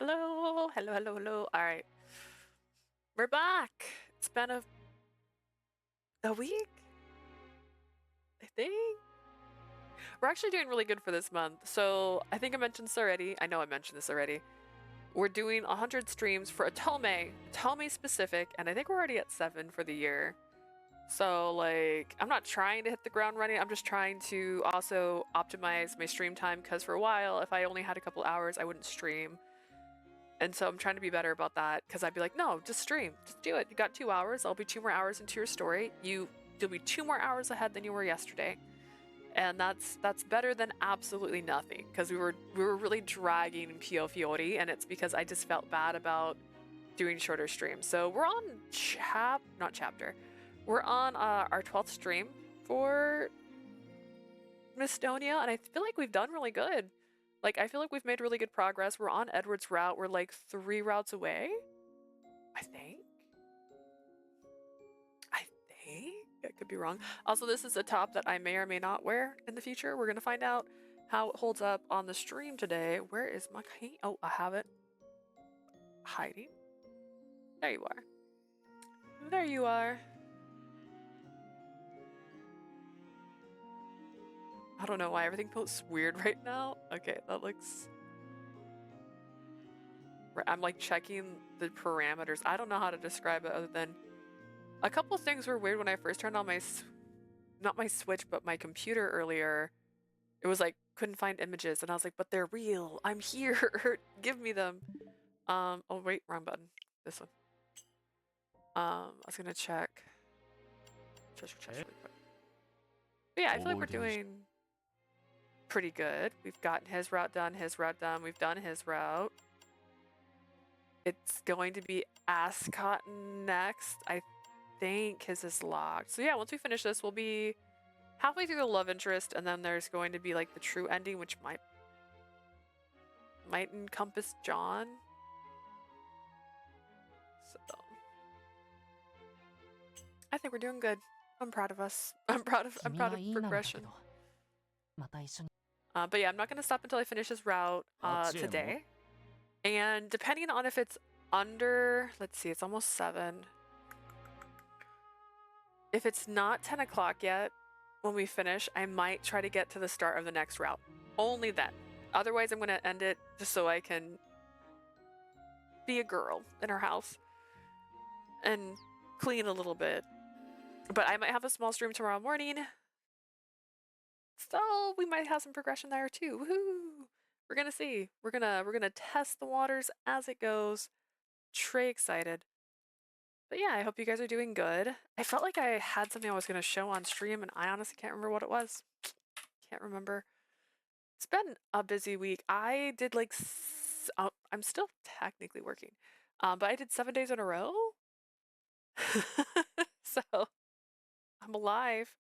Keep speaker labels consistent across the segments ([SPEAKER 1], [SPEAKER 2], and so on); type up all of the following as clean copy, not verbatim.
[SPEAKER 1] Hello, hello, hello, hello. All right, we're back. It's been a week, I think. We're actually doing really good for this month. So I think I mentioned this already. I know I mentioned this already. We're doing 100 streams for Atome specific, and I think we're already at 7 for the year. So like, I'm not trying to hit the ground running. I'm just trying to also optimize my stream time because for a while, if I only had a couple hours, I wouldn't stream. And so I'm trying to be better about that because I'd be like, no, just stream, just do it. You got 2 hours. I'll be 2 more hours into your story. You'll be 2 more hours ahead than you were yesterday, and that's better than absolutely nothing because we were really dragging Pio Fiori, and it's because I just felt bad about doing shorter streams. So we're on not chapter. We're on our 12th stream for Mistonia, and I feel like we've done really good. Like, I feel like we've made really good progress. We're on Edward's route. We're like 3 routes away, I think. I could be wrong. Also, this is a top that I may or may not wear in the future. We're going to find out how it holds up on the stream today. Where is my key? Oh, I have it. Hiding. There you are. There you are. I don't know why everything feels weird right now. Okay, that looks... I'm like checking the parameters. I don't know how to describe it other than a couple things were weird when I first turned on my, not my Switch, but my computer earlier. It was like, couldn't find images, and I was like, but they're real. I'm here. Give me them. Oh wait, wrong button. This one. I was gonna check really quick. But yeah, I feel like we're doing pretty good. We've gotten his route done, we've done his route. It's going to be Ascot next. I think his is locked. So yeah, once we finish this, we'll be halfway through the love interest, and then there's going to be like the true ending, which might encompass John. So I think we're doing good. I'm proud of us. I'm proud of progression. But yeah, I'm not gonna stop until I finish this route today. And depending on if it's under, let's see, it's almost 7. If it's not 10 o'clock yet, when we finish, I might try to get to the start of the next route. Only then. Otherwise, I'm gonna end it just so I can be a girl in her house and clean a little bit. But I might have a small stream tomorrow morning. So we might have some progression there too. Woohoo! We're gonna see. We're gonna test the waters as it goes. Trey excited. But yeah, I hope you guys are doing good. I felt like I had something I was gonna show on stream, and I honestly can't remember what it was. Can't remember. It's been a busy week. I did like I'm still technically working, but I did 7 days in a row. So I'm alive.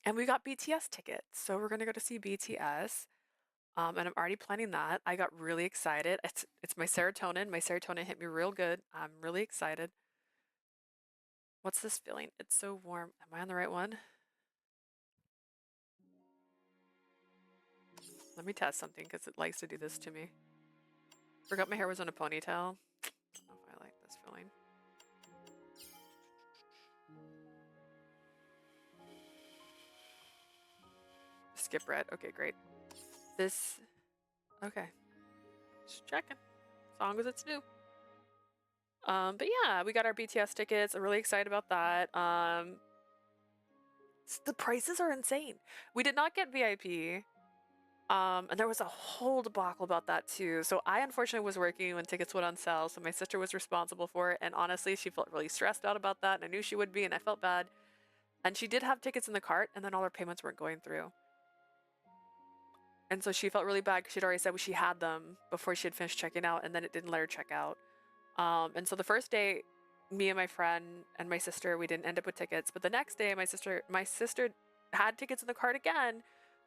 [SPEAKER 1] And we got BTS tickets, so we're gonna go to see BTS. And I'm already planning that. I got really excited. It's my serotonin. My serotonin hit me real good. I'm really excited. What's this feeling? It's so warm. Am I on the right one? Let me test something because it likes to do this to me. Forgot my hair was in a ponytail. I don't know if I like this feeling. Skip red. Okay, great. This. Okay. Just checking. As long as it's new. But yeah, we got our BTS tickets. I'm really excited about that. The prices are insane. We did not get VIP. And there was a whole debacle about that too. So I unfortunately was working when tickets went on sale, so my sister was responsible for it. And honestly, she felt really stressed out about that, and I knew she would be, and I felt bad. And she did have tickets in the cart, and then all her payments weren't going through. And so she felt really bad because she'd already said she had them before she had finished checking out, and then it didn't let her check out. And so the first day, me and my friend and my sister, we didn't end up with tickets. But the next day, my sister had tickets in the cart again,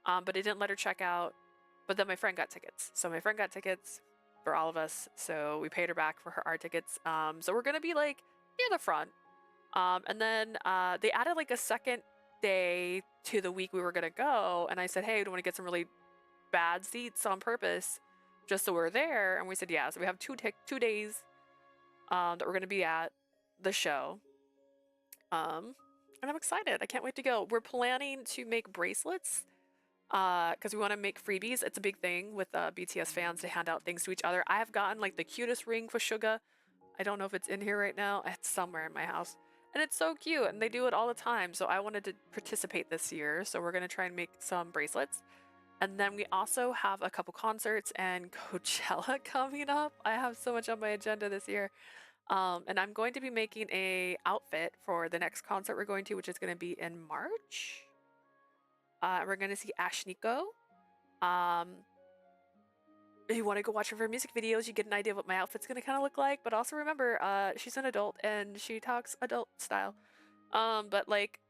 [SPEAKER 1] but it didn't let her check out. But then my friend got tickets. So my friend got tickets for all of us. So we paid her back for our tickets. So we're going to be like near the front. And then they added like a second day to the week we were going to go. And I said, hey, do you want to get some really bad seats on purpose just so we're there. And we said, yeah. So we have 2 days that we're going to be at the show. And I'm excited. I can't wait to go. We're planning to make bracelets because we want to make freebies. It's a big thing with BTS fans to hand out things to each other. I have gotten like the cutest ring for Suga. I don't know if it's in here right now. It's somewhere in my house. And it's so cute and they do it all the time. So I wanted to participate this year. So we're going to try and make some bracelets. And then we also have a couple concerts and Coachella coming up. I have so much on my agenda this year. And I'm going to be making a outfit for the next concert we're going to, which is going to be in March. We're going to see Ashniko. If you want to go watch her music videos, you get an idea of what my outfit's going to kind of look like. But also remember, she's an adult and she talks adult style. But like,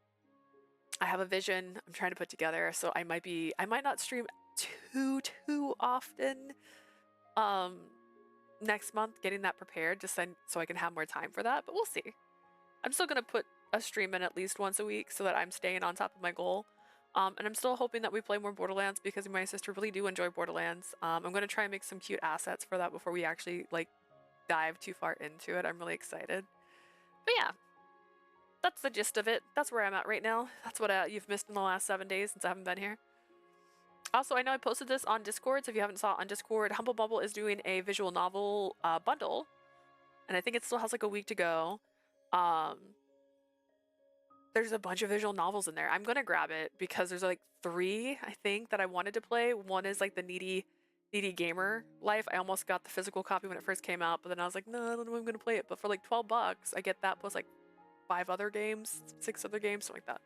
[SPEAKER 1] I have a vision I'm trying to put together, so I might not stream too often. Next month, getting that prepared just so I can have more time for that, but we'll see. I'm still gonna put a stream in at least once a week so that I'm staying on top of my goal. And I'm still hoping that we play more Borderlands because me and my sister really do enjoy Borderlands. I'm gonna try and make some cute assets for that before we actually like dive too far into it. I'm really excited. But yeah, that's the gist of it. That's where I'm at right now. That's what you've missed in the last 7 days since I haven't been here. Also, I know I posted this on Discord, so if you haven't saw it on Discord, Humble Bumble is doing a visual novel bundle, and I think it still has like a week to go. There's a bunch of visual novels in there. I'm gonna grab it because there's like 3, I think, that I wanted to play. One is like the Needy Gamer Life. I almost got the physical copy when it first came out, but then I was like, no, I don't know if I'm gonna play it. But for like $12, I get that plus like 5 other games, 6 other games, something like that.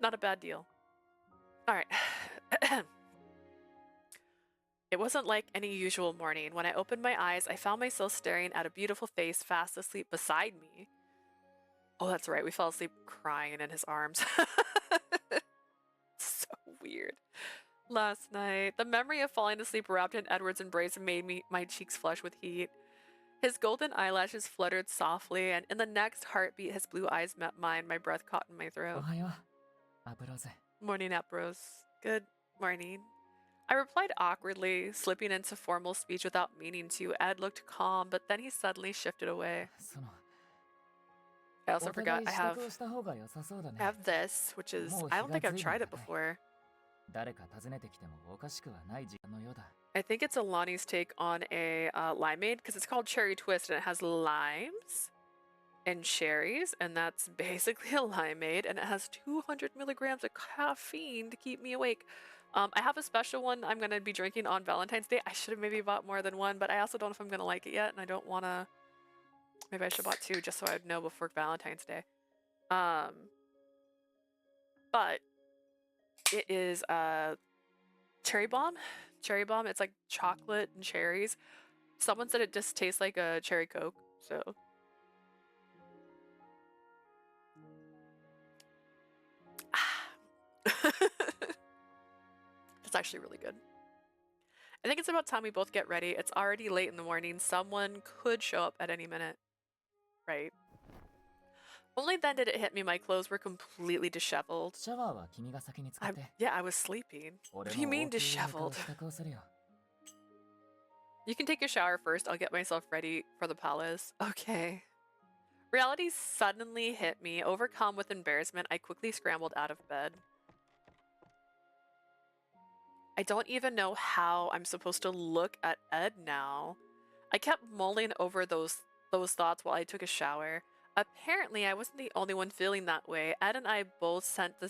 [SPEAKER 1] Not a bad deal. All right. It wasn't like any usual morning. When I opened my eyes, I found myself staring at a beautiful face fast asleep beside me. Oh, that's right. We fell asleep crying in his arms. So weird. Last night, the memory of falling asleep wrapped in Edward's embrace made my cheeks flush with heat. His golden eyelashes fluttered softly, and in the next heartbeat, his blue eyes met mine, my breath caught in my throat. Morning, Aprose. Good morning. I replied awkwardly, slipping into formal speech without meaning to. Ed looked calm, but then he suddenly shifted away. I also forgot I have this, which is, I don't think I've tried it before. I think it's Alani's take on a limeade, because it's called Cherry Twist, and it has limes and cherries, and that's basically a limeade, and it has 200 milligrams of caffeine to keep me awake. I have a special one I'm going to be drinking on Valentine's Day. I should have maybe bought more than one, but I also don't know if I'm going to like it yet, and I don't want to... Maybe I should have bought 2 just so I'd know before Valentine's Day. But it is Cherry Bomb. Cherry Bomb, it's like chocolate and cherries. Someone said it just tastes like a cherry Coke, so... It's actually really good. I think it's about time we both get ready. It's already late in the morning. Someone could show up at any minute. Right. Only then did it hit me my clothes were completely disheveled. Yeah, I was sleeping. What do you mean disheveled? You can take a shower first. I'll get myself ready for the palace. Okay. Reality suddenly hit me. Overcome with embarrassment, I quickly scrambled out of bed. I don't even know how I'm supposed to look at Ed now. I kept mulling over those thoughts while I took a shower. Apparently, I wasn't the only one feeling that way. Ed and I both spent the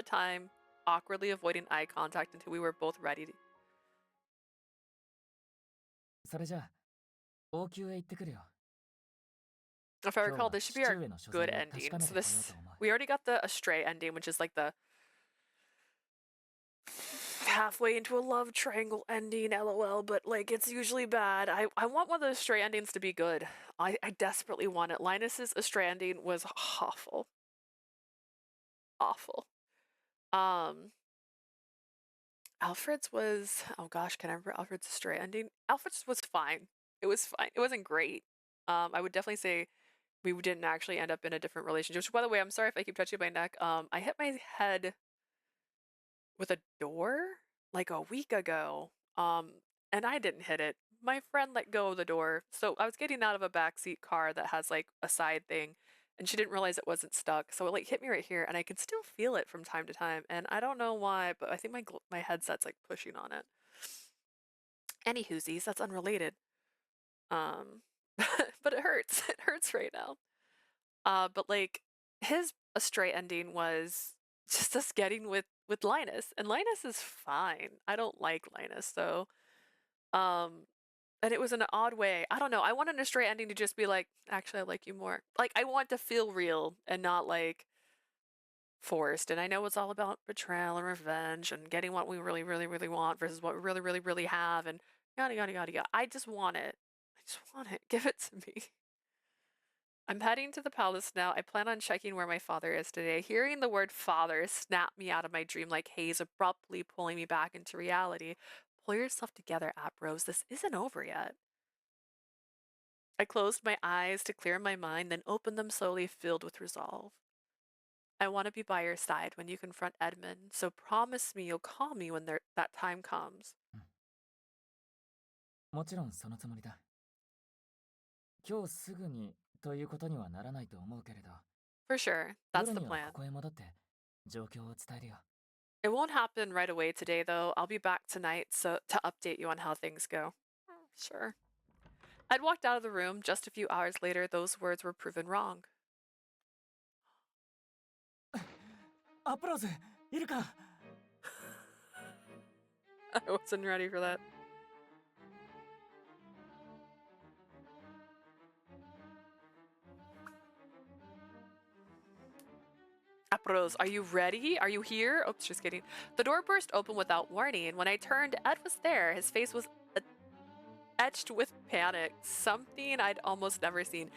[SPEAKER 1] time awkwardly avoiding eye contact until we were both ready to... If I recall, this should be our good ending. So we already got the Astray ending, which is like the halfway into a love triangle ending, lol, but like it's usually bad. I want one of those Astray endings to be good. I desperately want it. Linus's Astray ending was awful. Awful. Alfred's was, oh gosh, can I remember Alfred's Astray ending? Alfred's was fine. It was fine. It wasn't great. I would definitely say we didn't actually end up in a different relationship. Which, by the way, I'm sorry if I keep touching my neck. I hit my head with a door like a week ago. And I didn't hit it. My friend let go of the door. So I was getting out of a backseat car that has like a side thing, and she didn't realize it wasn't stuck. So it like hit me right here, and I can still feel it from time to time. And I don't know why, but I think my headset's like pushing on it. Any whoosies, that's unrelated. Um, but it hurts. It hurts right now. But like his astray ending was just us getting with Linus, and Linus is fine. I don't like Linus though. Um, and it was in an odd way. I don't know. I want an astray ending to just be like, actually, I like you more. Like I want to feel real and not like forced. And I know it's all about betrayal and revenge and getting what we really, really, really want versus what we really, really, really have, and yada yada yada yada. I just want it. I just want it. Give it to me. I'm heading to the palace now. I plan on checking where my father is today. Hearing the word father snapped me out of my dream like haze, abruptly pulling me back into reality. Pull yourself together, Aprose. This isn't over yet. I closed my eyes to clear my mind, then opened them slowly, filled with resolve. I want to be by your side when you confront Edmund, so promise me you'll call me when that time comes.
[SPEAKER 2] もちろんそのつもりだ。今日すぐにということにはならないと思うけれど、
[SPEAKER 1] For sure, that's
[SPEAKER 2] 夜
[SPEAKER 1] the
[SPEAKER 2] には
[SPEAKER 1] plan.
[SPEAKER 2] ここへ戻って状況を伝えるよ。
[SPEAKER 1] It won't happen right away today, though. I'll be back tonight so to update you on how things go. Sure. I'd walked out of the room. Just a few hours later, those words were proven wrong.
[SPEAKER 2] アプローズいるか
[SPEAKER 1] I wasn't ready for that. Apros, are you ready? Are you here? Oops, just kidding. The door burst open without warning. When I turned, Ed was there. His face was etched with panic, something I'd almost never seen.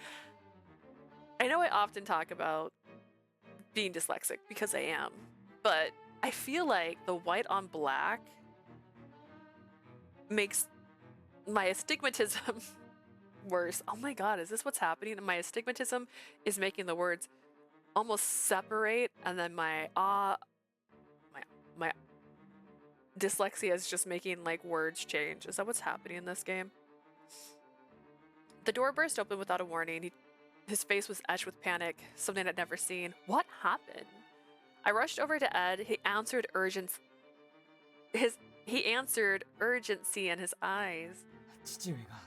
[SPEAKER 1] I know I often talk about being dyslexic because I am, but I feel like the white on black makes my astigmatism worse. Oh my god, is this what's happening? My astigmatism is making the words almost separate, and then my dyslexia is just making like words change. Is that what's happening in this game? The door burst open without a warning. His face was etched with panic, something I'd never seen. What happened? I rushed over to Ed. He answered urgency in his eyes.
[SPEAKER 2] 父上が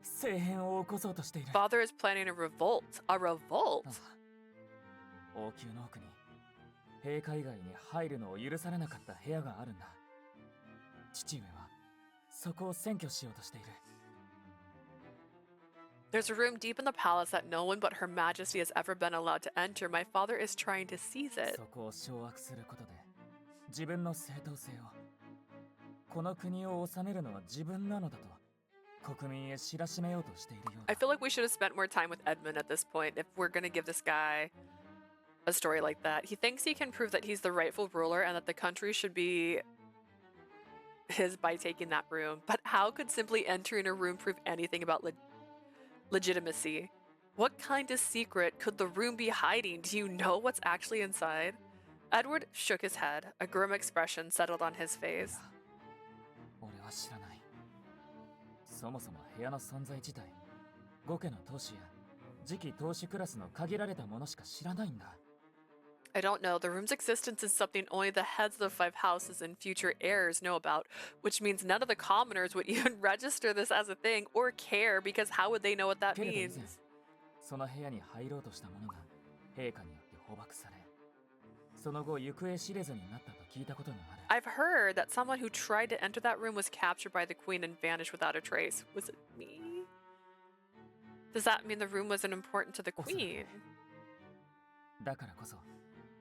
[SPEAKER 2] 政変を起こそうとしている。
[SPEAKER 1] Father is planning a revolt. A revolt?
[SPEAKER 2] 王宮の奥に陛下以外に入るのを許されなかった部屋があるんだ。父上はそこを占拠しようとしている。
[SPEAKER 1] There's a room deep in the palace that no one but Her Majesty has ever been allowed to enter. My father is trying to seize it.
[SPEAKER 2] そこを掌握することで自分の正当性を、この国を治めるのは自分なのだと国民へ知らしめようとしているようだ。
[SPEAKER 1] I feel like we should have spent more time with Edmund at this point if we're gonna give this guy a story like that. He thinks he can prove that he's the rightful ruler and that the country should be his by taking that room. But how could simply entering a room prove anything about legitimacy? What kind of secret could the room be hiding? Do you know what's actually inside? Edward shook his head. A grim expression settled on his face.
[SPEAKER 2] 俺は知らない。そもそも部屋の存在自体、5家の当主や次期当主クラスの限られたものしか知らないんだ。
[SPEAKER 1] I don't know. The room's existence is something only the heads of the 5 houses and future heirs know about, which means none of the commoners would even register this as a thing or care, because how would they know what that
[SPEAKER 2] けれど以前
[SPEAKER 1] means?
[SPEAKER 2] その部屋に入ろうとした者が陛下によって捕獲され、その後行方知れずになったと聞いたことがある。
[SPEAKER 1] I've heard that someone who tried to enter that room was captured by the queen and vanished without a trace. Was it me? Does that mean the room wasn't important to the queen?
[SPEAKER 2] だからこそ、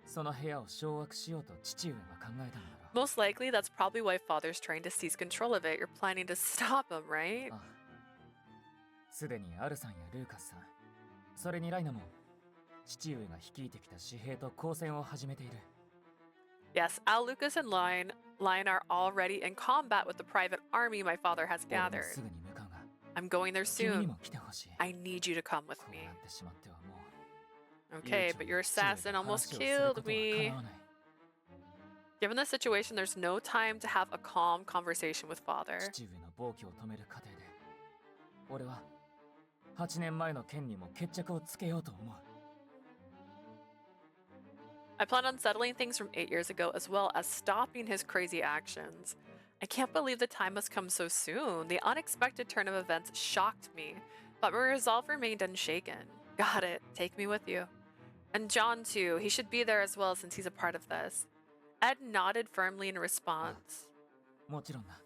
[SPEAKER 2] その部屋を掌握しようと父上は考えたのだろう。
[SPEAKER 1] Most likely, that's probably why Father's trying to seize control of it. You're planning to stop him, right?
[SPEAKER 2] ああ、すでにアルさんやルーカスさん、それにライナも父上が率いてきた私兵と交戦を始めている。
[SPEAKER 1] Yes, Al, Lucas, and Lion are already in combat with the private army my father has
[SPEAKER 2] 俺も
[SPEAKER 1] gathered.
[SPEAKER 2] すぐに向かうが、
[SPEAKER 1] I'm going there
[SPEAKER 2] 君に
[SPEAKER 1] soon.
[SPEAKER 2] も来てほしい。
[SPEAKER 1] I need you to come with
[SPEAKER 2] こう
[SPEAKER 1] me.
[SPEAKER 2] なってしまってはもう。
[SPEAKER 1] Okay, but your assassin almost killed me. Given the situation, there's no time to have a calm conversation with father.
[SPEAKER 2] 父上の暴挙を止める過程で俺は8年前の件にも決着をつけようと思う。
[SPEAKER 1] I plan on settling things from 8 years ago as well as stopping his crazy actions. I can't believe the time has come so soon. The unexpected turn of events shocked me, but my resolve remained unshaken. Got it. Take me with you. And John, too. He should be there as well since he's a part of this. Ed nodded firmly in response.
[SPEAKER 2] もちろんだ。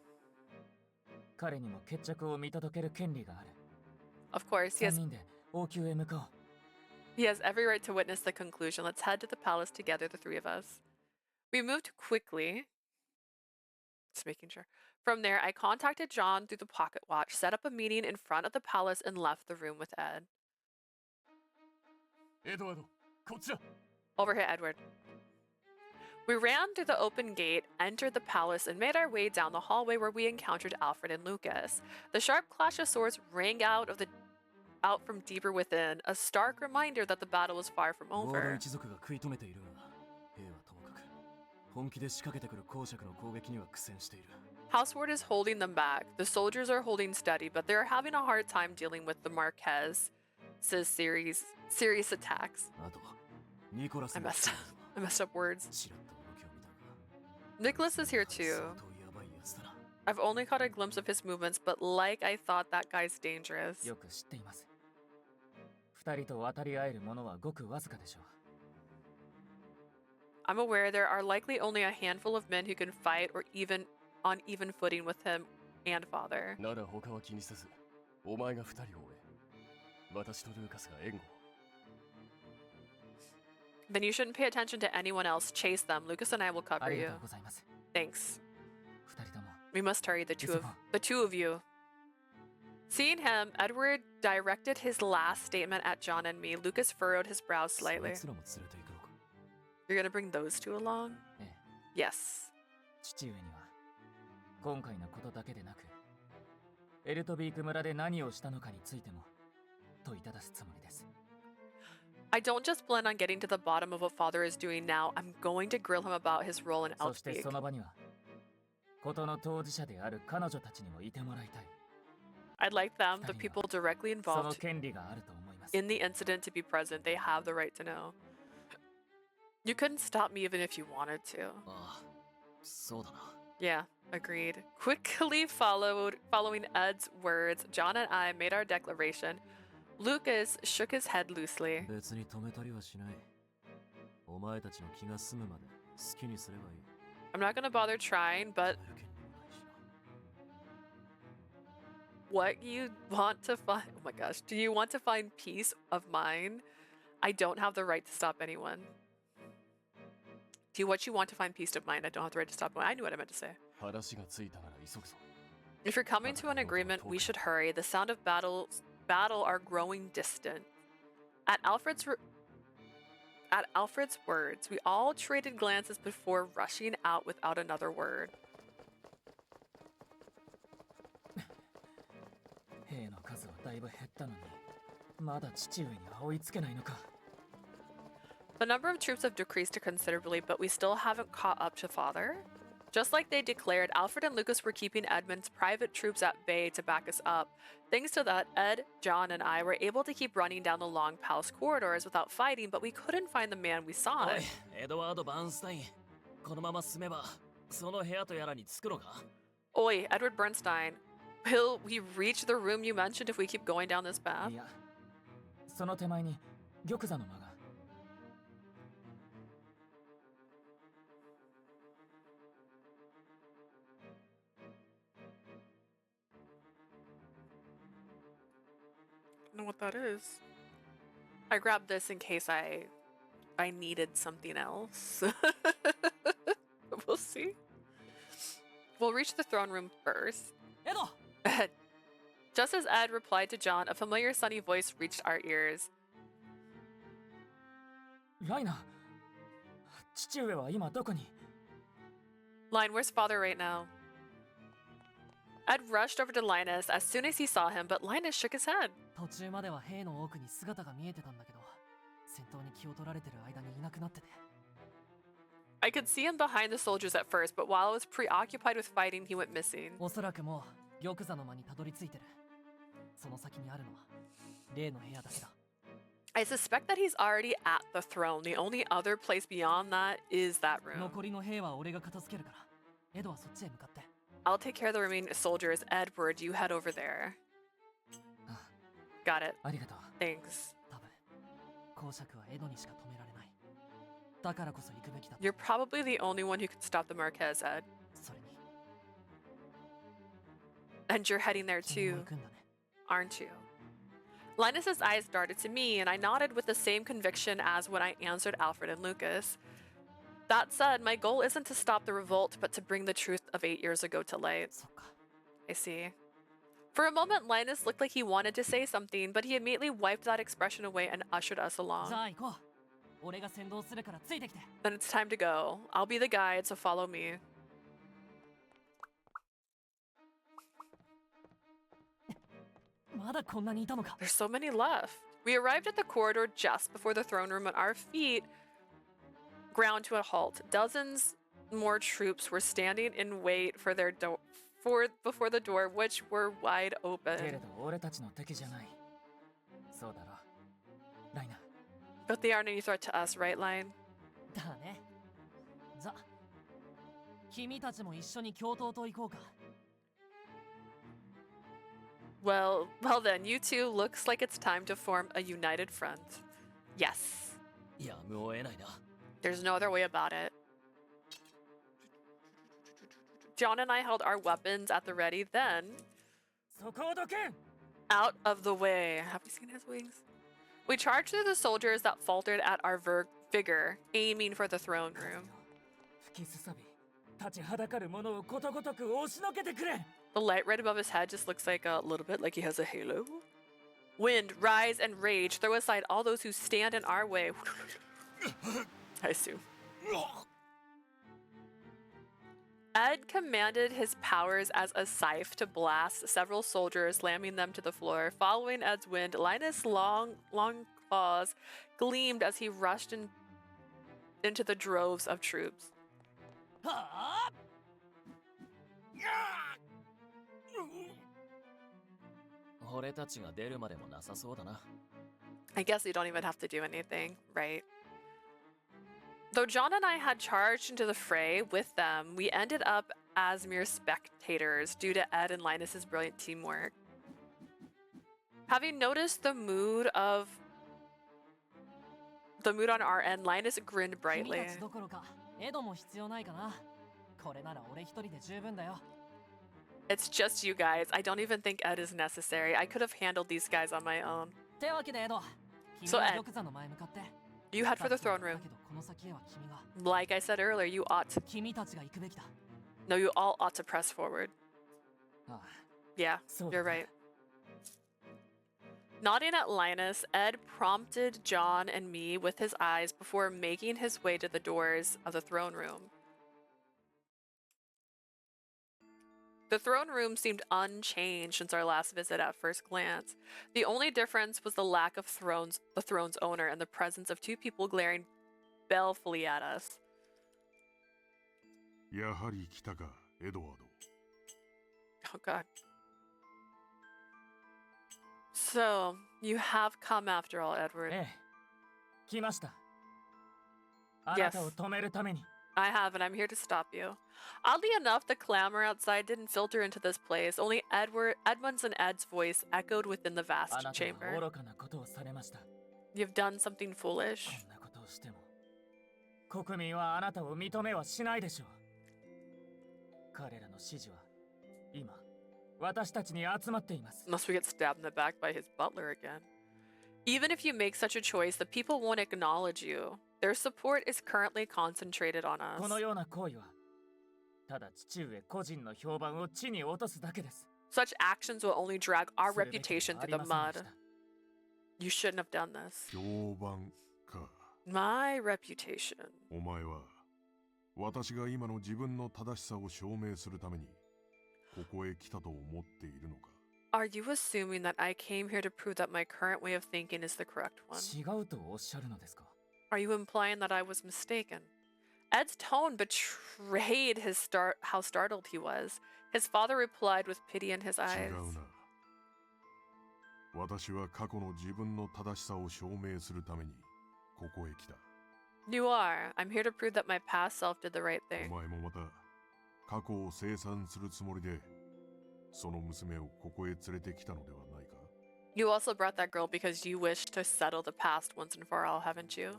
[SPEAKER 2] 彼にも決着を見届ける権利がある。
[SPEAKER 1] Of course,
[SPEAKER 2] 3人で王宮へ向かおう。
[SPEAKER 1] he has every right to witness the conclusion. Let's head to the palace together, the three of us. We moved quickly. Just making sure. From there, I contacted John through the pocket watch, set up a meeting in front of the palace, and left the room with Ed.
[SPEAKER 2] エドワード、こちら。
[SPEAKER 1] Over here, Edward. We ran through the open gate, entered the palace, and made our way down the hallway where we encountered Alfred and Lucas. The sharp clash of swords rang out from deeper within, a stark reminder that the battle was far from
[SPEAKER 3] ウォード
[SPEAKER 1] over.
[SPEAKER 3] 一族が食い止めているが、兵はともかく本気で仕掛けてくる公爵の攻撃には苦戦している。
[SPEAKER 1] Houseward is holding them back. The soldiers are holding steady, but they're having a hard time dealing with the Marquez's serious attacks.
[SPEAKER 3] あと、ニコラス
[SPEAKER 1] I
[SPEAKER 3] も
[SPEAKER 1] messed up. I messed up words.
[SPEAKER 3] ちらっと動きを見たが、
[SPEAKER 1] Nicholas is here too.
[SPEAKER 3] 相当やばいやつだな。
[SPEAKER 1] I've only caught a glimpse of his movements, but like I thought, that guy's dangerous.
[SPEAKER 2] よく知っています。2人と渡り合えるものはごくわずかでしょう。
[SPEAKER 1] I'm aware there are likely only a handful of men who can fight or even on even footing with him and father.
[SPEAKER 3] なら他は気にせず、お前が2人を追え。私とルーカスが援護を。
[SPEAKER 1] Then you shouldn't pay attention to anyone else. Chase them. Lucas and I will
[SPEAKER 2] あ
[SPEAKER 1] cover
[SPEAKER 2] り
[SPEAKER 1] you.
[SPEAKER 2] がとうございます。
[SPEAKER 1] Thanks.
[SPEAKER 2] 2人とも
[SPEAKER 1] We must hurry, the
[SPEAKER 2] Yes,
[SPEAKER 1] two of you. Seeing him, Edward directed his last statement at John and me. Lucas furrowed his brow
[SPEAKER 3] そ
[SPEAKER 1] slightly.
[SPEAKER 3] いつらも連れて行くのか。
[SPEAKER 1] You're gonna bring those two along?
[SPEAKER 2] ええ、
[SPEAKER 1] Yes.
[SPEAKER 2] 父上には今回のことだけでなくエルトビーク村で何をしたのかについても問いただすつもりです。
[SPEAKER 1] I don't just plan on getting to the bottom of what father is doing now. I'm going to grill him about his role in
[SPEAKER 2] そして
[SPEAKER 1] Elfbeek.
[SPEAKER 2] その場には事の当事者である彼女たちにもいてもらいたい。
[SPEAKER 1] I'd like them, the people directly
[SPEAKER 2] その
[SPEAKER 1] involved
[SPEAKER 2] 権利があると思います。
[SPEAKER 1] in the incident, to be present. They have the right to know. You couldn't stop me even if you wanted to.
[SPEAKER 3] ああ、そうだな。
[SPEAKER 1] Yeah, agreed. Quickly following Ed's words, John and I made our declaration. Lucas shook his head loosely.
[SPEAKER 3] 別に止めたりはしない。お前たちの気が済むまで好きにすればいい。
[SPEAKER 1] I'm not gonna bother trying, but
[SPEAKER 3] 止める権利もないしな。
[SPEAKER 1] what you want to find? Oh my gosh, do you want to find peace of mind? I don't have the right to stop anyone. Do what you want to find peace of mind? I don't have the right to stop anyone. I knew what I meant to say.
[SPEAKER 3] 話がついたなら急ぐぞ。
[SPEAKER 1] If you're coming to an agreement, we should hurry. The sound of battle are growing distant. At Alfred's words, we all traded glances before rushing out without another word.
[SPEAKER 2] 兵の数はだいぶ減ったのにまだ父上には追いつけないのか。
[SPEAKER 1] The number of troops have decreased considerably, but we still haven't caught up to father. Just like they declared, Alfred and Lucas were keeping Edmund's private troops at bay to back us up. Thanks to that, Ed, John, and I were able to keep running down the long palace corridors without fighting, but we couldn't find the man we
[SPEAKER 3] お
[SPEAKER 1] sought.
[SPEAKER 3] い、エドワード・バーンスタイン。このまま進めば、その部屋とやらに着くのか？
[SPEAKER 1] Oi, Edward Bernstein. Will we reach the room you mentioned if we keep going down this path?
[SPEAKER 2] いや、その手前に玉座の間が。
[SPEAKER 1] I don't know what that is. I grabbed this in case I needed something else. We'll see. We'll reach the throne room first.
[SPEAKER 2] エド、
[SPEAKER 1] Just as Ed replied to John, a familiar sunny voice reached our ears.
[SPEAKER 2] ライナー、父上は今どこに？
[SPEAKER 1] Line, where's father right now? Ed rushed over to Linus as soon as he saw him, but Linus shook his head.
[SPEAKER 4] 途中までは兵の奥に姿が見えてたんだけど、戦闘に気を取られてる間にいなくなってて。
[SPEAKER 1] I could see him behind the soldiers at first, but while I was preoccupied with fighting, he went missing.
[SPEAKER 4] おそらくもう玉座の間にたどり着いてる。その先にあるのは例の部屋だけだ。
[SPEAKER 1] I suspect that he's already at the throne. The only other place beyond that is that room.
[SPEAKER 4] 残りの兵は俺が片付けるから、エドはそっちへ向かって。
[SPEAKER 1] I'll take care of the remaining soldiers. Edward, you head over there. Got it.
[SPEAKER 2] ありがとう。
[SPEAKER 1] Thanks.
[SPEAKER 4] 多分公爵はエドにしか止められない。だからこそ行くべきだ。
[SPEAKER 1] You're probably the only one who can stop the Marquez, Ed.
[SPEAKER 4] それに
[SPEAKER 1] And you're heading there
[SPEAKER 4] 君も
[SPEAKER 1] too,
[SPEAKER 4] 行くんだね。
[SPEAKER 1] aren't you? Linus's eyes darted to me, and I nodded with the same conviction as when I answered Alfred and Lucas. That said, my goal isn't to stop the revolt, but to bring the truth of 8 years ago to light.
[SPEAKER 4] そっか。
[SPEAKER 1] I see. For a moment, Linus looked like he wanted to say something, but he immediately wiped that expression away and ushered us
[SPEAKER 4] じ
[SPEAKER 1] along.
[SPEAKER 4] ゃあ行こう。俺が先導するからついてきて。
[SPEAKER 1] Then it's time to go. I'll be the guide, so follow me.
[SPEAKER 4] まだこんなにいたのか。
[SPEAKER 1] There's so many left. We arrived at the corridor just before the throne room, and our feet ground to a halt. Dozens more troops were standing in wait for their before the door, which were wide
[SPEAKER 2] けれ
[SPEAKER 1] open.
[SPEAKER 2] ど俺たちの敵じゃない。そうだろ。ライナ。
[SPEAKER 1] But they aren't any threat to us, right, Line?
[SPEAKER 4] だね。じゃ、君たちも一緒に共闘と行こうか。
[SPEAKER 1] Well, then, you two looks like it's time to form a united front. Yes.
[SPEAKER 3] やむを得ないな。
[SPEAKER 1] There's no other way about it. John and I held our weapons at the ready, then
[SPEAKER 2] そこをどけん。
[SPEAKER 1] out of the way. Have we seen his wings? We charged through the soldiers that faltered at our vigor, aiming for the throne room.
[SPEAKER 2] 吹きすさび。立ちはだかる者をことごとく押しのけてくれ。
[SPEAKER 1] The light right above his head just looks like a little bit like he has a halo. Wind, rise, and rage. Throw aside all those who stand in our way. I assume. Ed commanded his powers as a scythe to blast several soldiers, slamming them to the floor. Following Ed's wind, Linus' long claws gleamed as he rushed into the droves of troops.
[SPEAKER 4] はあ。
[SPEAKER 3] 俺たちが出るまでもなさそうだな。
[SPEAKER 1] I guess you don't even have to do anything, right? Though John and I had charged into the fray with them, we ended up as mere spectators due to Ed and Linus's brilliant teamwork. Having noticed the mood on our end, Linus grinned
[SPEAKER 4] 君
[SPEAKER 1] brightly.
[SPEAKER 4] たちどころか、エドも必要ないかな。これなら俺一人で十分だよ。
[SPEAKER 1] It's just you guys. I don't even think Ed is necessary. I could have handled these guys on my own.
[SPEAKER 4] ってわけでエド、君
[SPEAKER 1] So
[SPEAKER 4] は
[SPEAKER 1] Ed,
[SPEAKER 4] 玉座の前向かって。
[SPEAKER 1] you head for the
[SPEAKER 4] だ
[SPEAKER 1] throne
[SPEAKER 4] け
[SPEAKER 1] room.
[SPEAKER 4] どこの先へは君が。
[SPEAKER 1] Like I said earlier, you ought to.
[SPEAKER 4] 君たちが行くべきだ。
[SPEAKER 1] No, you all ought to press forward.
[SPEAKER 2] ああ、
[SPEAKER 1] Yeah,
[SPEAKER 2] そうだ
[SPEAKER 1] you're
[SPEAKER 2] ね。
[SPEAKER 1] right. Nodding at Linus, Ed prompted John and me with his eyes before making his way to the doors of the throne room. The throne room seemed unchanged since our last visit at first glance. The only difference was the lack of the throne's owner, and the presence of two people glaring balefully at us.
[SPEAKER 5] やはり来たか、エドワード。
[SPEAKER 1] Oh god. So, you have come after all, Edward.
[SPEAKER 2] ええ。来ました。あなたを止めるために。
[SPEAKER 1] I have, and I'm here to stop you. Oddly enough, the clamor outside didn't filter into this place. Only Edmund's and Ed's voice echoed within the
[SPEAKER 2] あ
[SPEAKER 1] vast
[SPEAKER 2] なたは
[SPEAKER 1] chamber.
[SPEAKER 2] 愚かなことをされました。こ
[SPEAKER 1] You've done something foolish.
[SPEAKER 2] んなことをしても、国民はあなたを認めはしないでしょう。彼らの支持は、今、私たちに集まっています。
[SPEAKER 1] Unless we get stabbed in the back by his butler again. Even if you make such a choice, the people won't acknowledge you. Their support is currently concentrated on
[SPEAKER 2] この
[SPEAKER 1] us.
[SPEAKER 2] ような行為は、ただ父上個人の評判を地に落とすだけです。
[SPEAKER 1] Such actions will only drag our
[SPEAKER 2] するべきで
[SPEAKER 1] reputation
[SPEAKER 2] はあ
[SPEAKER 1] through
[SPEAKER 2] り
[SPEAKER 1] the
[SPEAKER 2] ませんでし
[SPEAKER 1] mud.
[SPEAKER 2] た。
[SPEAKER 1] You shouldn't have done this.
[SPEAKER 5] 評判か。
[SPEAKER 1] My reputation.
[SPEAKER 5] お前は私が今の自分の正しさを証明するためにここへ来たと思っているのか。
[SPEAKER 1] Are you assuming that I came here to prove that my current way of thinking is the correct one?
[SPEAKER 2] 違うとおっしゃるのですか。
[SPEAKER 1] Are you implying that I was mistaken? Ed's tone betrayed how startled he was. His father replied with pity in his
[SPEAKER 5] 違
[SPEAKER 1] eyes.
[SPEAKER 5] うな。私は過去の自分の正しさを証明するためにここへ来た。
[SPEAKER 1] You are. I'm here to prove that my past self did the right thing.
[SPEAKER 5] お前もまた過去を清算するつもりでその娘をここへ連れてきたのではないか。
[SPEAKER 1] You also brought that girl because you wish to settle the past once and for all, haven't you?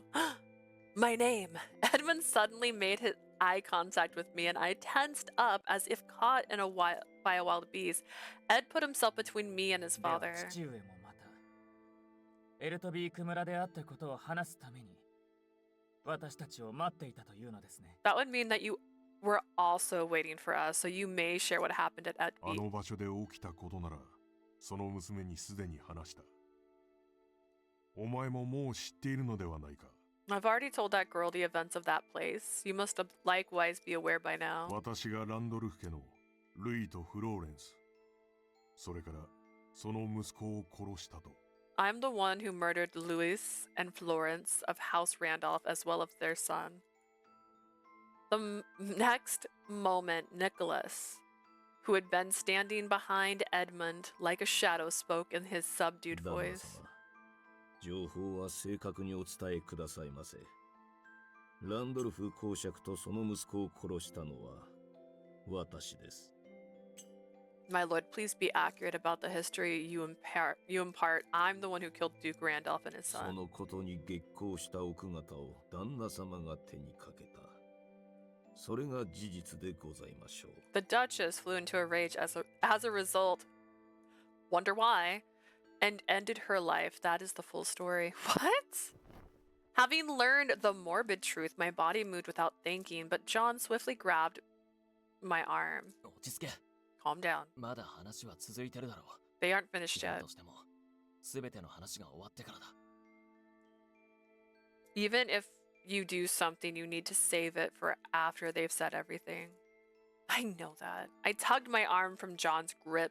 [SPEAKER 1] My name! Edmund suddenly made his eye contact with me and I tensed up as if caught in by a wild beast. Ed put himself between me and his
[SPEAKER 2] では
[SPEAKER 1] father.
[SPEAKER 2] 父上もまたエルトビーク村であったことを話すために私たちを待っていたというのですね。
[SPEAKER 1] That would mean that you were also waiting for us, so you may share what happened at
[SPEAKER 5] あ
[SPEAKER 1] Edbeat.
[SPEAKER 5] の場所で起きたことならその娘にすでに話した。お前ももう知っているのではないか。
[SPEAKER 1] I've already told that girl the events of that place. You must likewise be aware by now.
[SPEAKER 5] 私がランドルフ家のルイとフローレンス、それからその息子を殺したと。
[SPEAKER 1] I'm the one who murdered Louis and Florence of House Randolph as well as their son. The next moment, Nicholas, who had been standing behind Edmund like a shadow, spoke in his subdued
[SPEAKER 3] 旦那
[SPEAKER 1] voice.
[SPEAKER 3] 様、情報は正確にお伝えくださいませ。ランドルフ公爵とその息子を殺したのは私です。
[SPEAKER 1] My lord, please be accurate about the history you impart. I'm the one who killed Duke Randolph and his
[SPEAKER 3] そ
[SPEAKER 1] son.
[SPEAKER 3] のことに激高した奥方を旦那様が手にかけた。それが事実でございましょう。
[SPEAKER 1] The Duchess flew into a rage as a result. Wonder why? And ended her life. That is the full story. What? Having learned the morbid truth, my body moved without thinking, but John swiftly grabbed my arm.
[SPEAKER 4] 落ち着け。
[SPEAKER 1] Calm down.
[SPEAKER 4] まだ話は続いてるだろう。
[SPEAKER 1] They aren't finished
[SPEAKER 4] だ
[SPEAKER 1] yet.
[SPEAKER 4] としても、すべての話が終わってからだ。
[SPEAKER 1] Even if you do something, you need to save it for after they've said everything. I know that. I tugged my arm from John's grip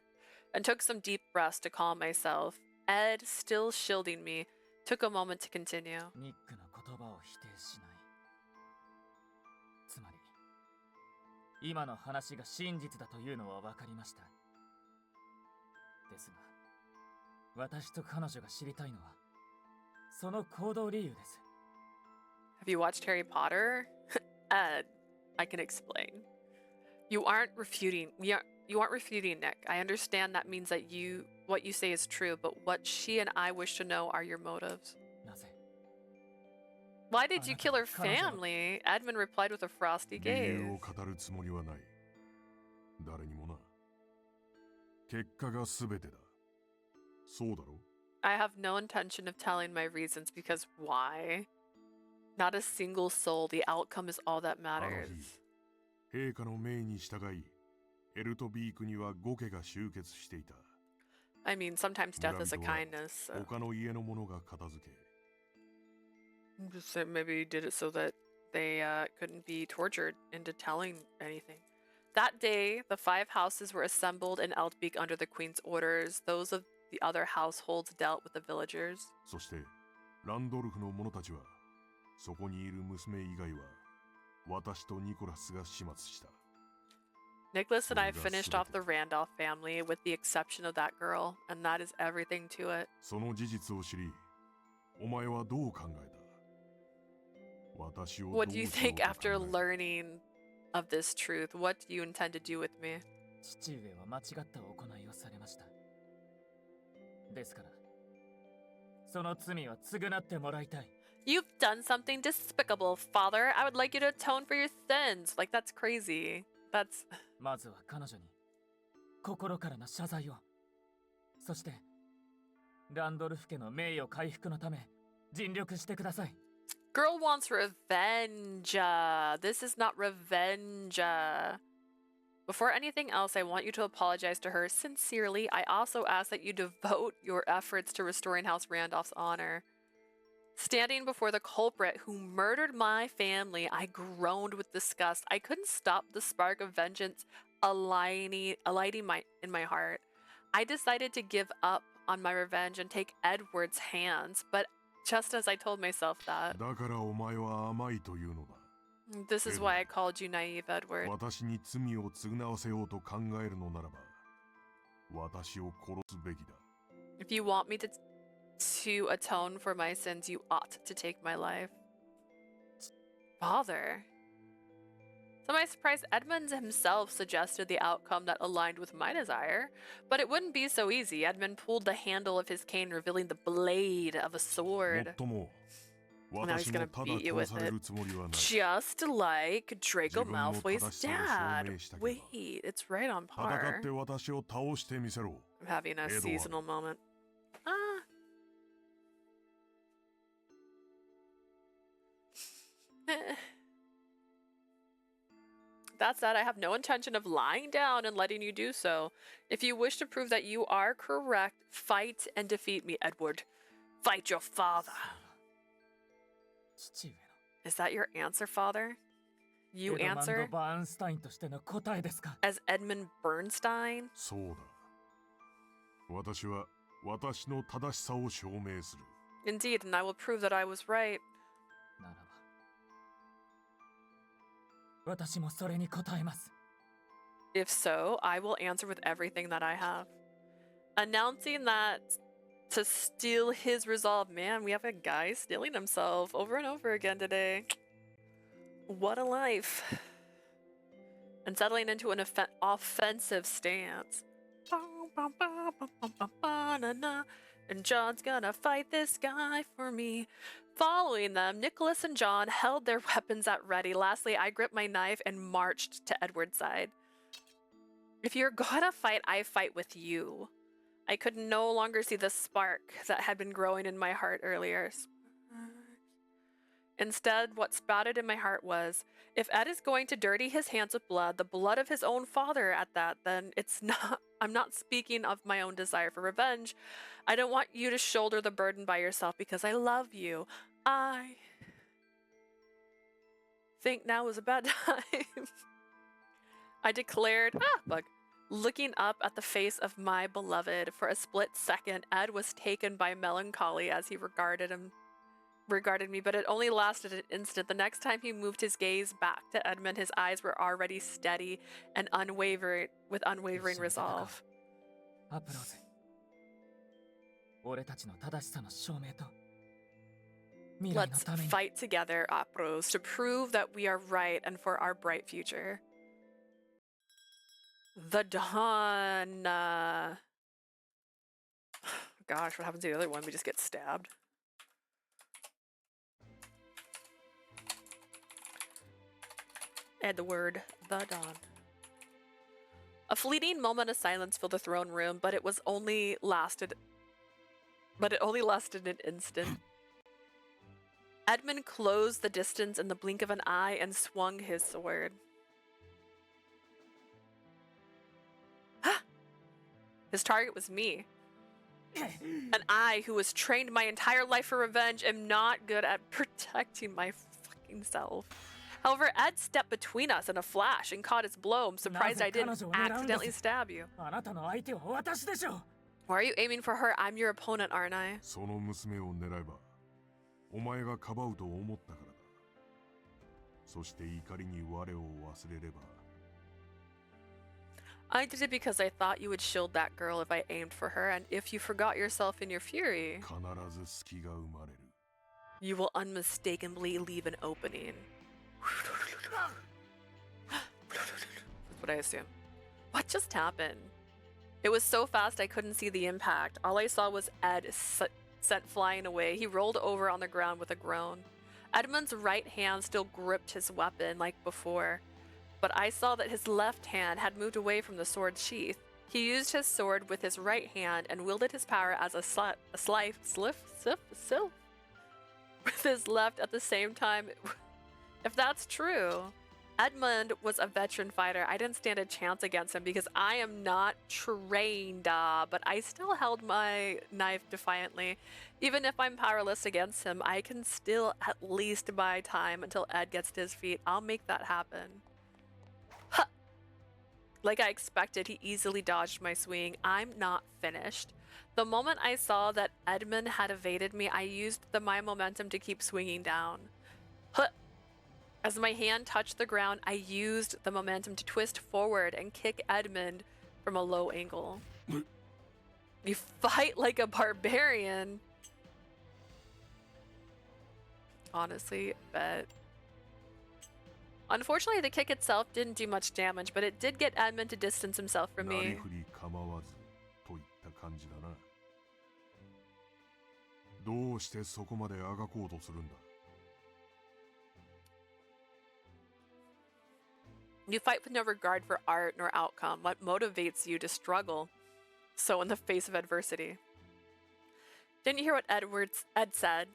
[SPEAKER 1] and took some deep breaths to calm myself. Ed, still shielding me, took a moment to continue.
[SPEAKER 2] ニックの言葉を否定しない。つまり今の話が真実だというのは分かりました。ですが私と彼女が知りたいのはその行動理由です。
[SPEAKER 1] Have you watched Harry Potter? Ed, I can explain. You aren't refuting Nick. I understand that means that what you say is true, but what she and I wish to know are your motives.
[SPEAKER 2] なぜ
[SPEAKER 1] Why did you kill her family? Edmund replied with a frosty
[SPEAKER 5] 理由
[SPEAKER 1] gaze.
[SPEAKER 5] を語るつもりはない。誰にもな。結果が全てだ。そうだろ？
[SPEAKER 1] I have no intention of telling my reasons because why? Not a single soul. The outcome is all that
[SPEAKER 5] あの
[SPEAKER 1] matters.
[SPEAKER 5] 日、陛下の命に従い、エルトビークには5家が集結していた。
[SPEAKER 1] I mean, sometimes death is a
[SPEAKER 5] 村人は
[SPEAKER 1] kindness. So
[SPEAKER 5] 他の家の者が片付け、
[SPEAKER 1] just maybe did it so that they couldn't be tortured into telling anything. That day, the 5 houses were assembled in Eldbeek under the queen's orders. Those of the other households dealt with the villagers.
[SPEAKER 5] そしてランドルフの者たちは、そこにいる娘以外は、私とニコラスが始末した。
[SPEAKER 1] Nicholas and I
[SPEAKER 5] Well, that's
[SPEAKER 1] finished off the
[SPEAKER 5] terrific.
[SPEAKER 1] Randolph family with the exception of that girl, and that is everything to it.
[SPEAKER 5] その事実を知り、お前はどう考えた？私をどう
[SPEAKER 1] What do you
[SPEAKER 5] しよう
[SPEAKER 1] think
[SPEAKER 5] と考
[SPEAKER 1] after
[SPEAKER 5] えた？
[SPEAKER 1] learning of this truth? What do you intend to do with me?
[SPEAKER 2] 父上は間違った行いをされました。ですからその罪は償ってもらいたい。
[SPEAKER 1] You've done something despicable, father. I would like you to atone for your sins. Like, that's crazy. That's...
[SPEAKER 2] まずは彼女に心からの謝罪を、そしてランドルフ家の名誉回復のため尽力してください。
[SPEAKER 1] Girl wants revenge. This is not revenge. Before anything else, I want you to apologize to her sincerely. I also ask that you devote your efforts to restoring House Randolph's honor. Standing before the culprit who murdered my family, I groaned with disgust. I couldn't stop the spark of vengeance alighting in my heart. I decided to give up on my revenge and take Edward's hands, but just as I told myself that...
[SPEAKER 5] だからお前は甘いというのだ。
[SPEAKER 1] This is why I called you naive, Edward.
[SPEAKER 5] 私に罪を償わせようと考えるのならば、私を殺すべきだ。
[SPEAKER 1] If you want me to atone for my sins, you ought to take my life. Father. To my surprise, Edmund himself suggested the outcome that aligned with my desire, but it wouldn't be so easy. Edmund pulled the handle of his cane, revealing the blade of a sword.
[SPEAKER 5] もっとも、
[SPEAKER 1] Now he's
[SPEAKER 5] 私
[SPEAKER 1] gonna
[SPEAKER 5] もただ
[SPEAKER 1] beat you
[SPEAKER 5] 殺
[SPEAKER 1] with
[SPEAKER 5] され
[SPEAKER 1] it.
[SPEAKER 5] るつもりはない。
[SPEAKER 1] Just like Draco
[SPEAKER 5] 自分の
[SPEAKER 1] Malfoy's
[SPEAKER 5] 正しさを証
[SPEAKER 1] dad.
[SPEAKER 5] 明したければ。
[SPEAKER 1] Wait, it's right on
[SPEAKER 5] 戦っ
[SPEAKER 1] par.
[SPEAKER 5] て私を倒してみせろ。
[SPEAKER 1] I'm having a
[SPEAKER 5] Edward.
[SPEAKER 1] seasonal moment. Ah. That said, I have no intention of lying down and letting you do so. If you wish to prove that you are correct, fight and defeat me, Edward. Fight your father.
[SPEAKER 2] 父上の
[SPEAKER 1] Is that your answer, father? You
[SPEAKER 2] エドマンド・
[SPEAKER 1] answer
[SPEAKER 2] バーンスタインとしての答えですか？
[SPEAKER 1] as Edmund Bernstein?
[SPEAKER 5] そうだ。私は私の正しさを証明する。
[SPEAKER 1] Indeed, and I will prove that I was right.
[SPEAKER 2] ならば私もそれに答えます。
[SPEAKER 1] If so, I will answer with everything that I have. Announcing that to steal his resolve. Man, we have a guy stealing himself over and over again today. What a life. And settling into an offensive stance. And John's gonna fight this guy for me. Following them, Nicholas and John held their weapons at ready. Lastly, I gripped my knife and marched to Edward's side. If you're gonna fight, I fight with you. I could no longer see the spark that had been growing in my heart earlier. Instead, what sprouted in my heart was, if Ed is going to dirty his hands with blood, the blood of his own father at that, then I'm not speaking of my own desire for revenge. I don't want you to shoulder the burden by yourself because I love you. I think now is a bad time. I declared, looking up at the face of my beloved. For a split second, Ed was taken by melancholy as he regarded me, but it only lasted an instant. The next time he moved his gaze back to Edmund, his eyes were already steady and unwavering resolve.
[SPEAKER 2] アプローズ。俺たちの正しさの証明と未来の
[SPEAKER 1] Let's
[SPEAKER 2] ために。
[SPEAKER 1] fight together, Apros, to prove that we are right and for our bright future. The Dawn. Gosh, what happens to the other one? We just get stabbed. Edward, the Dawn. A fleeting moment of silence filled the throne room, but it only lasted an instant. Edmund closed the distance in the blink of an eye and swung his sword. His target was me. And I, who was trained my entire life for revenge, am not good at protecting my fucking self. However, Ed stepped between us in a flash and caught his blow. I'm surprised I didn't accidentally stab you.
[SPEAKER 2] あなたの相手は私でしょう。
[SPEAKER 1] Why are you aiming for her? I'm your opponent, aren't I?
[SPEAKER 5] その娘を狙えば、お前がかばうと思ったからだ。そして怒りに我を忘れれば。
[SPEAKER 1] I did it because I thought you would shield that girl if I aimed for her, and if you forgot yourself in your fury,
[SPEAKER 5] 必ず隙が生まれる。
[SPEAKER 1] you will unmistakably leave an opening. That's what I assume. What just happened? It was so fast I couldn't see the impact. All I saw was Ed sent flying away. He rolled over on the ground with a groan. Edmund's right hand still gripped his weapon like before, but I saw that his left hand had moved away from the sword sheath. He used his sword with his right hand and wielded his power as a slice with his left at the same time. If that's true, Edmund was a veteran fighter. I didn't stand a chance against him because I am not trained, but I still held my knife defiantly. Even if I'm powerless against him, I can still at least buy time until Ed gets to his feet. I'll make that happen. Huh. Like I expected, he easily dodged my swing. I'm not finished. The moment I saw that Edmund had evaded me, I used my momentum to keep swinging down. Huh. As my hand touched the ground, I used the momentum to twist forward and kick Edmund from a low angle. You fight like a barbarian. Honestly, bet. Unfortunately, the kick itself didn't do much damage, but it did get Edmund to distance himself from
[SPEAKER 5] なり
[SPEAKER 1] me.
[SPEAKER 5] ふり構わずといった感じだな。どうしてそこまであがこうとするんだ。
[SPEAKER 1] You fight with no regard for art nor outcome. What motivates you to struggle so in the face of adversity? Didn't you hear what Ed said?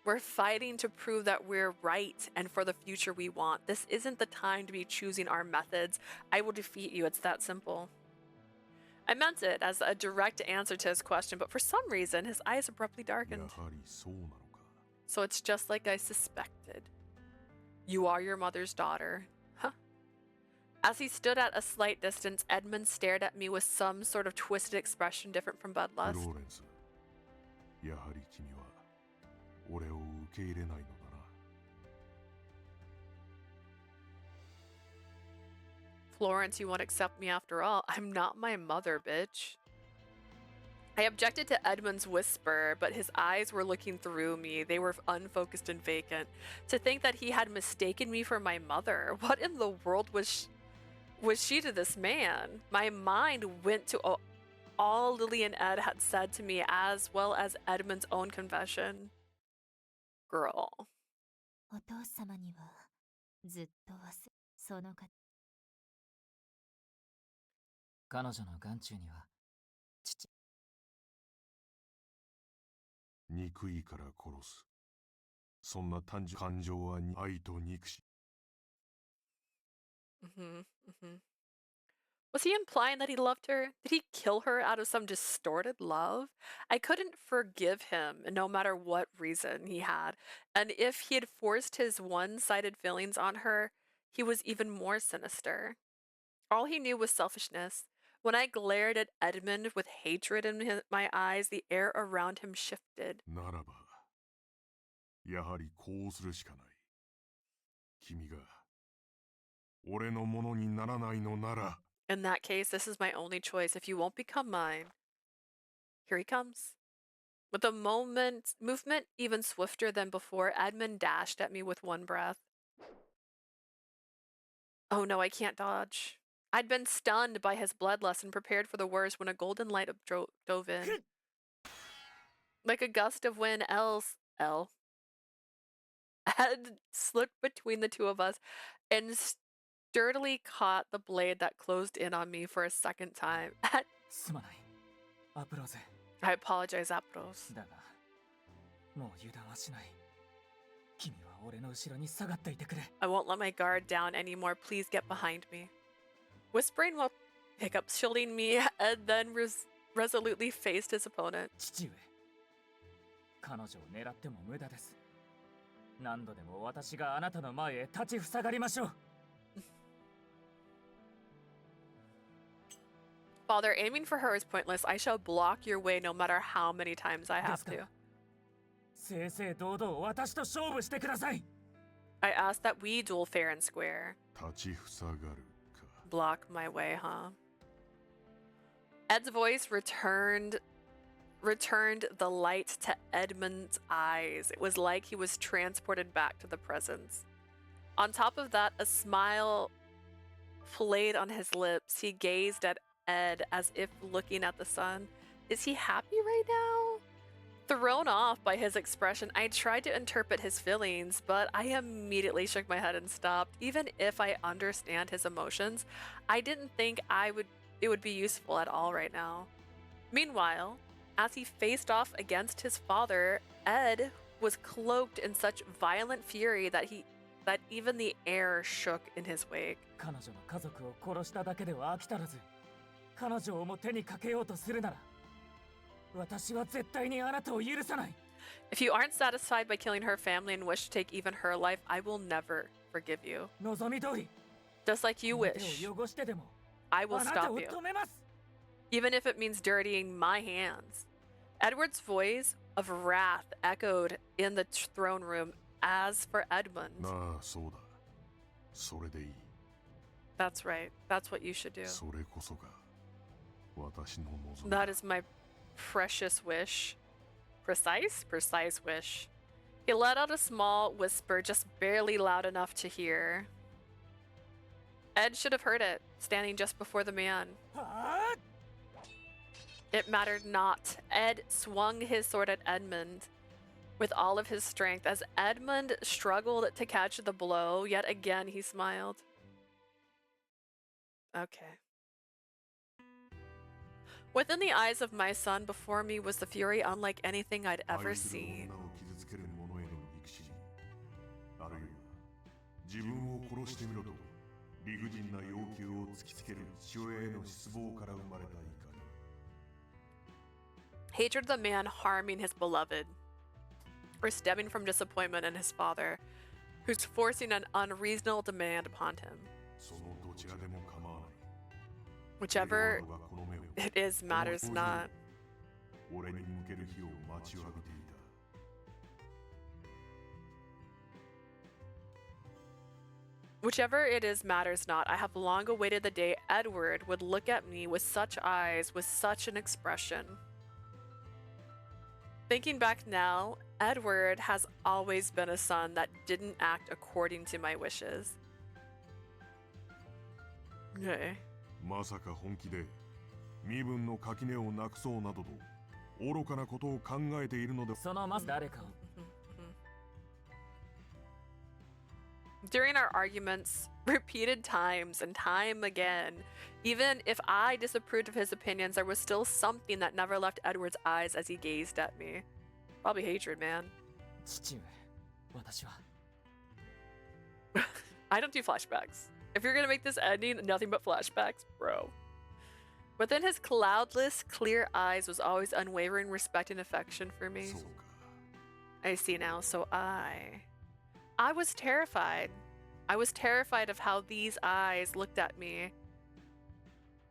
[SPEAKER 1] We're fighting to prove that we're right and for the future we want. This isn't the time to be choosing our methods. I will defeat you. It's that simple. I meant it as a direct answer to his question, but for some reason, his eyes abruptly
[SPEAKER 5] や
[SPEAKER 1] darkened.
[SPEAKER 5] はりそうなのか。
[SPEAKER 1] So it's just like I suspected. You are your mother's daughter. Huh. As he stood at a slight distance, Edmund stared at me with some sort of twisted expression different from
[SPEAKER 5] フ
[SPEAKER 1] bloodlust.
[SPEAKER 5] ローレンス、やはり君は俺を受け入れないのだな。
[SPEAKER 1] Florence, you won't accept me after all. I'm not my mother, bitch. I objected to Edmund's whisper, but his eyes were looking through me. They were unfocused and vacant. To think that he had mistaken me for my mother. What in the world was she to this man? My mind went to all Lily and Ed had said to me, as well as Edmund's own confession. Girl.
[SPEAKER 6] お父様にはずっとその方。
[SPEAKER 2] 彼女の眼中には父。
[SPEAKER 5] 憎いから殺す。そんな単純感情は愛と憎し。
[SPEAKER 1] Was he implying that he loved her? Did he kill her out of some distorted love? I couldn't forgive him, no matter what reason he had. And if he had forced his one-sided feelings on her, he was even more sinister. All he knew was selfishness. When I glared at Edmund with hatred in my eyes, the air around him shifted.
[SPEAKER 5] ならば、やはりこうするしかない。君が俺のものにならないのなら。
[SPEAKER 1] In that case, this is my only choice. If you won't become mine, here he comes. With a movement even swifter than before, Edmund dashed at me with one breath. Oh no, I can't dodge. I'd been stunned by his bloodlust and prepared for the worst when a golden light dove in. Like a gust of wind, Ed slipped between the two of us and sturdily caught the blade that closed in on me for a second time.
[SPEAKER 2] すまない。アプローズ。
[SPEAKER 1] I apologize, Apros.
[SPEAKER 2] だが、もう油断はしない。君は俺の後ろに下がっていてくれ。
[SPEAKER 1] I won't let my guard down anymore. Please get behind me. Whispering while hiccups shielding me, Ed then resolutely faced his opponent.
[SPEAKER 2] 父上。彼女を狙っても無駄です。何度でも私があなたの前へ立ちふさがりましょう。
[SPEAKER 1] Father, aiming for her is pointless. I shall block your way no matter how many times I have to.
[SPEAKER 2] 正々堂々私と勝負してください。
[SPEAKER 1] I ask that we duel fair and square.
[SPEAKER 5] 立ちふさがるか。
[SPEAKER 1] Block my way, huh? Ed's voice returned the light to Edmund's eyes. It was like he was transported back to the presence. On top of that, a smile played on his lips. He gazed at Ed as if looking at the sun. Is he happy right now? Thrown off by his expression, I tried to interpret his feelings, but I immediately shook my head and stopped. Even if I understand his emotions, I didn't think it would be useful at all right now. Meanwhile, as he faced off against his father, Ed was cloaked in such violent fury that even the air shook in his wake.
[SPEAKER 2] 彼女の家族を殺しただけでは飽き足らず、彼女をも手にかけようとするなら、私は絶対にあなたを許さない。
[SPEAKER 1] If you aren't satisfied by killing her family and wish to take even her life, I will never forgive you.
[SPEAKER 2] 望み通り、
[SPEAKER 1] Just like you
[SPEAKER 2] 手
[SPEAKER 1] wish,
[SPEAKER 2] を汚してでも、
[SPEAKER 1] I will
[SPEAKER 2] あなた
[SPEAKER 1] stop
[SPEAKER 2] を
[SPEAKER 1] you,
[SPEAKER 2] 止めます。
[SPEAKER 1] even if it means dirtying my hands. Edward's voice of wrath echoed in the throne room. As for Edmund,
[SPEAKER 5] なあ、そうだ。それでいい。
[SPEAKER 1] That's right. That's what you should do.
[SPEAKER 5] それこそが私の望み
[SPEAKER 1] That is my precious wish. Precise wish. He let out a small whisper, just barely loud enough to hear. Ed should have heard it, standing just before the man. It mattered not. Ed swung his sword at Edmund with all of his strength. As Edmund struggled to catch the blow, yet again he smiled. Okay. Within the eyes of my son, before me was the fury unlike anything I'd ever
[SPEAKER 5] 愛する
[SPEAKER 1] seen.
[SPEAKER 5] 女を傷つける者への憎しみ、あるいは自分を殺してみろと理不尽な要求を突きつける父親への失望から生まれた怒り。
[SPEAKER 1] Hatred of the man harming his beloved, or stemming from disappointment in his father, who's forcing an unreasonable demand upon him.
[SPEAKER 5] そのどちらでも構わない。
[SPEAKER 1] Whichever
[SPEAKER 5] エドワードがこの目を
[SPEAKER 1] it is matters not.
[SPEAKER 5] 俺に向ける日を待ちわびていた。
[SPEAKER 1] Whichever it is matters not. I have long awaited the day Edward would look at me with such eyes, with such an expression. Thinking back now, Edward has always been a son that didn't act according to my wishes. Okay.
[SPEAKER 5] まさか本気で身分の垣根をなくそうなどと愚かなことを考えているので。
[SPEAKER 2] そのまず誰かを
[SPEAKER 1] During our arguments, repeated times and time again, even if I disapproved of his opinions, there was still something that never left Edward's eyes as he gazed at me. Probably hatred, man.
[SPEAKER 2] 父上、私は
[SPEAKER 1] I don't do flashbacks. If you're gonna make this ending nothing but flashbacks, bro. Within his cloudless, clear eyes was always unwavering respect and affection for me.
[SPEAKER 5] そうか。
[SPEAKER 1] I see now, so I was terrified. I was terrified of how these eyes looked at me.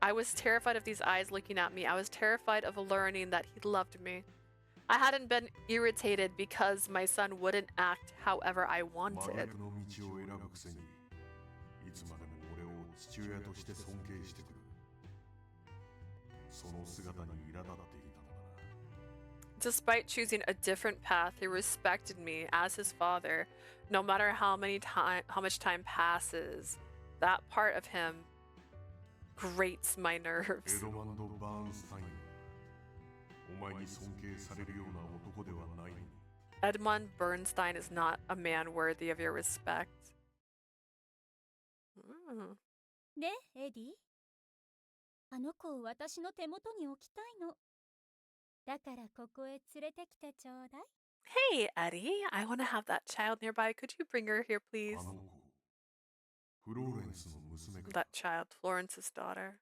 [SPEAKER 1] I was terrified of these eyes looking at me. I was terrified of learning that he loved me. I hadn't been irritated because my son wouldn't act however I
[SPEAKER 5] 真
[SPEAKER 1] wanted.
[SPEAKER 5] 逆の道を選ぶくせにいつまでも俺を父親として尊敬してくる。その姿に苛立っていたのだな。
[SPEAKER 1] Despite choosing a different path, he respected me as his father, no matter how much time passes. That part of him grates my
[SPEAKER 5] エ
[SPEAKER 1] nerves.
[SPEAKER 5] ドマンド・バーンスタイン、お前に尊敬されるような男ではないのに。
[SPEAKER 1] Edmund Bernstein is not a man worthy of your respect.
[SPEAKER 6] で、エディ、あの子を私の手元に置きたいの。だからここへ連れてきてちょうだい。
[SPEAKER 1] Hey, Eddie, I want to have that child nearby. Could you bring her here, please?
[SPEAKER 5] あの子、フローレンスの娘か。
[SPEAKER 1] That child, Florence's daughter.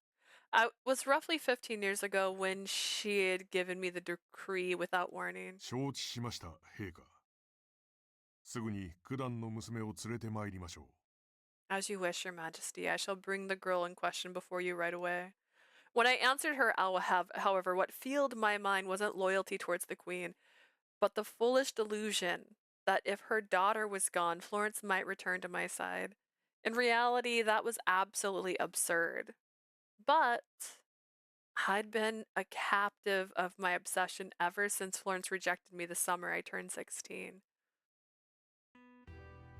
[SPEAKER 1] I was roughly 15 years ago when she had given me the decree without warning.
[SPEAKER 5] 承知しました、陛下。すぐに九段の娘を連れて参りましょう。
[SPEAKER 1] As you wish, Your Majesty, I shall bring the girl in question before you right away. When I answered her, however, what filled my mind wasn't loyalty towards the queen, but the foolish delusion that if her daughter was gone, Florence might return to my side. In reality, that was absolutely absurd. But I'd been a captive of my obsession ever since Florence rejected me the summer I turned 16.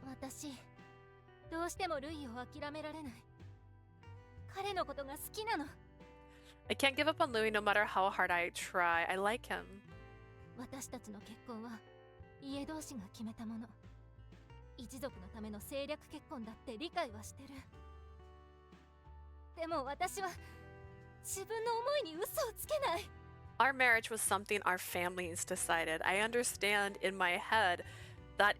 [SPEAKER 6] 私、どうしてもルイを諦められない。彼のことが好きなの。
[SPEAKER 1] I can't give up on Louis no matter how hard I try. I like him.
[SPEAKER 6] 私たちの結婚は家同士が決めたもの。一族のための政略結婚だって理解はしてる。でも私は自分の思いに嘘をつけない。
[SPEAKER 1] Our marriage was something our families decided. I understand in my head that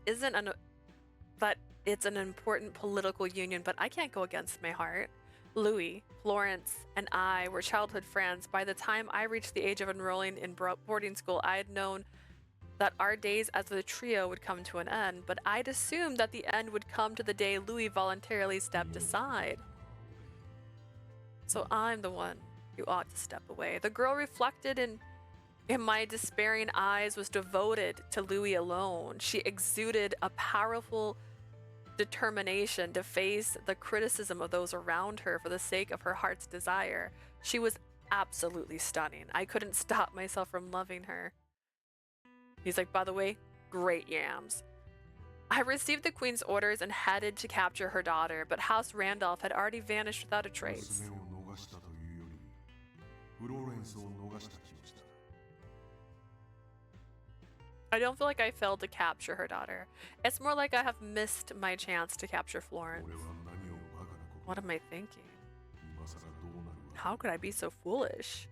[SPEAKER 1] it's an important political union, but I can't go against my heart. Louis, Florence, and I were childhood friends. By the time I reached the age of enrolling in boarding school, I had known that our days as a trio would come to an end, but I'd assumed that the end would come to the day Louis voluntarily stepped aside. So I'm the one who ought to step away. The girl reflected in my despairing eyes was devoted to Louis alone. She exuded a powerful determination to face the criticism of those around her for the sake of her heart's desire. She was absolutely stunning. I couldn't stop myself from loving her. He's like, by the way, great yams. I received the queen's orders and headed to capture her daughter, but House Randolph had already vanished without a trace. I don't feel like I failed to capture her daughter. It's more like I have missed my chance to capture Florence. What am I thinking? How could I be so foolish?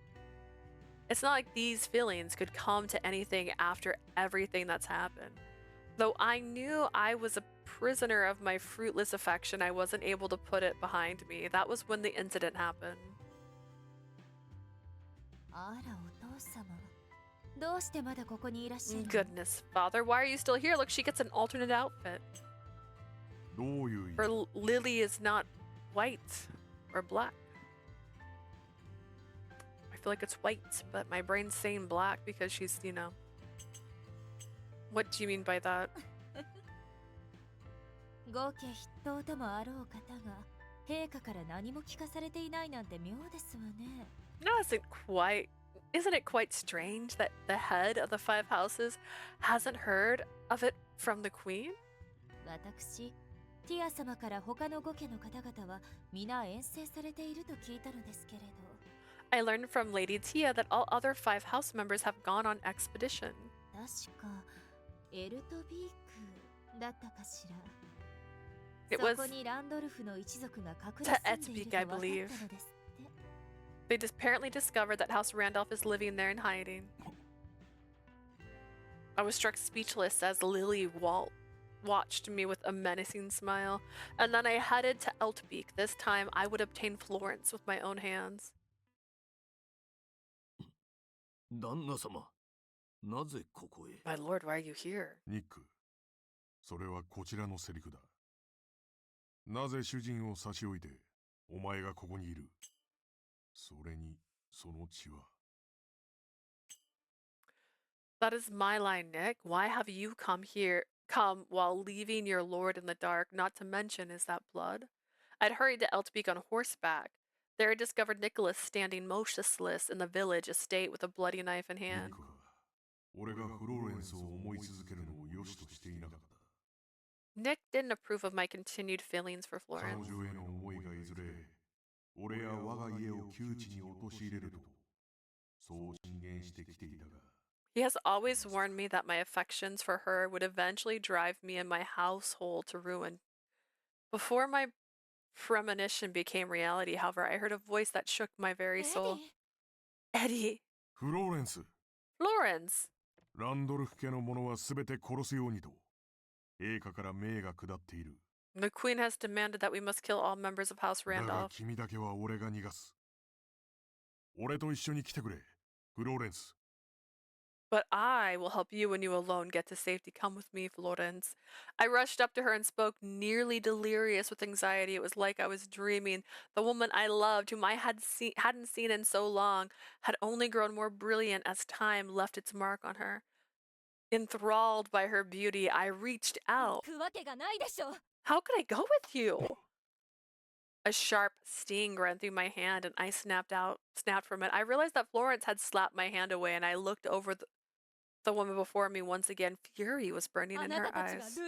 [SPEAKER 1] It's not like these feelings could come to anything after everything that's happened. Though I knew I was a prisoner of my fruitless affection, I wasn't able to put it behind me. That was when the incident happened. Goodness, Father, why are you still here? Look, she gets an alternate outfit. Her Lily is not white or black. I feel like it's white, but my brain's saying black because she's, you know. What do you mean by that? No, isn't it quite strange that the head of the 5 houses hasn't heard of it from the queen? I learned from Lady Tia that all other 5 house members have gone on expedition. It was to Etbeek, I believe. They apparently discovered that House Randolph is living there in hiding. I was struck speechless as Lily watched me with a menacing smile, and then I headed to Etbeek. This time I would obtain Florence with my own hands. My lord, why are you here?
[SPEAKER 5] ニック、それはこちらのセリフだ。なぜ主人を差し置いて、お前がここにいる。それに、その血は。
[SPEAKER 1] That is my line, Nick. Why have you come while leaving your lord in the dark? Not to mention, is that blood? I'd hurried to Etbeek on horseback. There I discovered Nicholas standing motionless in the village estate with a bloody knife in hand.
[SPEAKER 5] 俺がフローレンスを思い続けるのを良しとしていなかった。
[SPEAKER 1] Nick didn't approve of my continued feelings for
[SPEAKER 5] 彼
[SPEAKER 1] Florence.
[SPEAKER 5] 女への思いがいずれ、俺や我が家を窮地に陥れると、そう進言してきていたが。
[SPEAKER 1] He has always warned me that my affections for her would eventually drive me and my household to ruin. Before my premonition became reality, however, I heard a voice that shook my very soul. Eddie.
[SPEAKER 5] フローレンス。
[SPEAKER 1] Florence.
[SPEAKER 5] ランドルフ家の者はすべて殺すようにと、陛下から命が下っている。
[SPEAKER 1] The queen has demanded that we must kill all members of House
[SPEAKER 5] だが
[SPEAKER 1] Randolph.
[SPEAKER 5] 君だけは俺が逃がす。俺と一緒に来てくれ、フローレンス。
[SPEAKER 1] But I will help you when you alone get to safety. Come with me, Florence. I rushed up to her and spoke, nearly delirious with anxiety. It was like I was dreaming. The woman I loved, whom I hadn't seen in so long, had only grown more brilliant as time left its mark on her. Enthralled by her beauty, I reached out. How could I go with you? A sharp sting ran through my hand, and I snapped from it. I realized that Florence had slapped my hand away, and I looked over the woman before me once again. Fury was burning in her eyes.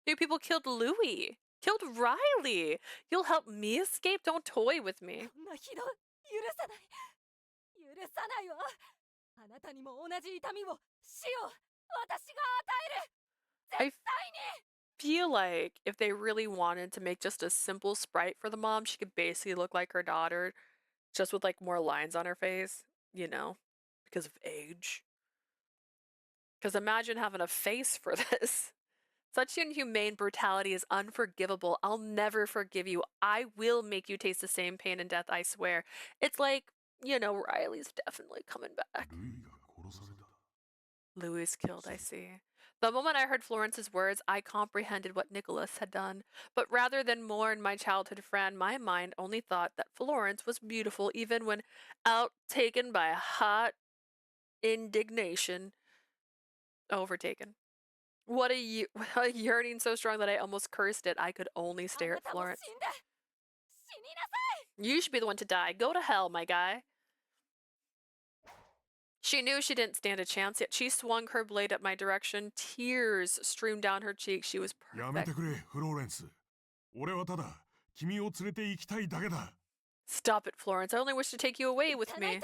[SPEAKER 1] You people killed Louis. Killed Riley. You'll help me escape? Don't toy with me. I feel like if they really wanted to make just a simple sprite for the mom, she could basically look like her daughter, just with like more lines on her face, you know, because of age. Because imagine having a face for this. Such inhumane brutality is unforgivable. I'll never forgive you. I will make you taste the same pain and death, I swear. It's like, you know, Riley's definitely coming back. Louis is killed, I see. The moment I heard Florence's words, I comprehended what Nicholas had done. But rather than mourn my childhood friend, my mind only thought that Florence was beautiful even when out taken by a hot indignation overtaken. What a yearning so strong that I almost cursed it. I could only stare at Florence. You should be the one to die. Go to hell, my guy. She knew she didn't stand a chance, yet she swung her blade at my direction. Tears streamed down her cheeks. She was
[SPEAKER 5] やめ
[SPEAKER 1] perfect.
[SPEAKER 5] てくれ、フローレンス。俺はただ君を連れて行きたいだけだ。
[SPEAKER 1] Stop it, Florence. I only wish to take you away with me.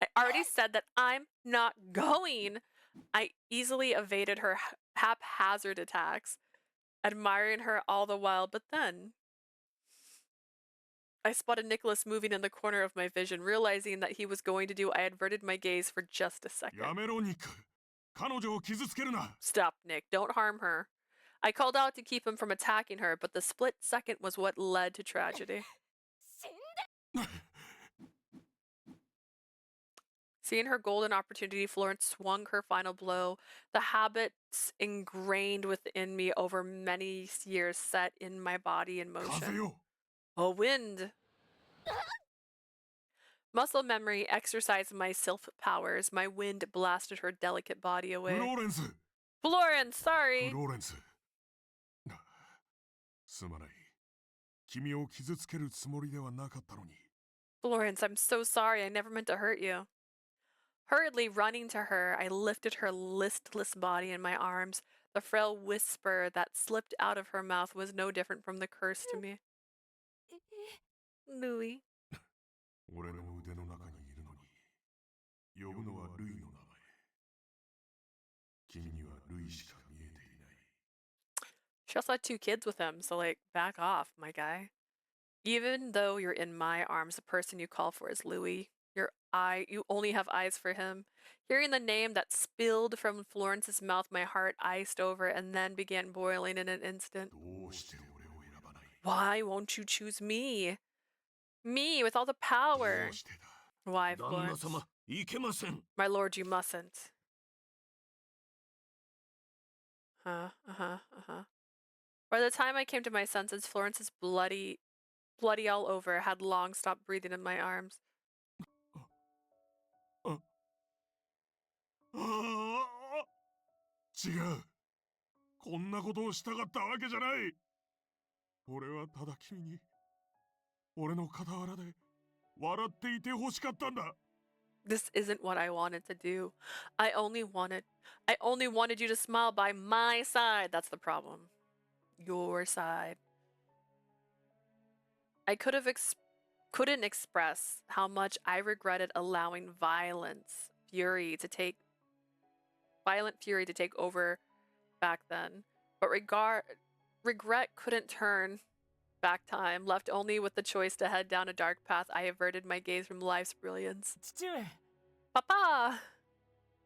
[SPEAKER 1] I already said that I'm not going. I easily evaded her haphazard attacks, admiring her all the while, but then I spotted Nicholas moving in the corner of my vision. Realizing that he was going to do, I averted my gaze for just a
[SPEAKER 5] や
[SPEAKER 1] second.
[SPEAKER 5] めろ、ニック。彼女を傷つけるな。
[SPEAKER 1] Stop, Nick. Don't harm her. I called out to keep him from attacking her, but the split second was what led to tragedy. Seeing her golden opportunity, Florence swung her final blow. The habits ingrained within me over many years set in my body in
[SPEAKER 5] 風
[SPEAKER 1] motion.
[SPEAKER 5] よ。
[SPEAKER 1] A wind. Muscle memory exercised my self powers. My wind blasted her delicate body
[SPEAKER 5] フ
[SPEAKER 1] away.
[SPEAKER 5] ローレンス。
[SPEAKER 1] Florence,
[SPEAKER 5] フ
[SPEAKER 1] sorry.
[SPEAKER 5] ローレンス。すまない。君を傷つけるつもりではなかったのに。
[SPEAKER 1] Florence, I'm so sorry. I never meant to hurt you. Hurriedly running to her, I lifted her listless body in my arms. The frail whisper that slipped out of her mouth was no different from the curse to me. Louis.
[SPEAKER 5] 俺の腕の中にいるのに。呼ぶのはルイの名前。君にはルイしか見えていない。
[SPEAKER 1] She also had 2 kids with him, so like, back off, my guy. Even though you're in my arms, the person you call for is Louis. You only have eyes for him. Hearing the name that spilled from Florence's mouth, my heart iced over and then began boiling in an instant.
[SPEAKER 5] どうして俺を選ばない。
[SPEAKER 1] Why won't you choose me? Me, with all the
[SPEAKER 5] ど
[SPEAKER 1] power.
[SPEAKER 5] うしてだ。
[SPEAKER 1] Why,
[SPEAKER 3] 旦那
[SPEAKER 1] Florence?
[SPEAKER 3] 様、いけません。
[SPEAKER 1] My lord, you mustn't. By the time I came to my senses, Florence is bloody all over, had long stopped breathing in my arms.
[SPEAKER 5] ああ。違う。こんなことをしたかったわけじゃない。俺はただ君に、俺の傍らで笑っていてほしかったんだ。
[SPEAKER 1] This isn't what I wanted to do. I only wanted you to smile by my side. That's the problem. Your side. I couldn't express how much I regretted allowing violent fury to take over back then. But regret couldn't turn back time, left only with the choice to head down a dark path. I averted my gaze from life's brilliance.
[SPEAKER 4] 父上
[SPEAKER 1] Papa!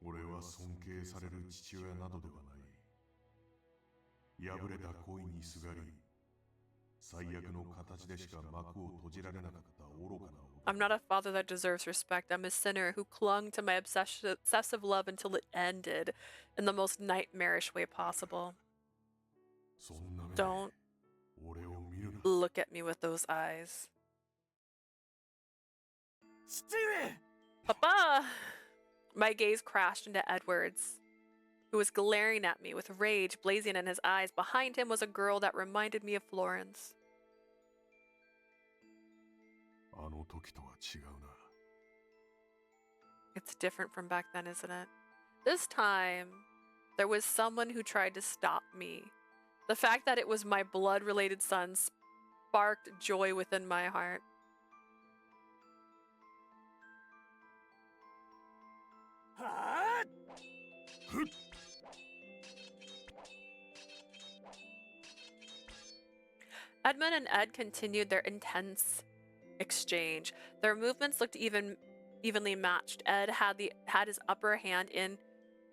[SPEAKER 5] 俺は尊敬される父親などではない。破れた恋にすがり、最悪の形でしか幕を閉じられなかった愚かな男。
[SPEAKER 1] I'm not a father that deserves respect. I'm a sinner who clung to my obsessive love until it ended in the most nightmarish way possible.
[SPEAKER 5] そんな目で
[SPEAKER 1] Don't
[SPEAKER 5] 俺を見るな。
[SPEAKER 1] look at me with those eyes.
[SPEAKER 4] 父上
[SPEAKER 1] Papa! My gaze crashed into Edwards, who was glaring at me with rage blazing in his eyes. Behind him was a girl that reminded me of Florence.
[SPEAKER 5] あの時とは違うな。
[SPEAKER 1] It's different from back then, isn't it? This time, there was someone who tried to stop me. The fact that it was my blood-related son sparked joy within my heart. Edmund and Ed continued their intense exchange. Their movements looked evenly matched. Ed had his upper hand in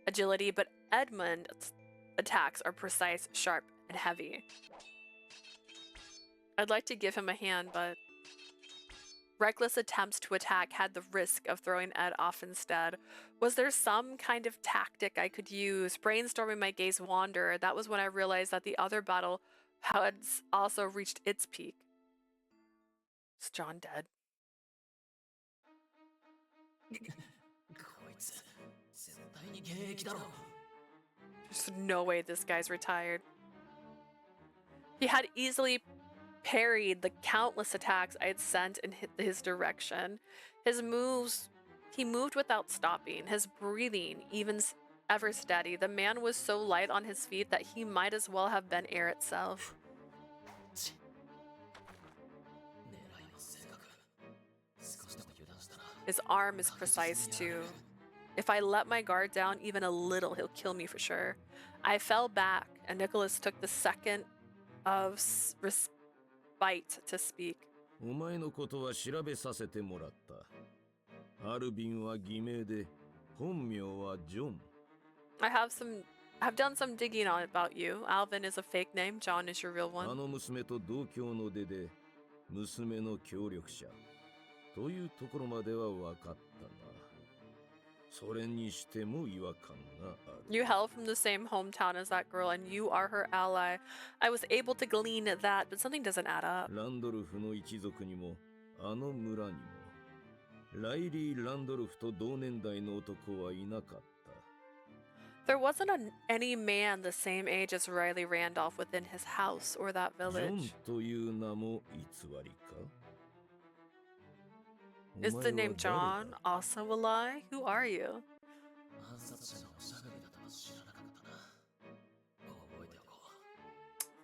[SPEAKER 1] agility, but Edmund's attacks are precise, sharp, and heavy. I'd like to give him a hand, but reckless attempts to attack had the risk of throwing Ed off instead. Was there some kind of tactic I could use? Brainstorming, my gaze wandered. That was when I realized that the other battle had also reached its peak. Is John dead? There's no way this guy's retired. He had easily parried the countless attacks I had sent in his direction. His moves, he moved without stopping, his breathing ever steady. The man was so light on his feet that he might as well have been air itself. His arm is precise too. If I let my guard down even a little, he'll kill me for sure. I fell back, and Nicholas took the second of respite to speak.
[SPEAKER 3] お前のことは調べさせてもらった。アルビンは偽名で、本名はジョン。
[SPEAKER 1] I've done some digging on about you. Alvin is a fake name. John is your real
[SPEAKER 3] あ
[SPEAKER 1] one.
[SPEAKER 3] の娘と同郷の出で、娘の協力者。というところまでは分かったが、それにしても違和感がある。
[SPEAKER 1] You hail from the same hometown as that girl, and you are her ally. I was able to glean that, but something doesn't add up.
[SPEAKER 3] ランドルフの一族にも、あの村にも、ライリー・ランドルフと同年代の男はいなかった。
[SPEAKER 1] There wasn't any man the same age as Riley Randolph within his house or that
[SPEAKER 3] ジョン
[SPEAKER 1] village.
[SPEAKER 3] という名も偽りか
[SPEAKER 1] Is the name John also a lie? Who are you?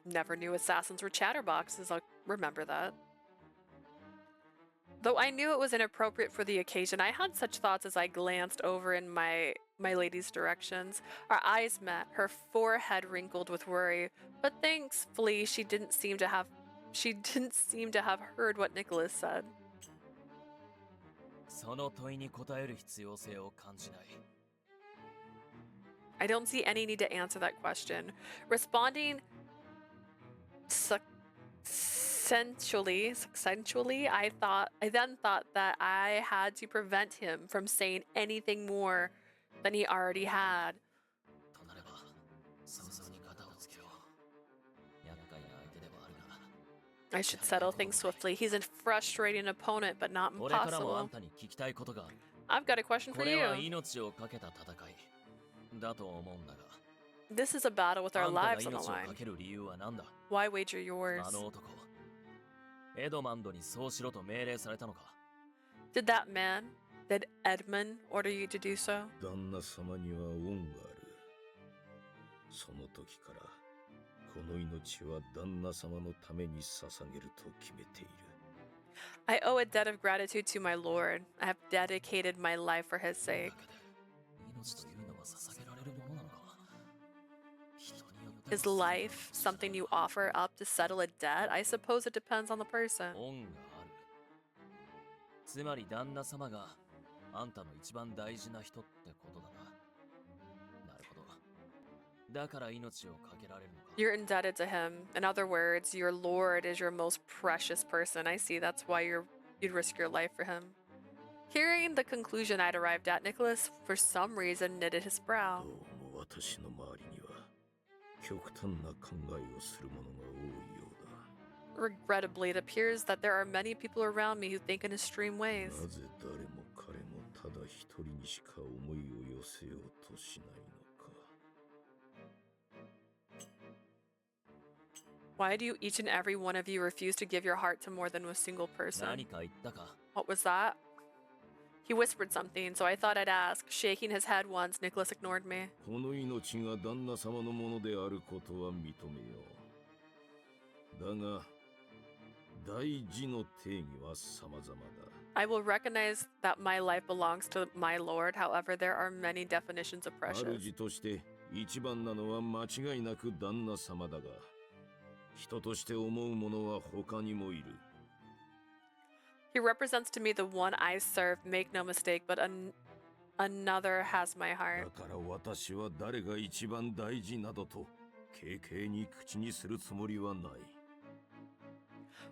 [SPEAKER 1] Never knew assassins were chatterboxes. I'll remember that. Though I knew it was inappropriate for the occasion, I had such thoughts as I glanced over in my lady's directions. Our eyes met, her forehead wrinkled with worry, but thankfully she didn't seem to have heard what Nicholas said.
[SPEAKER 2] その問いに答える必要性を感じない。
[SPEAKER 1] I don't see any need to answer that question. Responding sensually, I then thought that I had to prevent him from saying anything more than he already had.
[SPEAKER 2] となれば、早々に肩をつけよう。厄介な相手ではあるが。
[SPEAKER 1] I should settle things swiftly. He's a frustrating opponent, but not
[SPEAKER 2] 俺からもあん
[SPEAKER 1] impossible.
[SPEAKER 2] たに聞きたいことがある。
[SPEAKER 1] I've got a question
[SPEAKER 2] こ
[SPEAKER 1] for
[SPEAKER 2] れは
[SPEAKER 1] you.
[SPEAKER 2] 命を懸けた戦いだと思うんだが。
[SPEAKER 1] This is a battle with
[SPEAKER 2] あ
[SPEAKER 1] our
[SPEAKER 2] んたが
[SPEAKER 1] lives on
[SPEAKER 2] 命
[SPEAKER 1] the
[SPEAKER 2] を
[SPEAKER 1] line.
[SPEAKER 2] 懸ける理由は何だ
[SPEAKER 1] Why wager yours?
[SPEAKER 2] あの男、エドマンドにそうしろと命令されたのか
[SPEAKER 1] Did Edmund order you to do so?
[SPEAKER 3] 旦那様には恩がある。その時から、この命は旦那様のために捧げると決めている。
[SPEAKER 1] I owe a debt of gratitude to my lord. I have dedicated my life for his sake.
[SPEAKER 2] だけで命というのは捧げられるものなのか人によっては
[SPEAKER 1] Is life something you offer up to settle a debt? I suppose it depends on the person.
[SPEAKER 2] 恩がある。つまり旦那様があんたの一番大事な人ってことだな。なるほど。だから命を懸けられるのか。
[SPEAKER 1] You're indebted to him. In other words, your lord is your most precious person. I see. That's why you'd risk your life for him. Hearing the conclusion I'd arrived at, Nicholas, for some reason, knitted his brow.
[SPEAKER 3] どうも私の周りには、極端な考えをする者が多いようだ。
[SPEAKER 1] Regrettably, it appears that there are many people around me who think in extreme ways.
[SPEAKER 3] なぜ誰も彼もただ一人にしか思いを寄せようとしないのか。
[SPEAKER 1] Why do you, each and every one of you, refuse to give your heart to more than a single person?
[SPEAKER 2] 何か言ったか
[SPEAKER 1] What was that? He whispered something, so I thought I'd ask. Shaking his head once, Nicholas ignored me.
[SPEAKER 3] この命が旦那様のものであることは認めよう。だが、大事の定義は様々だ。
[SPEAKER 1] I will recognize that my life belongs to my lord. However, there are many definitions of precious.
[SPEAKER 3] 主として一番なのは間違いなく旦那様だが、人として思う者は他にもいる。
[SPEAKER 1] He represents to me the one I serve, make no mistake, but another has my
[SPEAKER 3] だ
[SPEAKER 1] heart.
[SPEAKER 3] から私は誰が一番大事などと軽々に口にするつもりはない。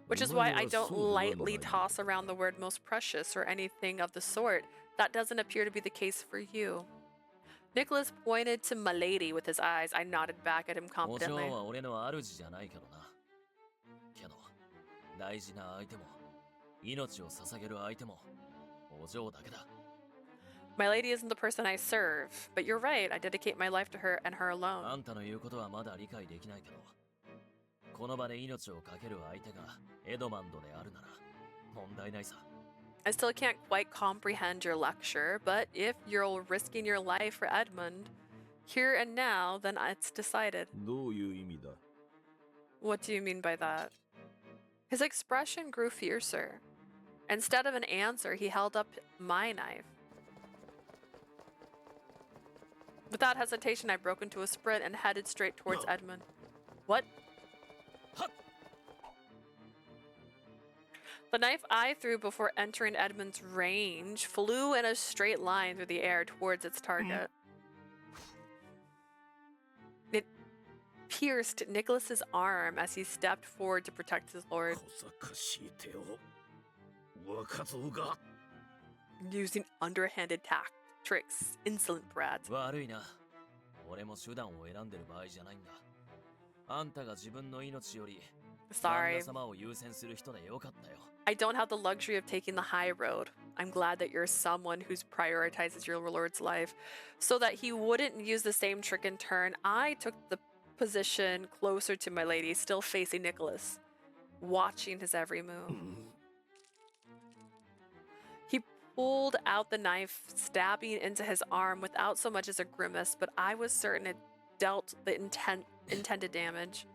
[SPEAKER 1] Which is why I don't lightly toss around the word most precious or anything of the sort. That doesn't appear to be the case for you. Nicholas pointed to my lady with his eyes. I nodded back at him
[SPEAKER 2] お嬢
[SPEAKER 1] confidently.
[SPEAKER 2] は俺の主じゃないけどな。けど、大事な相手も、命を捧げる相手も、お嬢だけだ。
[SPEAKER 1] My lady isn't the person I serve, but you're right. I dedicate my life to her and her
[SPEAKER 2] あ
[SPEAKER 1] alone.
[SPEAKER 2] んたの言うことはまだ理解できないけど、この場で命を懸ける相手がエドマンドであるなら問題ないさ。
[SPEAKER 1] I still can't quite comprehend your lecture, but if you're risking your life for Edmund, here and now, then it's decided.
[SPEAKER 3] どういう意味だ？
[SPEAKER 1] What do you mean by that? His expression grew fiercer. Instead of an answer, he held up my knife. Without hesitation, I broke into a sprint and headed straight towards Edmund. What? The knife I threw before entering Edmund's range flew in a straight line through the air towards its target. It pierced Nicholas's arm as he stepped forward to protect his lord.
[SPEAKER 3] 小賢しい手を若造が。
[SPEAKER 1] Using underhanded tricks, insolent brat.
[SPEAKER 2] 悪いな。俺も手段を選んでる場合じゃないんだ。あんたが自分の命より旦
[SPEAKER 1] Sorry,
[SPEAKER 2] 那様を優先する人でよかったよ。
[SPEAKER 1] I don't have the luxury of taking the high road. I'm glad that you're someone who prioritizes your lord's life. So that he wouldn't use the same trick in turn, I took the position closer to my lady, still facing Nicholas, watching his every move. He pulled out the knife, stabbing into his arm without so much as a grimace, but I was certain it dealt the intended damage.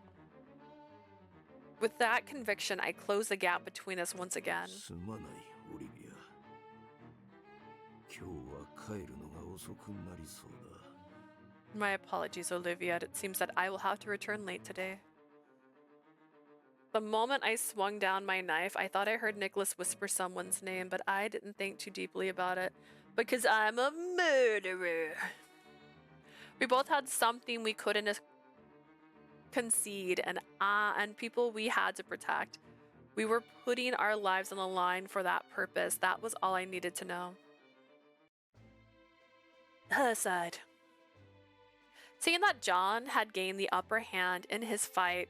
[SPEAKER 1] With that conviction, I closed the gap between us once again.
[SPEAKER 3] すまないオリビア。今日は帰るのが遅くなりそうだ。
[SPEAKER 1] My apologies, Olivia. It seems that I will have to return late today. The moment I swung down my knife, I thought I heard Nicholas whisper someone's name, but I didn't think too deeply about it because I'm a murderer. We both had something we couldn't concede and people we had to protect. We were putting our lives on the line for that purpose. That was all I needed to know. Her side. Seeing that John had gained the upper hand in his fight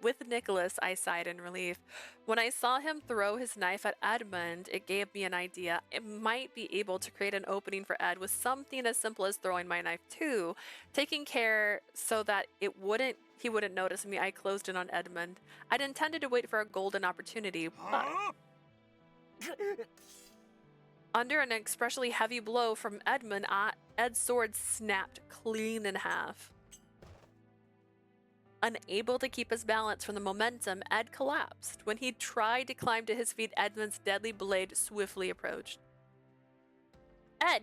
[SPEAKER 1] with Nicholas, I sighed in relief. When I saw him throw his knife at Edmund, it gave me an idea. It might be able to create an opening for Ed with something as simple as throwing my knife too. Taking care so that he wouldn't notice me, I closed in on Edmund. I'd intended to wait for a golden opportunity, but under an especially heavy blow from Edmund, Ed's sword snapped clean in half. Unable to keep his balance from the momentum, Ed collapsed. When he tried to climb to his feet, Edmund's deadly blade swiftly approached. Ed!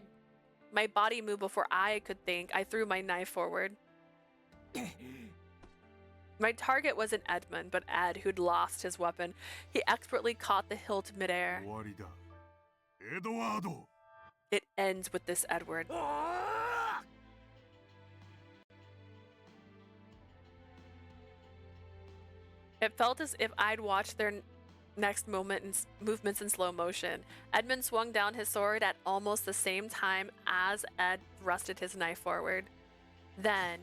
[SPEAKER 1] My body moved before I could think. I threw my knife forward. My target wasn't Edmund, but Ed, who'd lost his weapon. He expertly caught the hilt midair.
[SPEAKER 5] 終わりだ。エドワード。
[SPEAKER 1] It ends with this Edward. It felt as if I'd watched their next movements in slow motion. Edmund swung down his sword at almost the same time as Ed thrusted his knife forward. Then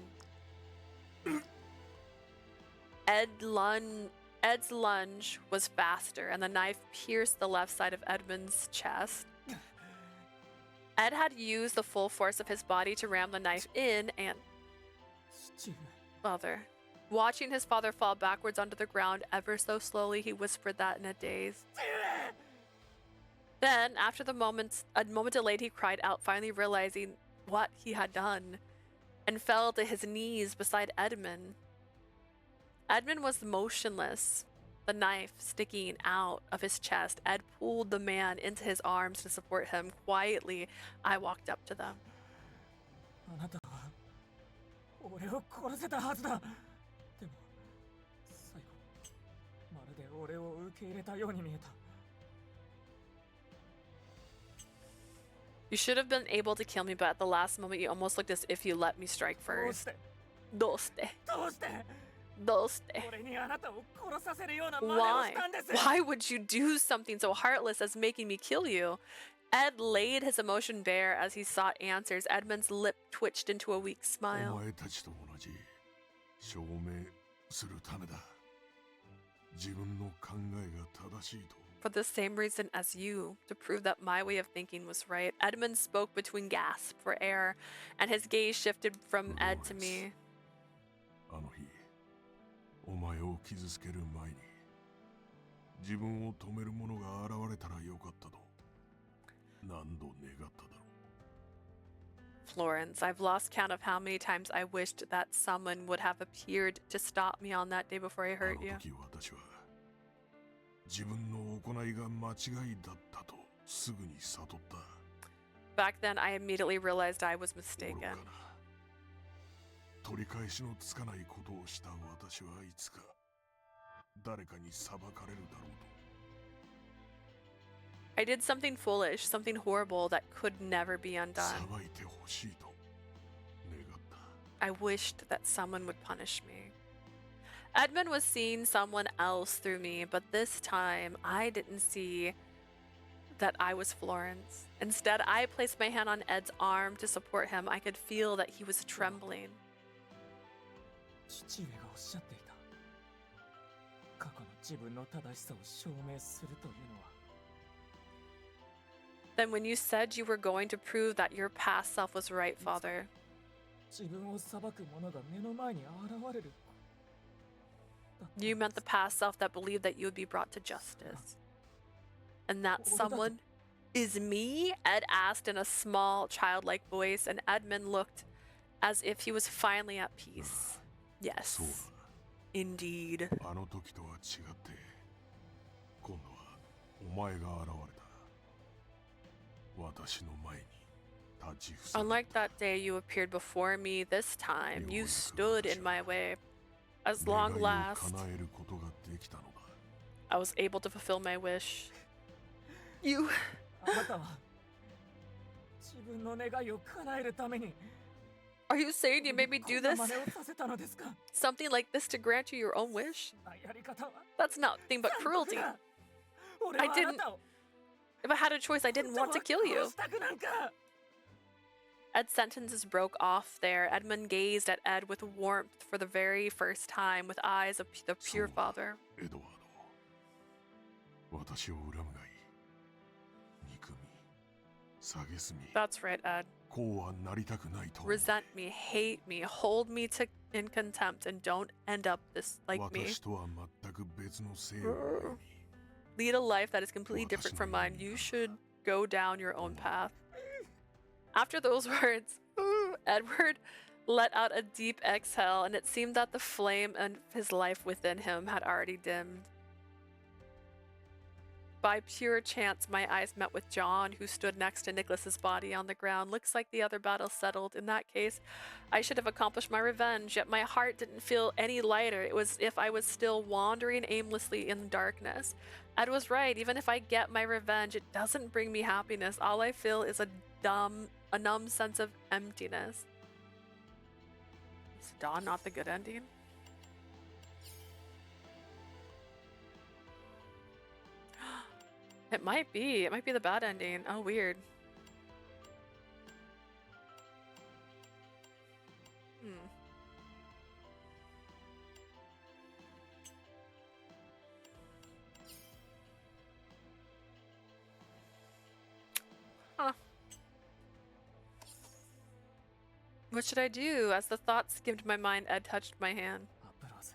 [SPEAKER 1] Ed's lunge was faster, and the knife pierced the left side of Edmund's chest. Ed had used the full force of his body to ram the knife in, and father. Watching his father fall backwards onto the ground ever so slowly, he whispered that in a daze. Then, after a moment delayed, he cried out, finally realizing what he had done, and fell to his knees beside Edmund. Edmund was motionless, the knife sticking out of his chest. Ed pulled the man into his arms to support him. Quietly, I walked up to them.
[SPEAKER 4] あなたは俺を殺せたはずだ。でも最後まるで俺を受け入れたように見えた。
[SPEAKER 1] You should have been able to kill me, but at the last moment you almost looked as if you let me strike
[SPEAKER 4] どうし
[SPEAKER 1] first.
[SPEAKER 4] て
[SPEAKER 1] Doste.
[SPEAKER 4] どうして
[SPEAKER 1] Doste.
[SPEAKER 4] 俺にあなたを殺させるような真似を
[SPEAKER 1] Why?
[SPEAKER 4] したんです。
[SPEAKER 1] Why would you do something so heartless as making me kill you? Ed laid his emotion bare as he sought answers. Edmund's lip twitched into a weak
[SPEAKER 5] お
[SPEAKER 1] smile.
[SPEAKER 5] 前たちと同じ証明するためだ。自分の考えが正しいと
[SPEAKER 1] for the same reason as you, to prove that my way of thinking was right. Edmund spoke between gasps for air, and his gaze shifted from Ed to me.
[SPEAKER 5] あの日、お前を傷つける前に、自分を止める者が現れたらよかったと、何度願っただろう。
[SPEAKER 1] Florence, I've lost count of how many times I wished that someone would have appeared to stop me on that day before I hurt you.
[SPEAKER 5] あの時私は自分の行いが間違いだったとすぐに悟った。
[SPEAKER 1] Back then, I immediately realized I was
[SPEAKER 5] 愚
[SPEAKER 1] mistaken.
[SPEAKER 5] かな。取り返しのつかないことをした私はいつか誰かに裁かれるだろうと。
[SPEAKER 1] I did something foolish, something horrible that could never be undone.
[SPEAKER 5] 裁いてほしいと願った。
[SPEAKER 1] I wished that someone would punish me. Edmund was seeing someone else through me, but this time I didn't see that I was Florence. Instead, I placed my hand on Ed's arm to support him. I could feel that he was trembling.
[SPEAKER 4] 父上がおっしゃっていた。過去の自分の正しさを証明するというのは。
[SPEAKER 1] Then when you said you were going to prove that your past self was right, Father,
[SPEAKER 4] 自分を裁く者が目の前に現れる。
[SPEAKER 1] you meant the past self that believed that you would be brought to justice. And that someone is me? Ed asked in a small, childlike voice, and Edmund looked as if he was finally at peace. Yes,
[SPEAKER 5] そうだ。
[SPEAKER 1] indeed.
[SPEAKER 5] あの時とは違って今度はお前が現れた。私の前に立ちふさがった。
[SPEAKER 1] Unlike that day you appeared before me, this time you stood in my way. As long
[SPEAKER 5] 願いを
[SPEAKER 1] last,
[SPEAKER 5] 叶えることができたのだ。
[SPEAKER 1] I was able to fulfill my wish. You...
[SPEAKER 4] あなたは自分の願いを叶えるために
[SPEAKER 1] Are you saying you made me do
[SPEAKER 4] こんな
[SPEAKER 1] this?
[SPEAKER 4] 真似をさせたのですか？
[SPEAKER 1] Something like this to grant you your own wish?
[SPEAKER 4] そんなやり方は
[SPEAKER 1] That's nothing but
[SPEAKER 4] 残酷
[SPEAKER 1] cruelty.
[SPEAKER 4] だ。俺はあなたを
[SPEAKER 1] If I had a choice, I didn't want to kill you.
[SPEAKER 4] 殺したくなんか。
[SPEAKER 1] Ed's sentences broke off there. Edmund gazed at Ed with warmth for the very first time, with eyes of the pure father.
[SPEAKER 5] エドワード、私を恨むがいい。憎み、蔑み、
[SPEAKER 1] That's right, Ed.
[SPEAKER 5] こうはなりたくないと。
[SPEAKER 1] Resent me, hate me, hold me in contempt, and don't end up this like me.
[SPEAKER 5] 私とは全く別の性を歩み、
[SPEAKER 1] Lead a life that is completely different from mine. You should go down your own path. After those words, Edward let out a deep exhale, and it seemed that the flame of his life within him had already dimmed. By pure chance, my eyes met with John, who stood next to Nicholas's body on the ground. Looks like the other battle settled. In that case, I should have accomplished my revenge, yet my heart didn't feel any lighter. It was as if I was still wandering aimlessly in the darkness. Ed was right. Even if I get my revenge, it doesn't bring me happiness. All I feel is a numb sense of emptiness. Is Dawn not the good ending? It might be. It might be the bad ending. Oh, weird. Huh. What should I do? As the thought skimmed my mind, Ed touched my hand.
[SPEAKER 4] アプローズ。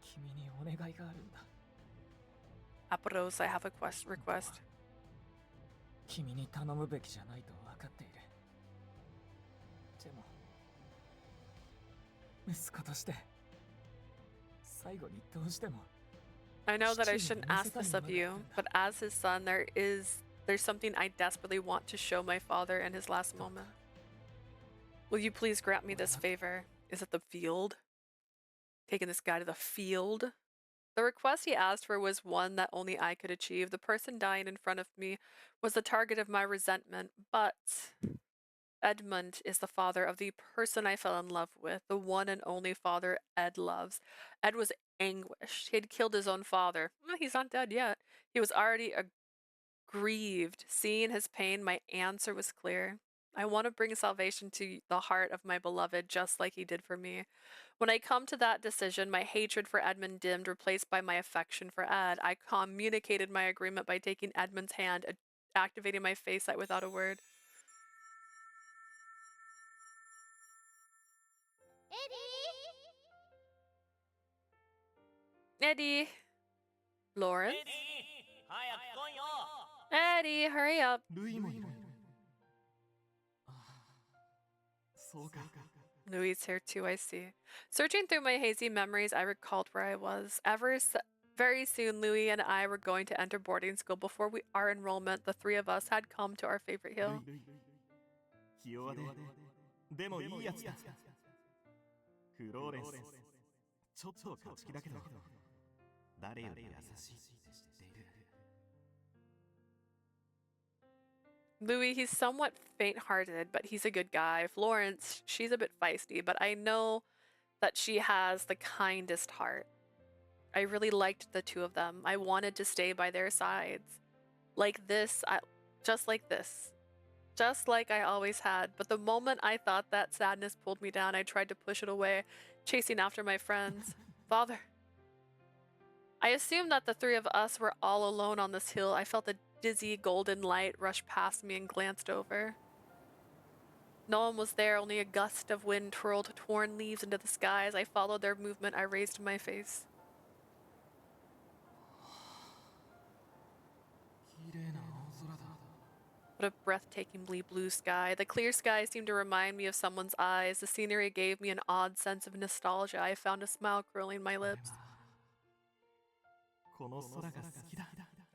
[SPEAKER 4] 君にお願いがあるんだ。
[SPEAKER 1] Apros, I have a request.
[SPEAKER 4] 君に頼むべきじゃないと分かっている。でも、息子として最後にどうしても
[SPEAKER 1] I know that I shouldn't ask this of you, but as his son, there's something I desperately want to show my father in his last moment. Will you please grant me this favor? Is it the field? Taking this guy to the field? The request he asked for was one that only I could achieve. The person dying in front of me was the target of my resentment, but Edmund is the father of the person I fell in love with, the one and only father Ed loves. Ed was anguished. He had killed his own father. Well, he's not dead yet. He was already grieved. Seeing his pain, my answer was clear. I want to bring salvation to the heart of my beloved just like he did for me. When I come to that decision, my hatred for Edmund dimmed, replaced by my affection for Ed. I communicated my agreement by taking Edmund's hand, activating my face sight without a word. Eddie! Lawrence? Eddie, hurry up.
[SPEAKER 4] ルイもいる。そうか。
[SPEAKER 1] Louis here too, I see. Searching through my hazy memories, I recalled where I was. Very soon, Louis and I were going to enter boarding school. Before our enrollment, the three of us had come to our favorite hill.
[SPEAKER 4] ひ弱で、でもいいやつだ。フローレンス、ちょっと勝ち気だけど、誰より優しいって知っている。
[SPEAKER 1] Louis, he's somewhat faint-hearted, but he's a good guy. Florence, she's a bit feisty, but I know that she has the kindest heart. I really liked the two of them. I wanted to stay by their sides. Like this, just like this. Just like I always had. But the moment I thought that sadness pulled me down, I tried to push it away, chasing after my friends. Father. I assumed that the three of us were all alone on this hill. I felt a dizzy golden light rushed past me and glanced over. No one was there, only a gust of wind twirled torn leaves into the sky. As I followed their movement, I raised my face. What a breathtakingly blue sky. The clear sky seemed to remind me of someone's eyes. The scenery gave me an odd sense of nostalgia. I found a smile curling my lips.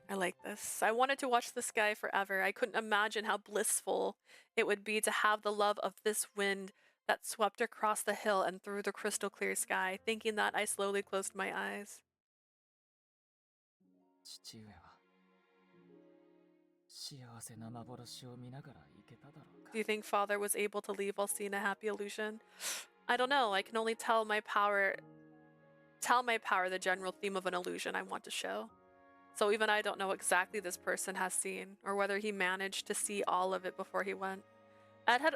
[SPEAKER 1] I like this. I wanted to watch the sky forever. I couldn't imagine how blissful it would be to have the love of this wind that swept across the hill and through the crystal clear sky. Thinking that, I slowly closed my eyes. Do you think Father was able to leave while seeing a happy illusion? I don't know. I can only tell my power the general theme of an illusion I want to show. So even I don't know exactly this person has seen, or whether he managed to see all of it before he went. Ed had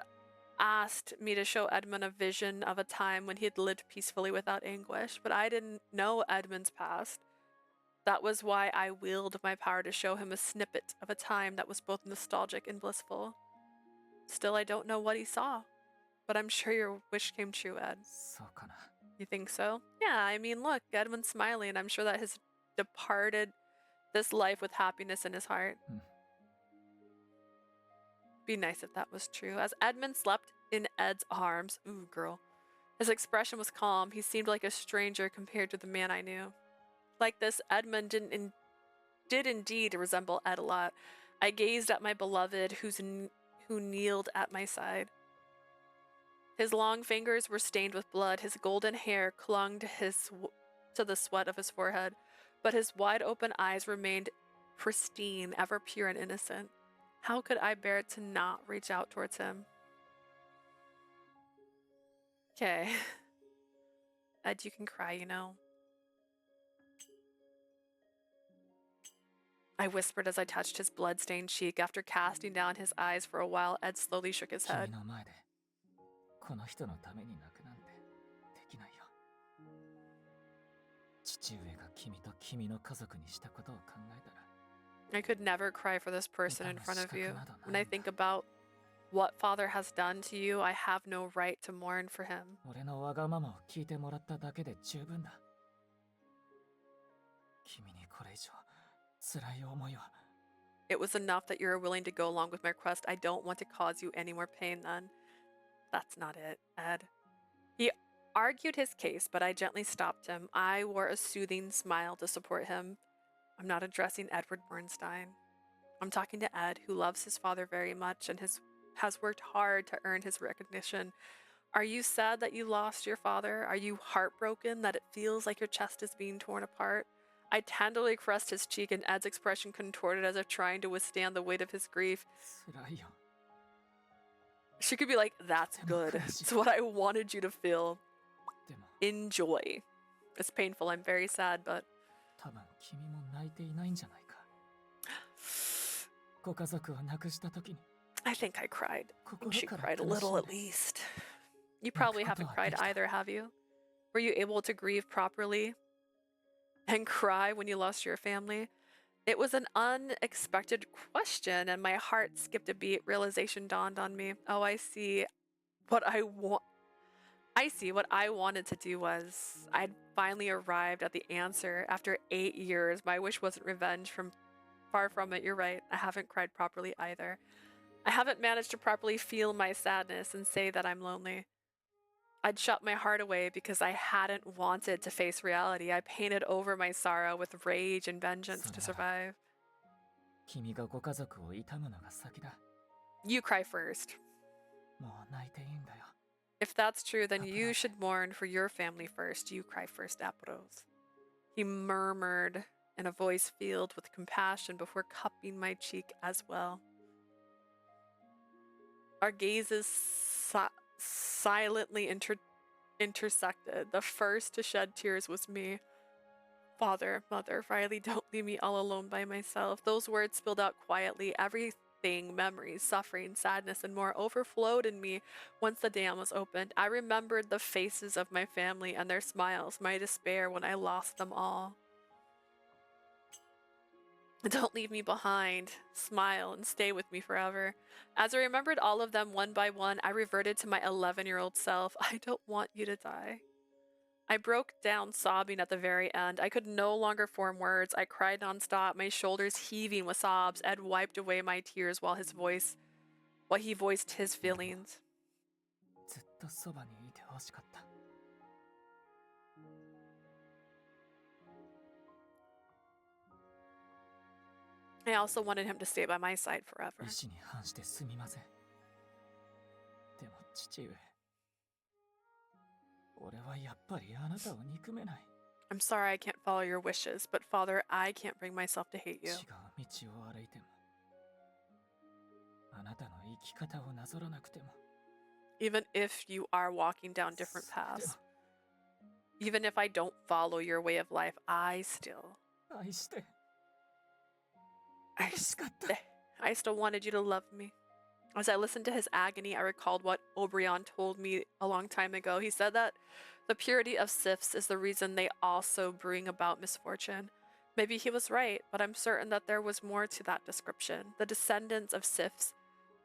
[SPEAKER 1] asked me to show Edmund a vision of a time when he had lived peacefully without anguish, but I didn't know Edmund's past. That was why I willed my power to show him a snippet of a time that was both nostalgic and blissful. Still, I don't know what he saw, but I'm sure your wish came true, Ed. You think so? Yeah, I mean, look, Edmund's smiling. I'm sure that has departed this life with happiness in his heart. Be nice if that was true. As Edmund slept in Ed's arms, ooh, girl, his expression was calm. He seemed like a stranger compared to the man I knew. Like this, Edmund did indeed resemble Ed a lot. I gazed at my beloved, who kneeled at my side. His long fingers were stained with blood. His golden hair clung to the sweat of his forehead, but his wide-open eyes remained pristine, ever pure and innocent. How could I bear to not reach out towards him? Okay. Ed, you can cry, you know. I whispered as I touched his blood-stained cheek. After casting down his eyes for a while, Ed slowly shook his head. I could never cry for this person in front of you. When I think about what Father has done to you, I have no right to mourn for him. It was enough that you were willing to go along with my request. I don't want to cause you any more pain then. That's not it, Ed. He argued his case, but I gently stopped him. I wore a soothing smile to support him. I'm not addressing Edward Bernstein. I'm talking to Ed, who loves his father very much and has worked hard to earn his recognition. Are you sad that you lost your father? Are you heartbroken that it feels like your chest is being torn apart? I tenderly caressed his cheek, and Ed's expression contorted as if trying to withstand the weight of his grief. She could be like, that's good. It's what I wanted you to feel. Enjoy. It's painful. I'm very sad, but... I think I cried. I think she
[SPEAKER 2] 心から
[SPEAKER 1] cried a
[SPEAKER 2] 悲し
[SPEAKER 1] little
[SPEAKER 2] ん
[SPEAKER 1] at
[SPEAKER 2] で
[SPEAKER 1] least. You
[SPEAKER 2] 泣く
[SPEAKER 1] probably
[SPEAKER 2] こと
[SPEAKER 1] haven't
[SPEAKER 2] は
[SPEAKER 1] cried
[SPEAKER 2] できた
[SPEAKER 1] either, have you? Were you able to grieve properly and cry when you lost your family? It was an unexpected question, and my heart skipped a beat. Realization dawned on me. Oh, I see what I want. I see what I wanted to do was I'd finally arrived at the answer after 8 years. My wish wasn't revenge, from far from it. You're right. I haven't cried properly either. I haven't managed to properly feel my sadness and say that I'm lonely. I'd shut my heart away because I hadn't wanted to face reality. I painted over my sorrow with rage and vengeance to
[SPEAKER 2] それなら
[SPEAKER 1] survive.
[SPEAKER 2] 君がご家族を悼むのが先だ
[SPEAKER 1] You cry first.
[SPEAKER 2] もう泣いていいんだよ
[SPEAKER 1] If that's true, then you
[SPEAKER 2] Apros.
[SPEAKER 1] should mourn for your family first. You cry first, Apros. He murmured in a voice filled with compassion before cupping my cheek as well. Our gazes silently intersected. The first to shed tears was me. Father, mother, Riley, don't leave me all alone by myself. Those words spilled out quietly. Everything, memories, suffering, sadness, and more overflowed in me once the dam was opened. I remembered the faces of my family and their smiles, my despair when I lost them all. Don't leave me behind. Smile and stay with me forever. As I remembered all of them one by one, I reverted to my 11-year-old self. I don't want you to die. I broke down sobbing at the very end. I could no longer form words. I cried nonstop, my shoulders heaving with sobs. Ed wiped away my tears while he voiced his feelings.
[SPEAKER 2] ずっとそばにいてほしかった
[SPEAKER 1] I also wanted him to stay by my side forever.
[SPEAKER 2] 意志に反してすみませんでも父上俺はやっぱりあなたを憎めない
[SPEAKER 1] I'm sorry I can't follow your wishes, but Father, I can't bring myself to hate
[SPEAKER 2] 違
[SPEAKER 1] you.
[SPEAKER 2] う道を歩いてもあなたの生き方をなぞらなくても
[SPEAKER 1] Even if you are walking down different
[SPEAKER 2] でも
[SPEAKER 1] paths, even if I don't follow your way of life, I still
[SPEAKER 2] 愛して
[SPEAKER 1] I
[SPEAKER 2] 欲しかった
[SPEAKER 1] I still wanted you to love me. As I listened to his agony, I recalled what Obrion told me a long time ago. He said that the purity of Sifs is the reason they also bring about misfortune. Maybe he was right, but I'm certain that there was more to that description. The descendants of Sifs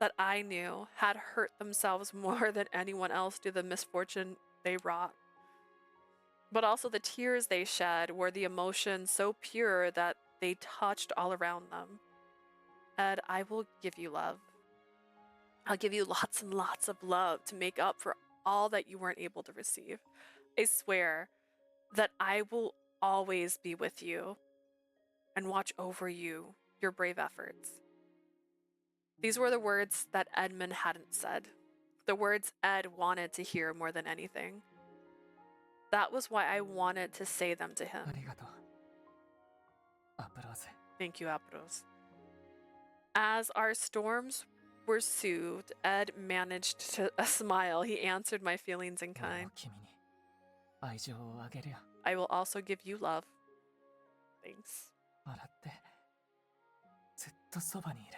[SPEAKER 1] that I knew had hurt themselves more than anyone else due to the misfortune they wrought. But also the tears they shed were the emotions so pure that they touched all around them. Ed, I will give you love. I'll give you lots and lots of love to make up for all that you weren't able to receive. I swear that I will always be with you and watch over you, your brave efforts. These were the words that Edmund hadn't said. The words Ed wanted to hear more than anything. That was why I wanted to say them to
[SPEAKER 2] あ
[SPEAKER 1] him.
[SPEAKER 2] りがとうアプローゼ
[SPEAKER 1] Thank you, Apros. As our storms were soothed, Ed managed to smile. He answered my feelings in
[SPEAKER 2] 俺も
[SPEAKER 1] kind.
[SPEAKER 2] 君に愛情をあげるよ
[SPEAKER 1] I will also give you love. Thanks.
[SPEAKER 2] 笑ってずっとそばにいる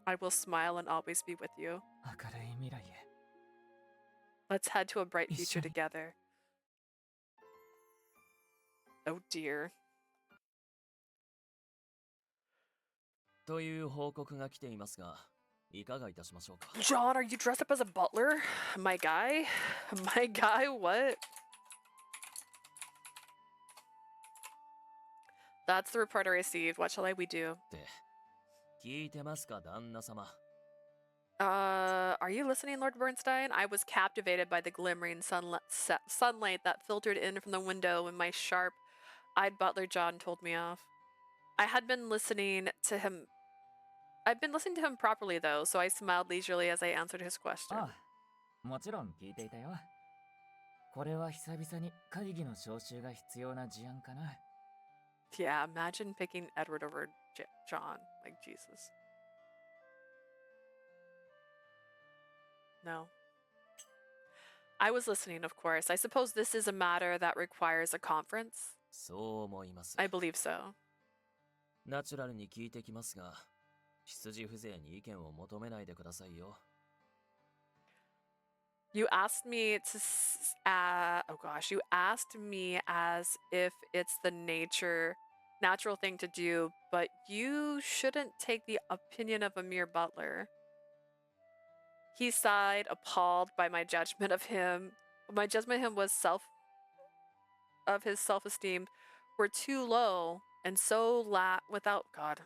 [SPEAKER 1] I will smile and always be with you.
[SPEAKER 2] 明るい未来へ
[SPEAKER 1] Let's head to a bright future
[SPEAKER 2] 一緒に
[SPEAKER 1] together. Oh dear.
[SPEAKER 7] という報告が来ていますが、いかがいたしましょうか。
[SPEAKER 1] John, are you dressed up as a butler? My guy? My guy? What? That's the report I received. What shall we do?
[SPEAKER 7] って聞いてますか、旦那様。
[SPEAKER 1] Are you listening, Lord Bernstein? I was captivated by the glimmering sunlight that filtered in from the window when my sharp-eyed butler John told me off. I had been listening to him. I'd been listening to him properly, though, so I smiled leisurely as I answered his question.
[SPEAKER 2] ああもちろん聞いていたよこれは久々に会議の招集が必要な事案かな
[SPEAKER 1] Yeah, imagine picking Edward over John. Like, Jesus. No. I was listening, of course. I suppose this is a matter that requires a conference?
[SPEAKER 7] そう思います。
[SPEAKER 1] I believe so.
[SPEAKER 7] ナチュラルに聞いてきますが、出自風情に意見を求めないでくださいよ。
[SPEAKER 1] You asked me to, oh gosh, you asked me as if it's the natural thing to do, but you shouldn't take the opinion of a mere butler. He sighed, appalled by my judgment of him. My judgment of him was his self-esteem were too low and so without God.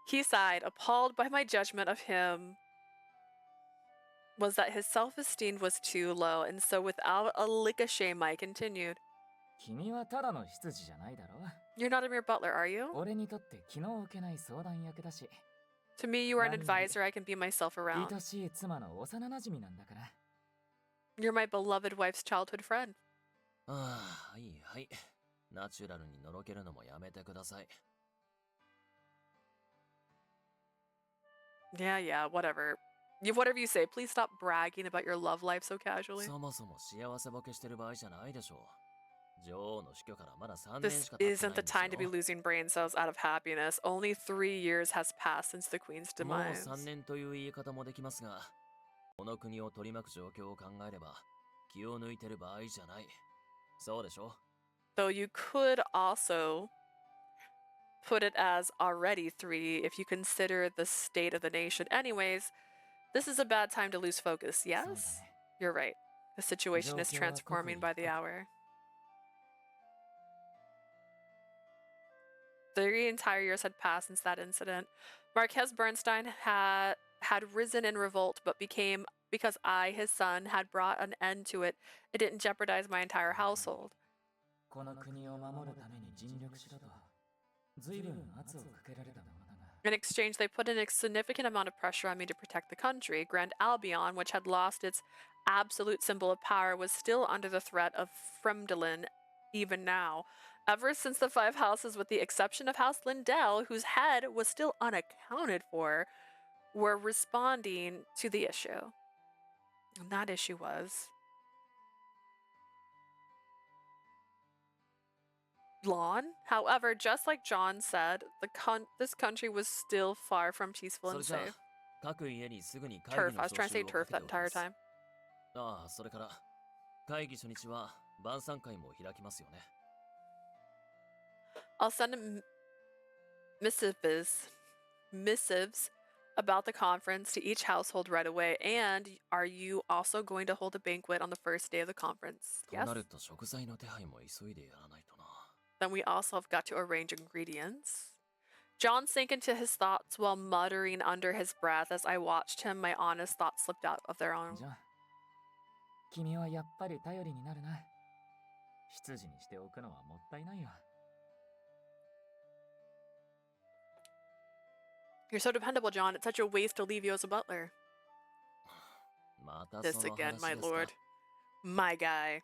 [SPEAKER 1] He sighed, appalled by my judgment of him was that his self-esteem was too low, and so without a lick of shame, I continued.
[SPEAKER 2] 君はただの執事じゃないだろ。
[SPEAKER 1] You're not a mere butler, are you?
[SPEAKER 2] 俺にとって気の置けない相談役だし。
[SPEAKER 1] To me, you are an advisor I can be myself around.
[SPEAKER 2] 愛しい妻の幼馴染なんだから。
[SPEAKER 1] You're my beloved wife's childhood friend.
[SPEAKER 7] ああ、はいはい。ナチュラルにのろけるのもやめてください。
[SPEAKER 1] Yeah, whatever. Whatever you say, please stop bragging about your love life so casually.
[SPEAKER 7] そもそも幸せぼけしてる場合じゃないでしょう。女王の死去からまだ3年
[SPEAKER 1] This
[SPEAKER 7] しか経ってない
[SPEAKER 1] isn't
[SPEAKER 7] ん
[SPEAKER 1] the
[SPEAKER 7] です
[SPEAKER 1] time to be
[SPEAKER 7] よ。
[SPEAKER 1] losing brain cells out of happiness. Only 3 years has passed since the queen's
[SPEAKER 7] もう
[SPEAKER 1] demise.
[SPEAKER 7] 3年という言い方もできますが、この国を取り巻く状況を考えれば、気を抜いてる場合じゃない。そうでしょ？
[SPEAKER 1] Though you could also put it as already 3 if you consider the state of the nation. Anyways, this is a bad time to lose focus,
[SPEAKER 2] そうだ
[SPEAKER 1] yes?
[SPEAKER 2] ね。
[SPEAKER 1] You're right. The situation is
[SPEAKER 2] 状況は
[SPEAKER 1] transforming
[SPEAKER 2] 刻
[SPEAKER 1] by
[SPEAKER 2] 一
[SPEAKER 1] the
[SPEAKER 2] 刻
[SPEAKER 1] hour. The entire years had passed since that incident. Marquez Bernstein had risen in revolt, but because I, his son, had brought an end to it, it didn't jeopardize my entire household.
[SPEAKER 2] この国を守るために尽力しろと、随分圧をかけられたものだが。
[SPEAKER 1] In exchange, they put in a significant amount of pressure on me to protect the country. Grand Albion, which had lost its absolute symbol of power, was still under the threat of Fremdelin even now. Ever since the 5 houses, with the exception of House Lindell, whose head was still unaccounted for, were responding to the issue. And that issue was lawn. However, just like John said, this country was still far from peaceful
[SPEAKER 7] そ
[SPEAKER 1] and
[SPEAKER 7] れじゃ
[SPEAKER 1] safe.
[SPEAKER 7] あ、各家にすぐに会
[SPEAKER 1] Turf.
[SPEAKER 7] 議
[SPEAKER 1] I
[SPEAKER 7] の
[SPEAKER 1] was
[SPEAKER 7] 招
[SPEAKER 1] trying to say
[SPEAKER 7] 集をか
[SPEAKER 1] turf
[SPEAKER 7] けて
[SPEAKER 1] that
[SPEAKER 7] おき
[SPEAKER 1] entire
[SPEAKER 7] ます。
[SPEAKER 1] time.
[SPEAKER 7] ああ、それから、会議初日は晩餐会も開きますよね。
[SPEAKER 1] I'll send missives about the conference to each household right away. And are you also going to hold a banquet on the first day of the conference?
[SPEAKER 7] と
[SPEAKER 1] Yes.
[SPEAKER 7] なると食材の手配も急いでやらないとな。
[SPEAKER 1] Then we also have got to arrange ingredients. John sank into his thoughts while muttering under his breath. As I watched him, my honest thoughts slipped out of their own.
[SPEAKER 2] じゃあ、君はやっぱり頼りになるな。執事にしておくのはもったいないよ。
[SPEAKER 1] You're so dependable, John. It's such a waste to leave you as a butler.
[SPEAKER 7] また
[SPEAKER 1] This
[SPEAKER 7] その
[SPEAKER 1] again,
[SPEAKER 7] 話
[SPEAKER 1] my
[SPEAKER 7] ですか。
[SPEAKER 1] lord. My guy.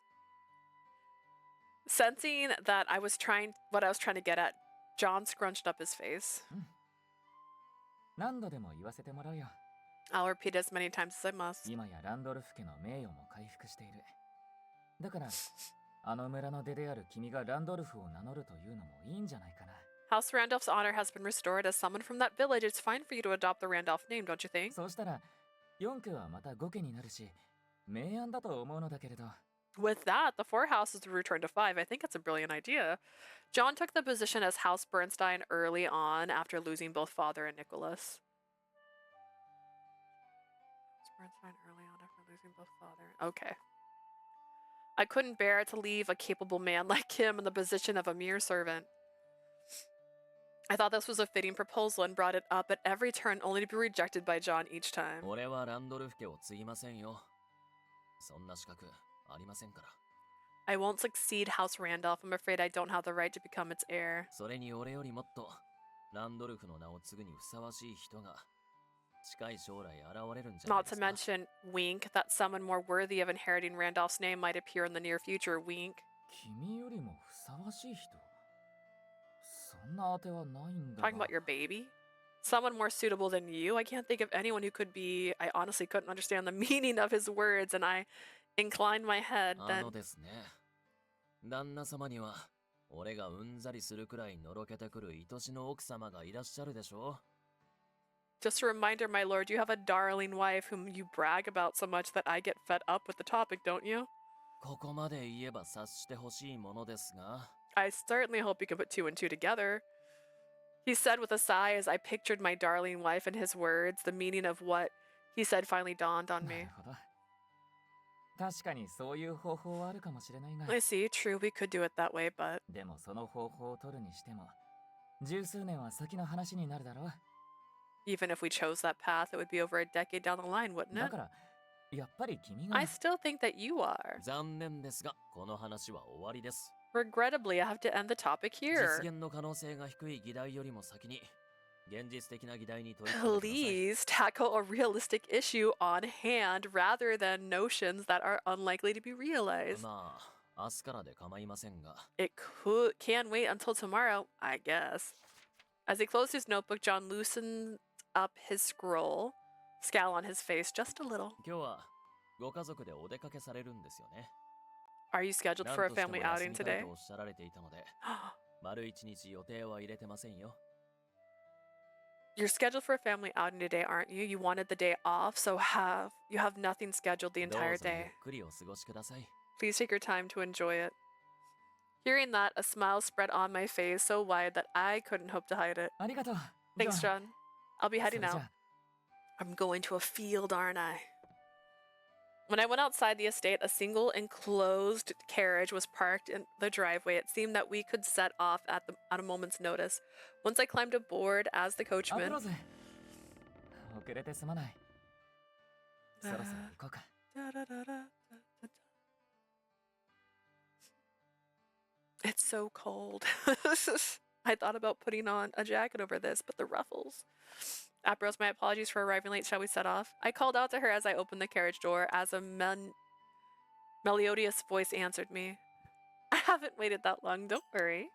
[SPEAKER 1] Sensing that what I was trying to get at, John scrunched up his face.
[SPEAKER 2] 何度でも言わせてもらうよ。
[SPEAKER 1] I'll repeat as many times as I must.
[SPEAKER 2] 今やランドルフ家の名誉も回復している。だから、あの村の出である君がランドルフを名乗るというのもいいんじゃないかな。
[SPEAKER 1] House Randolph's honor has been restored. As someone from that village, it's fine for you to adopt the Randolph name, don't you think?
[SPEAKER 2] そうしたら、4家はまた5家になるし、明暗だと思うのだけれど。
[SPEAKER 1] With that, the 4 houses would return to 5. I think it's a brilliant idea. John took the position as House Bernstein early on after losing both father and Nicholas. Bernstein early on after losing both father. Okay. I couldn't bear to leave a capable man like him in the position of a mere servant. I thought this was a fitting proposal and brought it up at every turn, only to be rejected by John each time.
[SPEAKER 7] 俺はランドルフ家を継ぎませんよ。そんな資格ありませんから。
[SPEAKER 1] I won't succeed House Randolph. I'm afraid I don't have the right to become its heir.
[SPEAKER 7] それに俺よりもっとランドルフの名を継ぐにふさわしい人が近い将来現れるんじゃない
[SPEAKER 1] Not
[SPEAKER 7] で
[SPEAKER 1] to
[SPEAKER 7] すか。
[SPEAKER 1] mention, wink, that someone more worthy of inheriting Randolph's name might appear in the near future, wink.
[SPEAKER 2] 君よりもふさわしい人そんな当てはないんだが。
[SPEAKER 1] Talking about your baby? Someone more suitable than you? I can't think of anyone who could be. I honestly couldn't understand the meaning of his words, and I inclined my head
[SPEAKER 7] あ
[SPEAKER 1] then.
[SPEAKER 7] のですね。旦那様には俺がうんざりするくらいのろけてくる愛しの奥様がいらっしゃるでしょ。
[SPEAKER 1] Just a reminder, my lord, you have a darling wife whom you brag about so much that I get fed up with the topic, don't you?
[SPEAKER 7] ここまで言えば察してほしいものですが。
[SPEAKER 1] I certainly hope you can put two and two together. He said with a sigh as I pictured my darling wife and his words. The meaning of what he said finally dawned on
[SPEAKER 2] な
[SPEAKER 1] me.
[SPEAKER 2] るほど。確かにそういう方法はあるかもしれないが、
[SPEAKER 1] I see, true, we could do it that way, but
[SPEAKER 2] でもその方法を取るにしても、十数年は先の話になるだろう。
[SPEAKER 1] even if we chose that path, it would be over a decade down the line, wouldn't
[SPEAKER 2] だ
[SPEAKER 1] it?
[SPEAKER 2] からやっぱり君が
[SPEAKER 1] I still think that you are.
[SPEAKER 7] 残念ですが、この話は終わりです。
[SPEAKER 1] Regrettably, I have to end the topic
[SPEAKER 7] 実
[SPEAKER 1] here.
[SPEAKER 7] 現の可能性が低い議題よりも先に、現実的な議題に取り組んでください。
[SPEAKER 1] Please tackle a realistic issue on hand rather than notions that are unlikely to be realized.
[SPEAKER 7] まあ、明日からで構いませんが。
[SPEAKER 1] It can wait until tomorrow, I guess. As he closed his notebook, John loosened up his scroll, scowl on his face just a little.
[SPEAKER 7] 今日はご家族でお出かけされるんですよね。
[SPEAKER 1] Are you scheduled
[SPEAKER 7] なん
[SPEAKER 1] for a
[SPEAKER 7] としても
[SPEAKER 1] family
[SPEAKER 7] 休
[SPEAKER 1] outing
[SPEAKER 7] みたい
[SPEAKER 1] today?
[SPEAKER 7] とおっしゃられていたので、丸一日予定は入れてませんよ。
[SPEAKER 1] You're scheduled for a family outing today, aren't you? You wanted the day off, so you have nothing scheduled the
[SPEAKER 7] ど
[SPEAKER 1] entire
[SPEAKER 7] うぞゆっ
[SPEAKER 1] day.
[SPEAKER 7] くりお過ごしください。
[SPEAKER 1] Please take your time to enjoy it. Hearing that, a smile spread on my face so wide that I couldn't hope to hide it.
[SPEAKER 2] ありがとう。
[SPEAKER 1] Thanks,
[SPEAKER 2] じゃあ
[SPEAKER 1] John. I'll be
[SPEAKER 2] それ
[SPEAKER 1] heading
[SPEAKER 2] じゃ
[SPEAKER 1] out.
[SPEAKER 2] あ
[SPEAKER 1] I'm going to a field, aren't I? When I went outside the estate, a single enclosed carriage was parked in the driveway. It seemed that we could set off at a moment's notice. Once I climbed aboard as the
[SPEAKER 2] アプ
[SPEAKER 1] coachman,
[SPEAKER 2] ローズ。遅れてすまない。そろそろ行こうか。
[SPEAKER 1] It's so cold. I thought about putting on a jacket over this, but the ruffles. Apros, my apologies for arriving late. Shall we set off? I called out to her as I opened the carriage door, as a melodious voice answered me. I haven't waited that long, don't worry.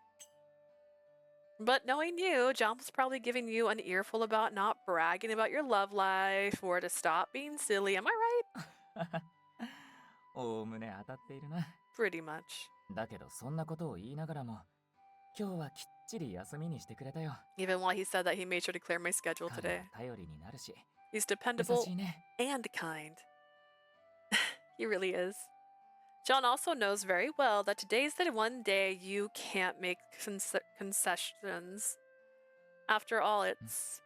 [SPEAKER 1] But knowing you, John was probably giving you an earful about not bragging about your love life or to stop being silly. Am I right?
[SPEAKER 2] おおむね当たっているな。
[SPEAKER 1] Pretty much.
[SPEAKER 2] だけどそんなことを言いながらも、今日はきっちり休みにしてくれたよ。
[SPEAKER 1] Even while he said that, he made sure to clear my schedule
[SPEAKER 2] 彼
[SPEAKER 1] today.
[SPEAKER 2] は頼りになるし、
[SPEAKER 1] He's
[SPEAKER 2] 優
[SPEAKER 1] dependable
[SPEAKER 2] しいね。
[SPEAKER 1] and kind. He really is. John also knows very well that today's the one day you can't make concessions. After all, it's...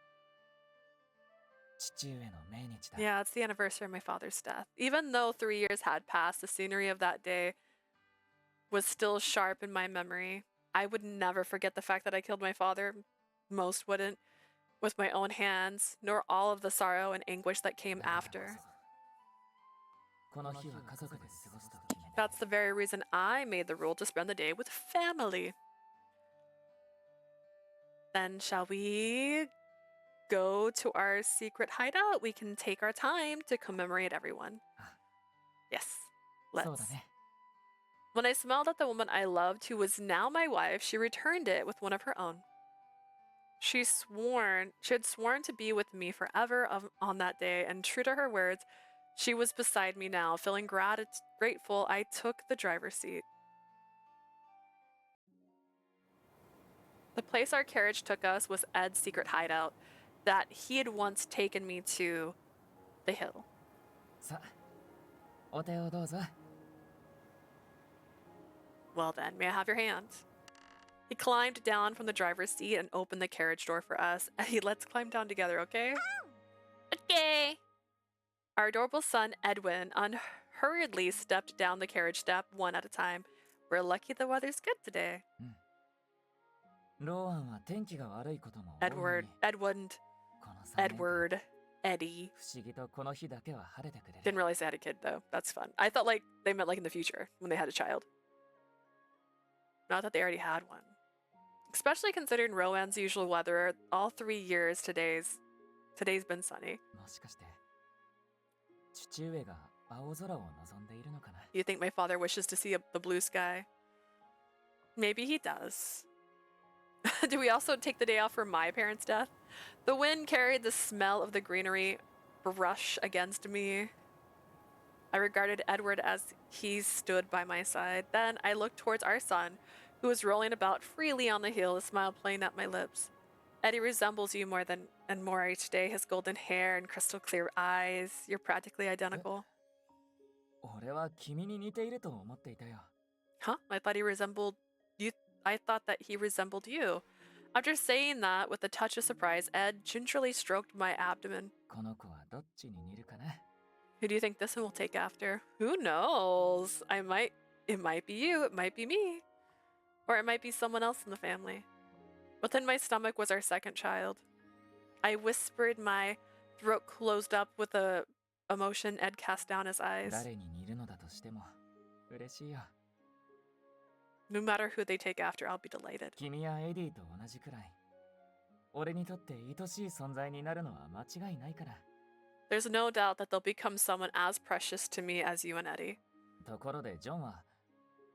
[SPEAKER 2] 父上の命日だ。
[SPEAKER 1] Yeah, it's the anniversary of my father's death. Even though 3 years had passed, the scenery of that day was still sharp in my memory. I would never forget the fact that I killed my father. Most wouldn't. With my own hands, nor all of the sorrow and anguish that came
[SPEAKER 2] だからこ
[SPEAKER 1] after.
[SPEAKER 2] そこの日は家族で過ごすと決めた。
[SPEAKER 1] That's the very reason I made the rule to spend the day with family. Then shall we go to our secret hideout? We can take our time to commemorate everyone. Yes,
[SPEAKER 2] そうだ
[SPEAKER 1] let's.
[SPEAKER 2] ね。
[SPEAKER 1] When I smiled at the woman I loved, who was now my wife, she returned it with one of her own. She had sworn to be with me forever on that day, and true to her words, she was beside me now. Feeling grateful, I took the driver's seat. The place our carriage took us was Ed's secret hideout that he had once taken me to the hill.
[SPEAKER 2] さあ、お手をどうぞ。
[SPEAKER 1] Well then, may I have your hand? He climbed down from the driver's seat and opened the carriage door for us. Eddie, let's climb down together, okay? Okay. Our adorable son, Edwin, unhurriedly stepped down the carriage step one at a time. We're lucky the weather's good today.
[SPEAKER 2] ローアンは天気が悪いことも多いのに
[SPEAKER 1] Edward,
[SPEAKER 2] この3年間
[SPEAKER 1] Edward, Eddie.
[SPEAKER 2] 不思議とこの日だけは晴れてくれる。
[SPEAKER 1] Didn't realize they had a kid though. That's fun. I thought like they meant like in the future when they had a child. Not that they already had one. Especially considering Rowan's usual weather, all 3 years today's been sunny.
[SPEAKER 2] もしかして父上が青空を望んでいるのかな。
[SPEAKER 1] You think my father wishes to see the blue sky? Maybe he does. Do we also take the day off for my parents' death? The wind carried the smell of the greenery brush against me. I regarded Edward as he stood by my side. Then I looked towards our son, who was rolling about freely on the hill, a smile playing at my lips. Eddie resembles you more and more each day. His golden hair and crystal clear eyes. You're practically identical.
[SPEAKER 2] 俺は君に似ていると思っていたよ。
[SPEAKER 1] Huh? I thought he resembled you. I thought that he resembled you. After saying that, with a touch of surprise, Ed gingerly stroked my abdomen.
[SPEAKER 2] この子はどっちに似るかな?
[SPEAKER 1] Who do you think this one will take after? Who knows? It might be you, it might be me. Or it might be someone else in the family. Within my stomach was our second child. I whispered, my throat closed up with a emotion. Ed cast down his eyes.
[SPEAKER 2] 誰に似るのだとしても嬉しいよ。
[SPEAKER 1] No matter who they take after, I'll be delighted.
[SPEAKER 2] 君やエディと同じくらい俺にとって愛しい存在になるのは間違いないから。
[SPEAKER 1] There's no doubt that they'll become someone as precious to me as you and Eddie.
[SPEAKER 2] ところでジョンは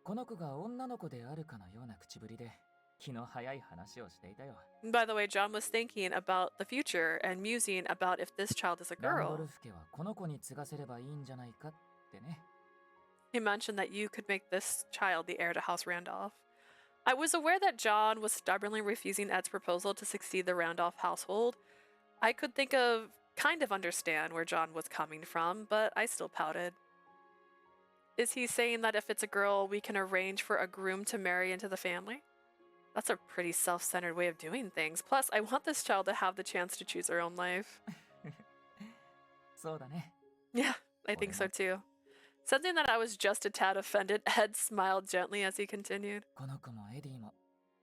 [SPEAKER 2] この子が女の子であるかのような口ぶりで気の早い話をしていたよ。
[SPEAKER 1] By the way, John was thinking about the future and musing about if this child is a
[SPEAKER 2] ランド
[SPEAKER 1] girl.
[SPEAKER 2] ルフ家はこの子に継がせればいいんじゃないかってね。
[SPEAKER 1] He mentioned that you could make this child the heir to House Randolph. I was aware that John was stubbornly refusing Ed's proposal to succeed the Randolph household. I could kind of understand where John was coming from, but I still pouted. Is he saying that if it's a girl, we can arrange for a groom to marry into the family? That's a pretty self-centered way of doing things. Plus, I want this child to have the chance to choose her own life.
[SPEAKER 2] そうだね。
[SPEAKER 1] Yeah, I think so too. Sensing that I was just a tad offended, Ed smiled gently as he continued.
[SPEAKER 2] この子もエディも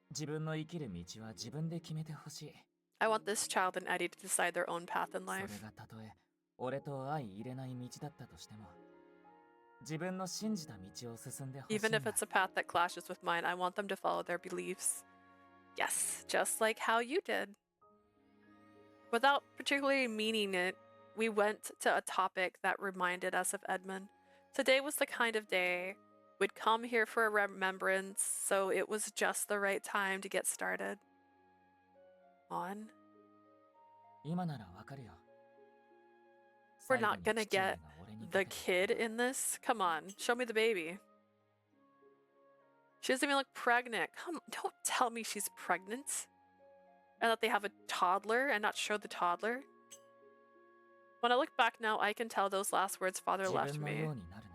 [SPEAKER 2] 自分の生きる道は自分で決めてほしい。
[SPEAKER 1] I want this child and Eddie to decide their own path in
[SPEAKER 2] それ
[SPEAKER 1] life.
[SPEAKER 2] がたとえ俺と相入れない道だったとしても自分の信じた道を進んでほしいん
[SPEAKER 1] Even
[SPEAKER 2] だ。
[SPEAKER 1] if it's a path that clashes with mine, I want them to follow their beliefs. Yes, just like how you did. Without particularly meaning it, we went to a topic that reminded us of Edmund. Today was the kind of day we'd come here for a remembrance, so it was just the right time to get started. On.
[SPEAKER 2] 今ならわかるよ。
[SPEAKER 1] We're
[SPEAKER 2] 最後
[SPEAKER 1] not
[SPEAKER 2] に
[SPEAKER 1] gonna
[SPEAKER 2] 父上
[SPEAKER 1] get
[SPEAKER 2] が俺に
[SPEAKER 1] the
[SPEAKER 2] かけた
[SPEAKER 1] kid in this? Come on, show me the baby. She doesn't even look pregnant. Don't tell me she's pregnant. And that they have a toddler and not show the toddler. When I look back now, I can tell those last words father
[SPEAKER 2] 自
[SPEAKER 1] left
[SPEAKER 2] 分の
[SPEAKER 1] me.
[SPEAKER 2] ようになるな。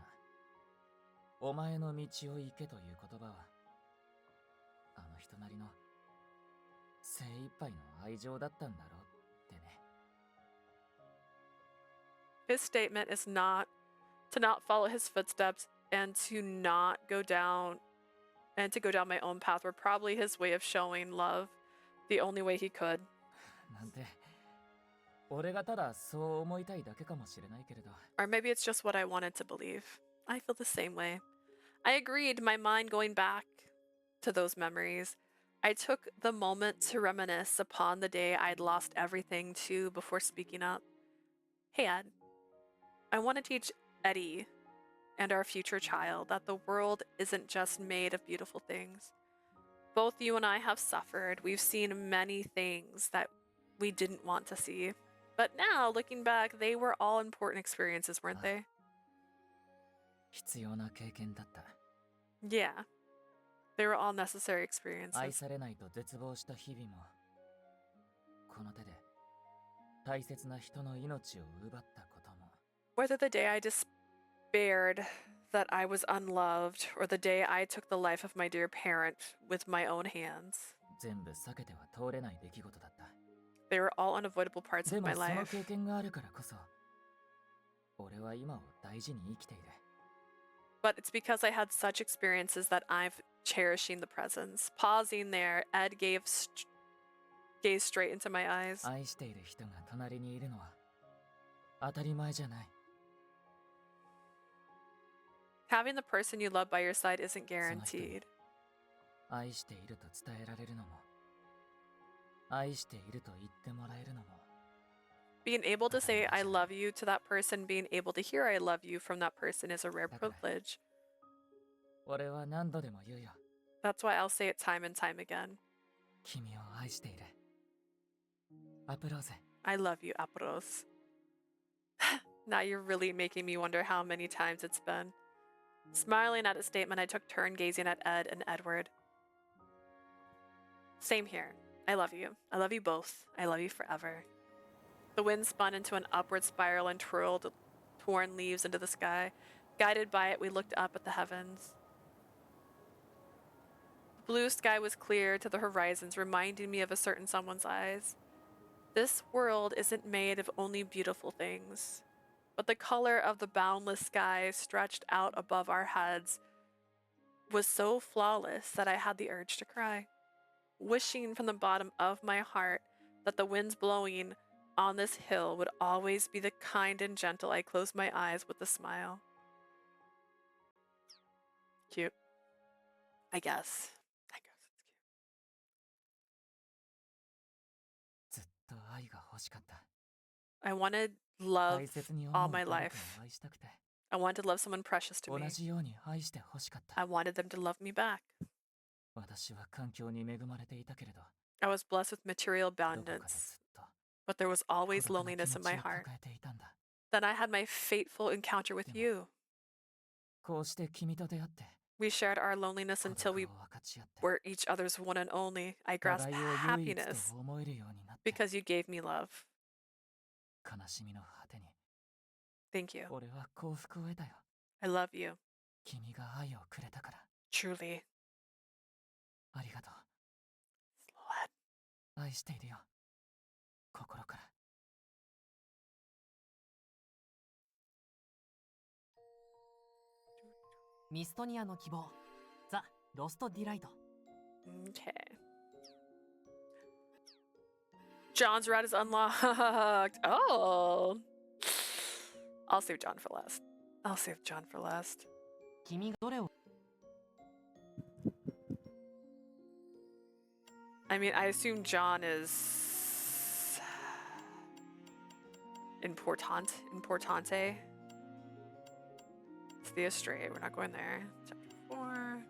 [SPEAKER 2] お前の道を行けという言葉はあの人なりの精一杯の愛情だったんだろうってね。
[SPEAKER 1] His statement is not to not follow his footsteps and to not go down and to go down my own path were probably his way of showing love the only way he could.
[SPEAKER 2] なんて俺がただそう思いたいだけかもしれないけれど。
[SPEAKER 1] Or maybe it's just what I wanted to believe. I feel the same way. I agreed, my mind going back to those memories. I took the moment to reminisce upon the day I'd lost everything to before speaking up. Hey, Ed. I want to teach Eddie and our future child that the world isn't just made of beautiful things. Both you and I have suffered. We've seen many things that we didn't want to see. But now, looking back, they were all important experiences, weren't they?
[SPEAKER 2] 必要な経験だった。
[SPEAKER 1] Yeah. They were all necessary
[SPEAKER 2] 愛
[SPEAKER 1] experiences.
[SPEAKER 2] されないと絶望した日々もこの手で大切な人の命を奪ったことも
[SPEAKER 1] Whether the day I despaired that I was unloved or the day I took the life of my dear parent with my own hands,
[SPEAKER 2] 全部避けては通れない出来事だった。
[SPEAKER 1] they were all unavoidable parts
[SPEAKER 2] で
[SPEAKER 1] of
[SPEAKER 2] も
[SPEAKER 1] my
[SPEAKER 2] その
[SPEAKER 1] life.
[SPEAKER 2] 経験があるからこそ俺は今を大事に生きている。
[SPEAKER 1] But it's because I had such experiences that I'm cherishing the presence. Pausing there, Ed gazed straight into my eyes.
[SPEAKER 2] 愛している人が隣にいるのは当たり前じゃない。
[SPEAKER 1] Having the person you love by your side isn't
[SPEAKER 2] その人に
[SPEAKER 1] guaranteed.
[SPEAKER 2] 愛していると伝えられるのも愛していると言ってもらえるのも
[SPEAKER 1] Being able to say I love you to that person, being able to hear I love you from that person is a rare privilege.
[SPEAKER 2] 俺は何度でも言うよ。
[SPEAKER 1] That's why I'll say it time and time again.
[SPEAKER 2] 君を愛している。アプローゼ。
[SPEAKER 1] I love you, Apros. Now you're really making me wonder how many times it's been. Smiling at his statement, I took turn gazing at Ed and Edward. Same here. I love you. I love you both. I love you forever. The wind spun into an upward spiral and twirled torn leaves into the sky. Guided by it, we looked up at the heavens. The blue sky was clear to the horizons, reminding me of a certain someone's eyes. This world isn't made of only beautiful things, but the color of the boundless sky stretched out above our heads was so flawless that I had the urge to cry, wishing from the bottom of my heart that the winds blowing on this hill would always be the kind and gentle. I closed my eyes with a smile. Cute. I guess it's cute.
[SPEAKER 2] ずっと愛が欲しかった。
[SPEAKER 1] I wanted love
[SPEAKER 2] 大切に
[SPEAKER 1] all
[SPEAKER 2] 思う
[SPEAKER 1] my
[SPEAKER 2] 誰
[SPEAKER 1] life.
[SPEAKER 2] かを愛したくて、
[SPEAKER 1] I wanted to love someone precious to
[SPEAKER 2] 同
[SPEAKER 1] me.
[SPEAKER 2] じように愛して欲しかった。
[SPEAKER 1] I wanted them to love me back.
[SPEAKER 2] 私は環境に恵まれていたけれど、
[SPEAKER 1] I was blessed with material
[SPEAKER 2] どこかで
[SPEAKER 1] abundance,
[SPEAKER 2] ずっと
[SPEAKER 1] but there was
[SPEAKER 2] 孤
[SPEAKER 1] always
[SPEAKER 2] 独な気
[SPEAKER 1] loneliness
[SPEAKER 2] 持
[SPEAKER 1] in
[SPEAKER 2] ち
[SPEAKER 1] my
[SPEAKER 2] を
[SPEAKER 1] heart.
[SPEAKER 2] 抱えていたんだ。
[SPEAKER 1] Then I had my fateful encounter with you.
[SPEAKER 2] こうして君と出会って、
[SPEAKER 1] We shared our loneliness
[SPEAKER 2] 孤
[SPEAKER 1] until
[SPEAKER 2] 独
[SPEAKER 1] we
[SPEAKER 2] を分かち合って、
[SPEAKER 1] were each other's one and only. I grasped
[SPEAKER 2] 互いを唯一
[SPEAKER 1] happiness
[SPEAKER 2] と思えるようになって、
[SPEAKER 1] because you gave me love.
[SPEAKER 2] 悲しみの果てに、
[SPEAKER 1] Thank you.
[SPEAKER 2] 俺は幸福を得たよ。
[SPEAKER 1] I love you.
[SPEAKER 2] 君が愛をくれたから。
[SPEAKER 1] Truly.
[SPEAKER 2] ありがとう。
[SPEAKER 1] Slowhead.
[SPEAKER 2] 愛しているよ。心から。
[SPEAKER 8] ミストニアの希望、ザ・ロスト・ディライト。
[SPEAKER 1] Okay. John's rat is unlocked. Oh. I'll save John for last. I'll save John for last.
[SPEAKER 8] 君がどれを
[SPEAKER 1] I mean, I assume John is importante. It's the Astray. We're not going there. Chapter 4.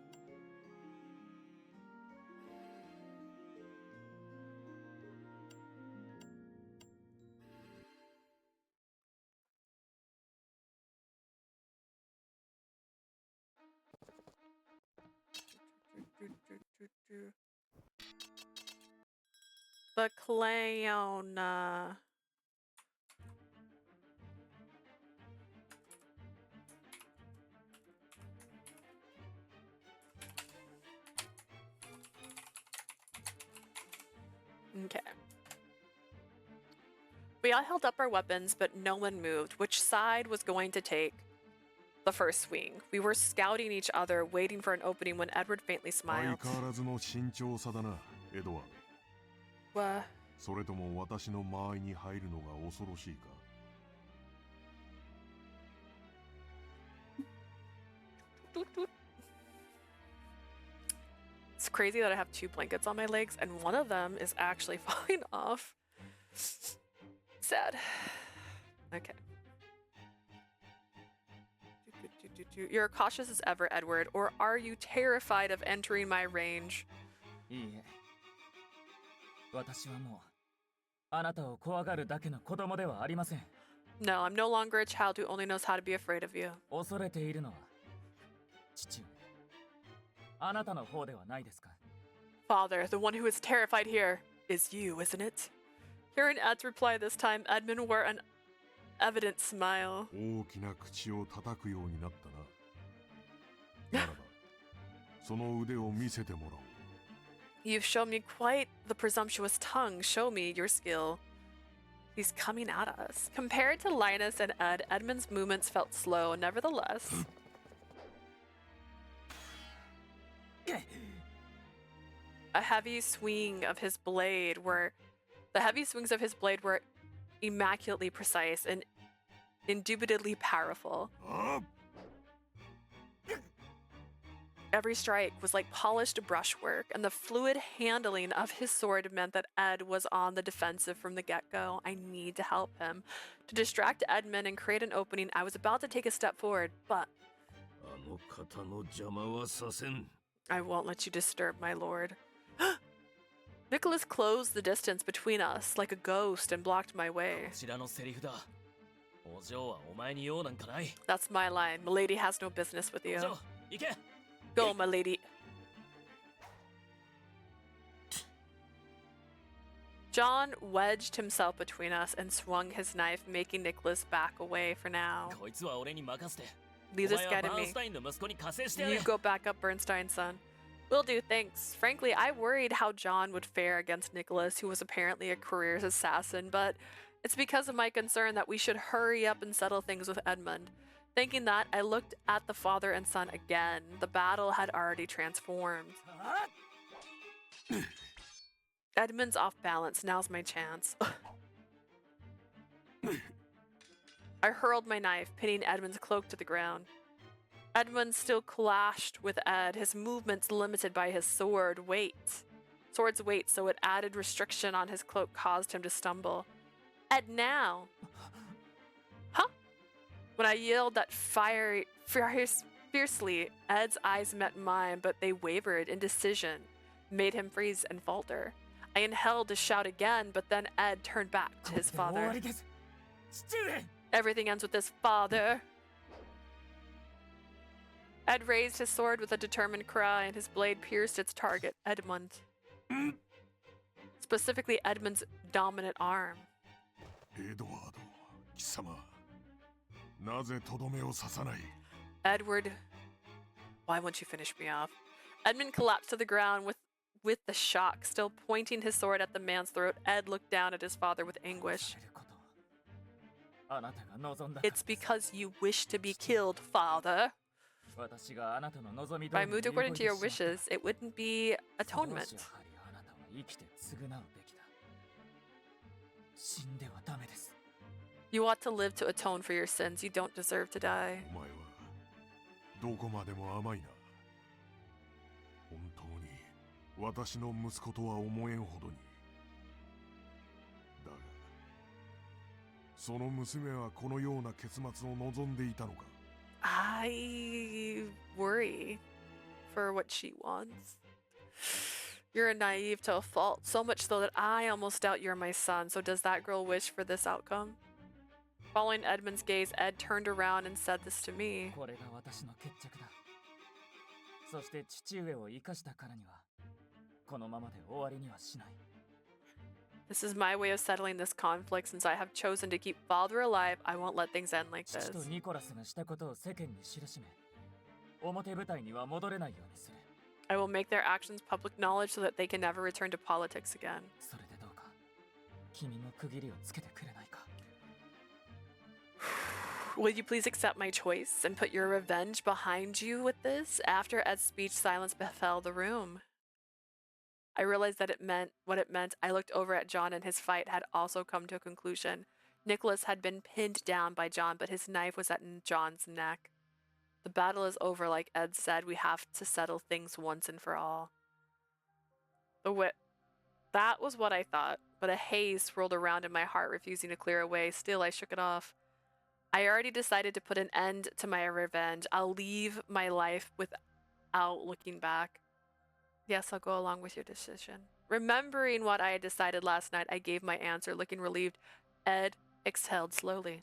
[SPEAKER 1] The Clayona. Okay. We all held up our weapons, but no one moved. Which side was going to take the first swing? We were scouting each other, waiting for an opening when Edward faintly
[SPEAKER 5] 相
[SPEAKER 1] smiled.
[SPEAKER 5] 変わらずの慎重さだな、エドワード。
[SPEAKER 1] What?
[SPEAKER 5] それとも私の間合いに入るのが恐ろしいか。
[SPEAKER 1] It's crazy that I have 2 blankets on my legs and one of them is actually falling off. Sad. Okay. You're cautious as ever, Edward, or are you terrified of entering my range?
[SPEAKER 2] いいえ。私はもう、あなたを怖がるだけの子供ではありません。
[SPEAKER 1] No, I'm no longer a child who only knows how to be afraid of you.
[SPEAKER 2] 恐れているのは、父上。あなたの方ではないですか。
[SPEAKER 1] Father, the one who is terrified here is you, isn't it? Hearing Ed's reply this time, Edmund wore an evident smile.
[SPEAKER 5] 大きな口を叩くようになったな。ならば、その腕を見せてもらおう。
[SPEAKER 1] You've shown me quite the presumptuous tongue. Show me your skill. He's coming at us. Compared to Linus and Ed, Edmund's movements felt slow. Nevertheless, a heavy swing of his blade were the heavy swings of his blade were immaculately precise and indubitably powerful.
[SPEAKER 5] あ
[SPEAKER 1] Every strike was like polished brushwork, and the fluid handling of his sword meant that Ed was on the defensive from the get-go. I need to help him. To distract Edmund and create an opening, I was about to take a step forward, but
[SPEAKER 3] あの方の邪魔はさせん。
[SPEAKER 1] I won't let you disturb my lord. Nicholas closed the distance between us like a ghost and blocked my
[SPEAKER 7] こ
[SPEAKER 1] way.
[SPEAKER 7] ちらのセリフだ。お嬢はお前に用なんかない。
[SPEAKER 1] That's my line. Milady has no business with
[SPEAKER 7] お
[SPEAKER 1] you.
[SPEAKER 7] 嬢、行け。
[SPEAKER 1] Go, milady. John wedged himself between us and swung his knife, making Nicholas back away for now.
[SPEAKER 7] こいつは俺に任せて。
[SPEAKER 1] Leave
[SPEAKER 7] お
[SPEAKER 1] this
[SPEAKER 7] 前は
[SPEAKER 1] guy to
[SPEAKER 7] バーン
[SPEAKER 1] me.
[SPEAKER 7] スタインの息子に加勢してや
[SPEAKER 1] You
[SPEAKER 7] れ。
[SPEAKER 1] go back up Bernstein, son. Will do, thanks. Frankly, I worried how John would fare against Nicholas, who was apparently a career assassin, but it's because of my concern that we should hurry up and settle things with Edmund. Thinking that, I looked at the father and son again. The battle had already transformed. Edmund's off balance. Now's my chance. I hurled my knife, pinning Edmund's cloak to the ground. Edmund still clashed with Ed, his movements limited by his sword's weight, so it added restriction on his cloak caused him to stumble. Ed now! Huh? When I yelled that fiercely, Ed's eyes met mine, but they wavered. Indecision made him freeze and falter. I inhaled to shout again, but then Ed turned back to his father. Everything ends with this, father. Ed raised his sword with a determined cry, and his blade pierced its target, Edmund. Specifically, Edmund's dominant arm.
[SPEAKER 5] エドワード、貴様、なぜとどめを刺さない？
[SPEAKER 1] Edward, why won't you finish me off? Edmund collapsed to the ground with the shock, still pointing his sword at the man's throat. Ed looked down at his father with anguish. It's because you wish to be killed, father. If I moved according to your wishes, it wouldn't be atonement. You ought to live to atone for your sins. You don't deserve to die.
[SPEAKER 5] お前はどこまでも甘いな。本当に私の息子とは思えんほどに。だが、その娘はこのような結末を望んでいたのか？
[SPEAKER 1] I worry for what she wants. You're naive to a fault, so much so that I almost doubt you're my son. So does that girl wish for this outcome? Following Edmund's gaze, Ed turned around and said this to me. This is my way of settling this conflict. Since I have chosen to keep father alive, I won't let things end like this. I will make their actions public knowledge so that they can never return to politics again. Will you please accept my choice and put your revenge behind you with this? After Ed's speech, silence befell the room. I realized that what it meant. I looked over at John, and his fight had also come to a conclusion. Nicholas had been pinned down by John, but his knife was at John's neck. The battle is over, like Ed said. We have to settle things once and for all. That was what I thought, but a haze swirled around in my heart, refusing to clear away. Still, I shook it off. I already decided to put an end to my revenge. I'll leave my life without looking back. Yes, I'll go along with your decision. Remembering what I had decided last night, I gave my answer. Looking relieved, Ed exhaled slowly.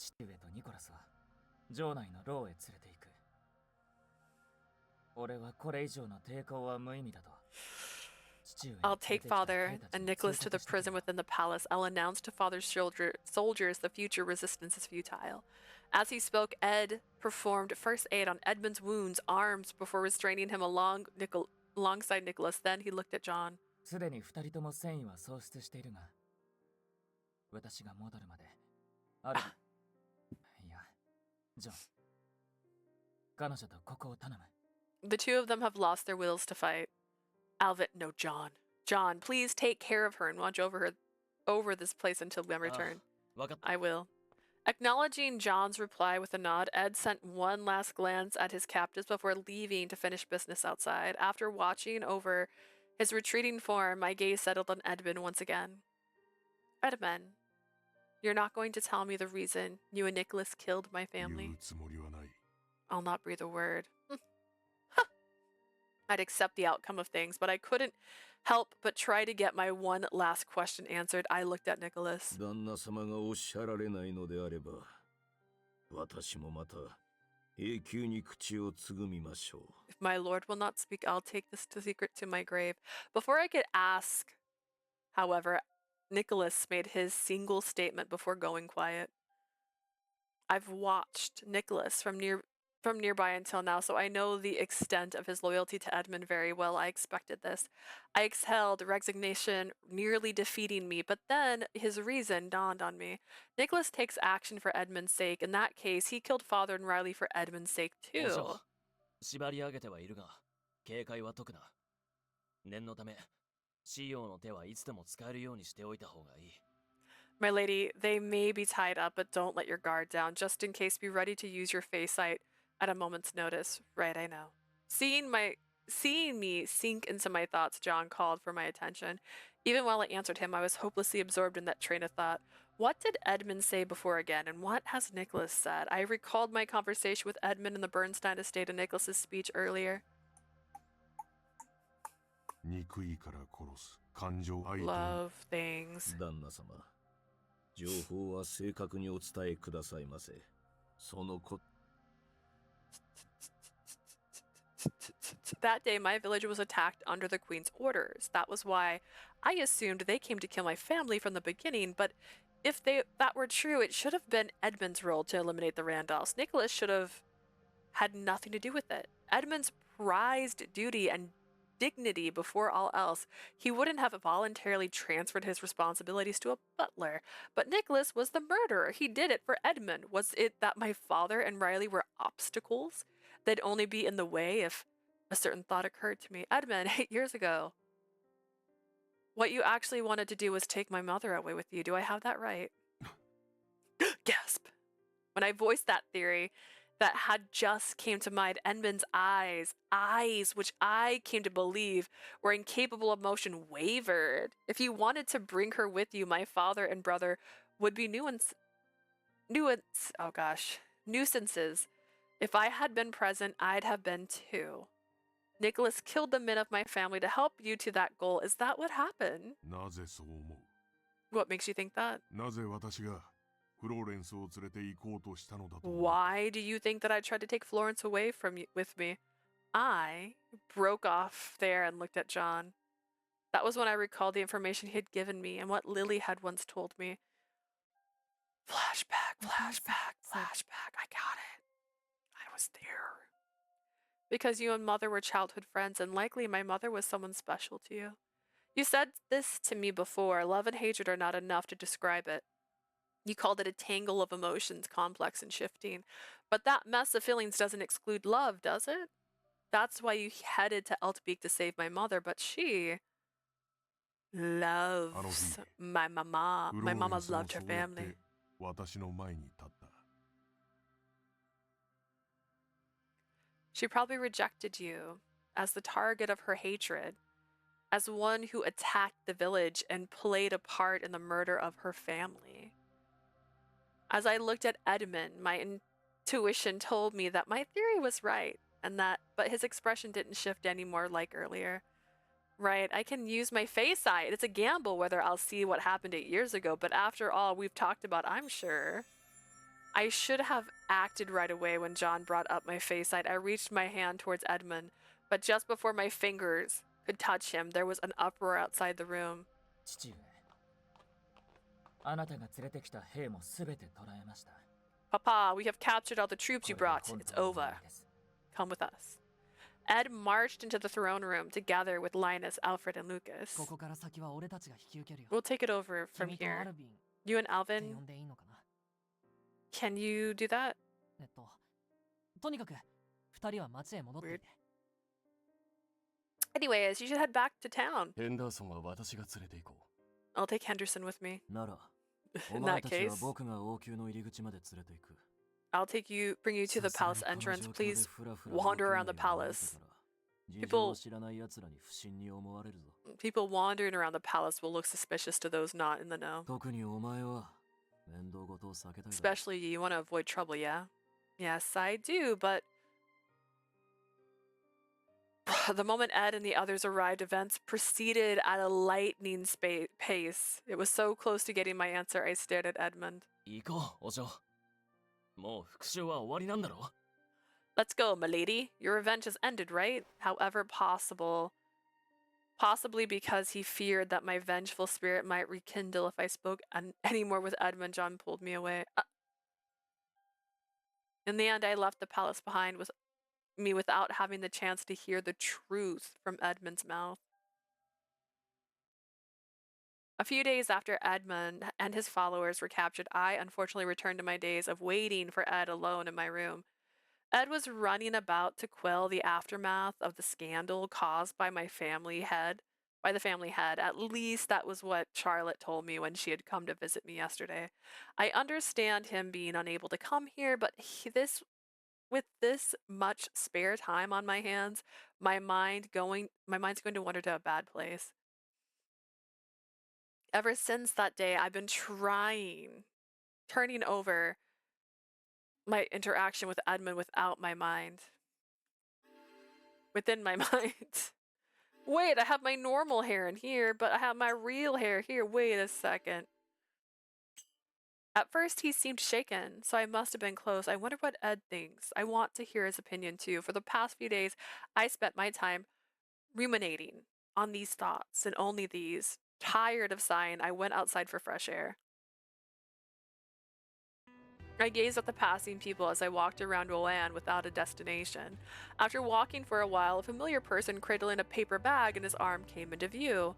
[SPEAKER 1] I'll take father and Nicholas to the prison within the palace. I'll announce to father's soldiers the future resistance is futile. As he spoke, Ed performed first aid on Edmund's wounds, arms, before restraining him alongside Nicholas. Then he looked at John. The two of them have lost their wills to fight. Alvin, no, John. John, please take care of her and watch over this place until we return. I will. Acknowledging John's reply with a nod, Ed sent one last glance at his captives before leaving to finish business outside. After watching over his retreating form, my gaze settled on Edmund once again. Edmund, you're not going to tell me the reason you and Nicholas killed my family? I'll not breathe a word. I'd accept the outcome of things, but I couldn't help but try to get my one last question answered. I looked at Nicholas. If my lord will not speak, I'll take this secret to my grave. Before I could ask, however, Nicholas made his single statement before going quiet. I've watched Nicholas from nearby until now, so I know the extent of his loyalty to Edmund very well. I expected this. I exhaled resignation, nearly defeating me, but then his reason dawned on me. Nicholas takes action for Edmund's sake. In that case, he killed Father and Riley for Edmund's sake
[SPEAKER 7] お嬢
[SPEAKER 1] too.
[SPEAKER 7] 縛り上げてはいるが警戒は解くな念のためシオの手はいつでも使えるようにしておいた方がいい
[SPEAKER 1] My lady, they may be tied up, but don't let your guard down. Just in case, be ready to use your face sight at a moment's notice. Right, I know. Seeing me sink into my thoughts, John called for my attention. Even while I answered him, I was hopelessly absorbed in that train of thought. What did Edmund say before again, and what has Nicholas said? I recalled my conversation with Edmund in the Bernstein estate and Nicholas's speech earlier.
[SPEAKER 5] 憎いから殺す感情相手に
[SPEAKER 1] Love things.
[SPEAKER 3] 旦那様、情報は正確にお伝えくださいませ。そのこ
[SPEAKER 1] That day, my village was attacked under the Queen's orders. That was why I assumed they came to kill my family from the beginning, but if that were true, it should have been Edmund's role to eliminate the Randolphs. Nicholas should have had nothing to do with it. Edmund's prized duty and dignity before all else. He wouldn't have voluntarily transferred his responsibilities to a butler. But Nicholas was the murderer. He did it for Edmund. Was it that my father and Riley were obstacles? They'd only be in the way if a certain thought occurred to me. Edmund, 8 years ago. What you actually wanted to do was take my mother away with you. Do I have that right? Gasp. When I voiced that theory, that had just came to mind, Edmund's eyes, which I came to believe were incapable of motion, wavered. If you wanted to bring her with you, my father and brother would be nuisances. If I had been present, I'd have been too. Nicholas killed the men of my family to help you to that goal. Is that what happened?
[SPEAKER 5] なぜそう思う
[SPEAKER 1] What makes you think that?
[SPEAKER 5] なぜ私がフローレンスを連れて行こうとしたのだと思う
[SPEAKER 1] Why do you think that I tried to take Florence away from you with me? I broke off there and looked at John. That was when I recalled the information he had given me and what Lily had once told me. Flashback. I got it. I was there. Because you and Mother were childhood friends, and likely my mother was someone special to you. You said this to me before. Love and hatred are not enough to describe it. You called it a tangle of emotions, complex and shifting. But that mess of feelings doesn't exclude love, does it? That's why you headed to Eltbeek to save my mother, but she loves my mama.
[SPEAKER 5] フロ
[SPEAKER 1] My
[SPEAKER 5] ーレ
[SPEAKER 1] mama
[SPEAKER 5] ンスも
[SPEAKER 1] loved her
[SPEAKER 5] そうやって
[SPEAKER 1] family.
[SPEAKER 5] 私の前に立った
[SPEAKER 1] She probably rejected you as the target of her hatred, as one who attacked the village and played a part in the murder of her family. As I looked at Edmund, my intuition told me that my theory was right, but his expression didn't shift anymore like earlier. Right, I can use my face sight. It's a gamble whether I'll see what happened 8 years ago, but after all we've talked about, I'm sure. I should have acted right away when John brought up my face sight. I reached my hand towards Edmund, but just before my fingers could touch him, there was an uproar outside the room.
[SPEAKER 2] 父上あなたが連れてきた兵もすべて捕らえました
[SPEAKER 1] Papa, we have captured all the troops you
[SPEAKER 2] これが
[SPEAKER 1] brought.
[SPEAKER 2] 本
[SPEAKER 1] It's
[SPEAKER 2] 当の終
[SPEAKER 1] over.
[SPEAKER 2] わりです
[SPEAKER 1] Come with us. Ed marched into the throne room together with Linus, Alfred, and Lucas.
[SPEAKER 8] ここから先は俺たちが引き受けるよ
[SPEAKER 1] We'll take it over from
[SPEAKER 8] 君とア
[SPEAKER 1] here.
[SPEAKER 8] ルビンっ
[SPEAKER 1] You and
[SPEAKER 8] て
[SPEAKER 1] Alvin,
[SPEAKER 8] 呼んでいいのかな
[SPEAKER 1] can you do that?
[SPEAKER 8] とにかく二人は町へ戻っていて
[SPEAKER 1] Anyways, you should head back to town.
[SPEAKER 5] ヘンダーソンは私が連れて行こ
[SPEAKER 1] I'll take Henderson with me.
[SPEAKER 7] なら
[SPEAKER 1] In
[SPEAKER 7] お前
[SPEAKER 1] that
[SPEAKER 7] たちは
[SPEAKER 1] case,
[SPEAKER 7] 僕が王宮の入り口まで連れて行く
[SPEAKER 1] I'll bring you to the
[SPEAKER 7] さすが
[SPEAKER 1] palace
[SPEAKER 7] にこの
[SPEAKER 1] entrance.
[SPEAKER 7] 状況で
[SPEAKER 1] Please
[SPEAKER 7] フラフラ
[SPEAKER 1] wander
[SPEAKER 7] 王
[SPEAKER 1] around
[SPEAKER 7] 宮
[SPEAKER 1] the
[SPEAKER 7] に歩いて
[SPEAKER 1] palace.
[SPEAKER 7] たら事
[SPEAKER 1] People-
[SPEAKER 7] 情を知らない奴らに不審に思われるぞ
[SPEAKER 1] People wandering around the palace will look suspicious to those not in the know.
[SPEAKER 7] 特にお前は面倒事を避けたいだろ
[SPEAKER 1] Especially you want to avoid trouble, yeah? Yes, I do, but the moment Ed and the others arrived, events proceeded at a lightning pace. It was so close to getting my answer, I stared at Edmund.
[SPEAKER 7] 行こうお嬢もう復讐は終わりなんだろ
[SPEAKER 1] Let's go, milady. Your revenge has ended, right? However possible, possibly because he feared that my vengeful spirit might rekindle if I spoke any more with Edmund. John pulled me away. In the end, I left the palace behind with me without having the chance to hear the truth from Edmund's mouth. A few days after Edmund and his followers were captured, I unfortunately returned to my days of waiting for Ed alone in my room. Ed was running about to quell the aftermath of the scandal caused by the family head. At least that was what Charlotte told me when she had come to visit me yesterday. I understand him being unable to come here, but with this much spare time on my hands, my mind's going to wander to a bad place. Ever since that day, I've been turning over my interaction with Edmund within my mind. Wait, I have my normal hair in here, but I have my real hair here. Wait a second. At first, he seemed shaken, so I must have been close. I wonder what Ed thinks. I want to hear his opinion too. For the past few days, I spent my time ruminating on these thoughts and only these. Tired of sighing, I went outside for fresh air. I gazed at the passing people as I walked around Rouen without a destination. After walking for a while, a familiar person cradling a paper bag in his arm came into view.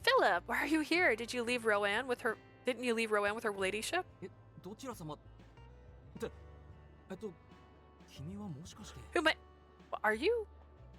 [SPEAKER 1] Philip, why are you here? Didn't you leave Rouen with her ladyship?
[SPEAKER 8] どちら様って、君はもしかして。
[SPEAKER 1] Who are you?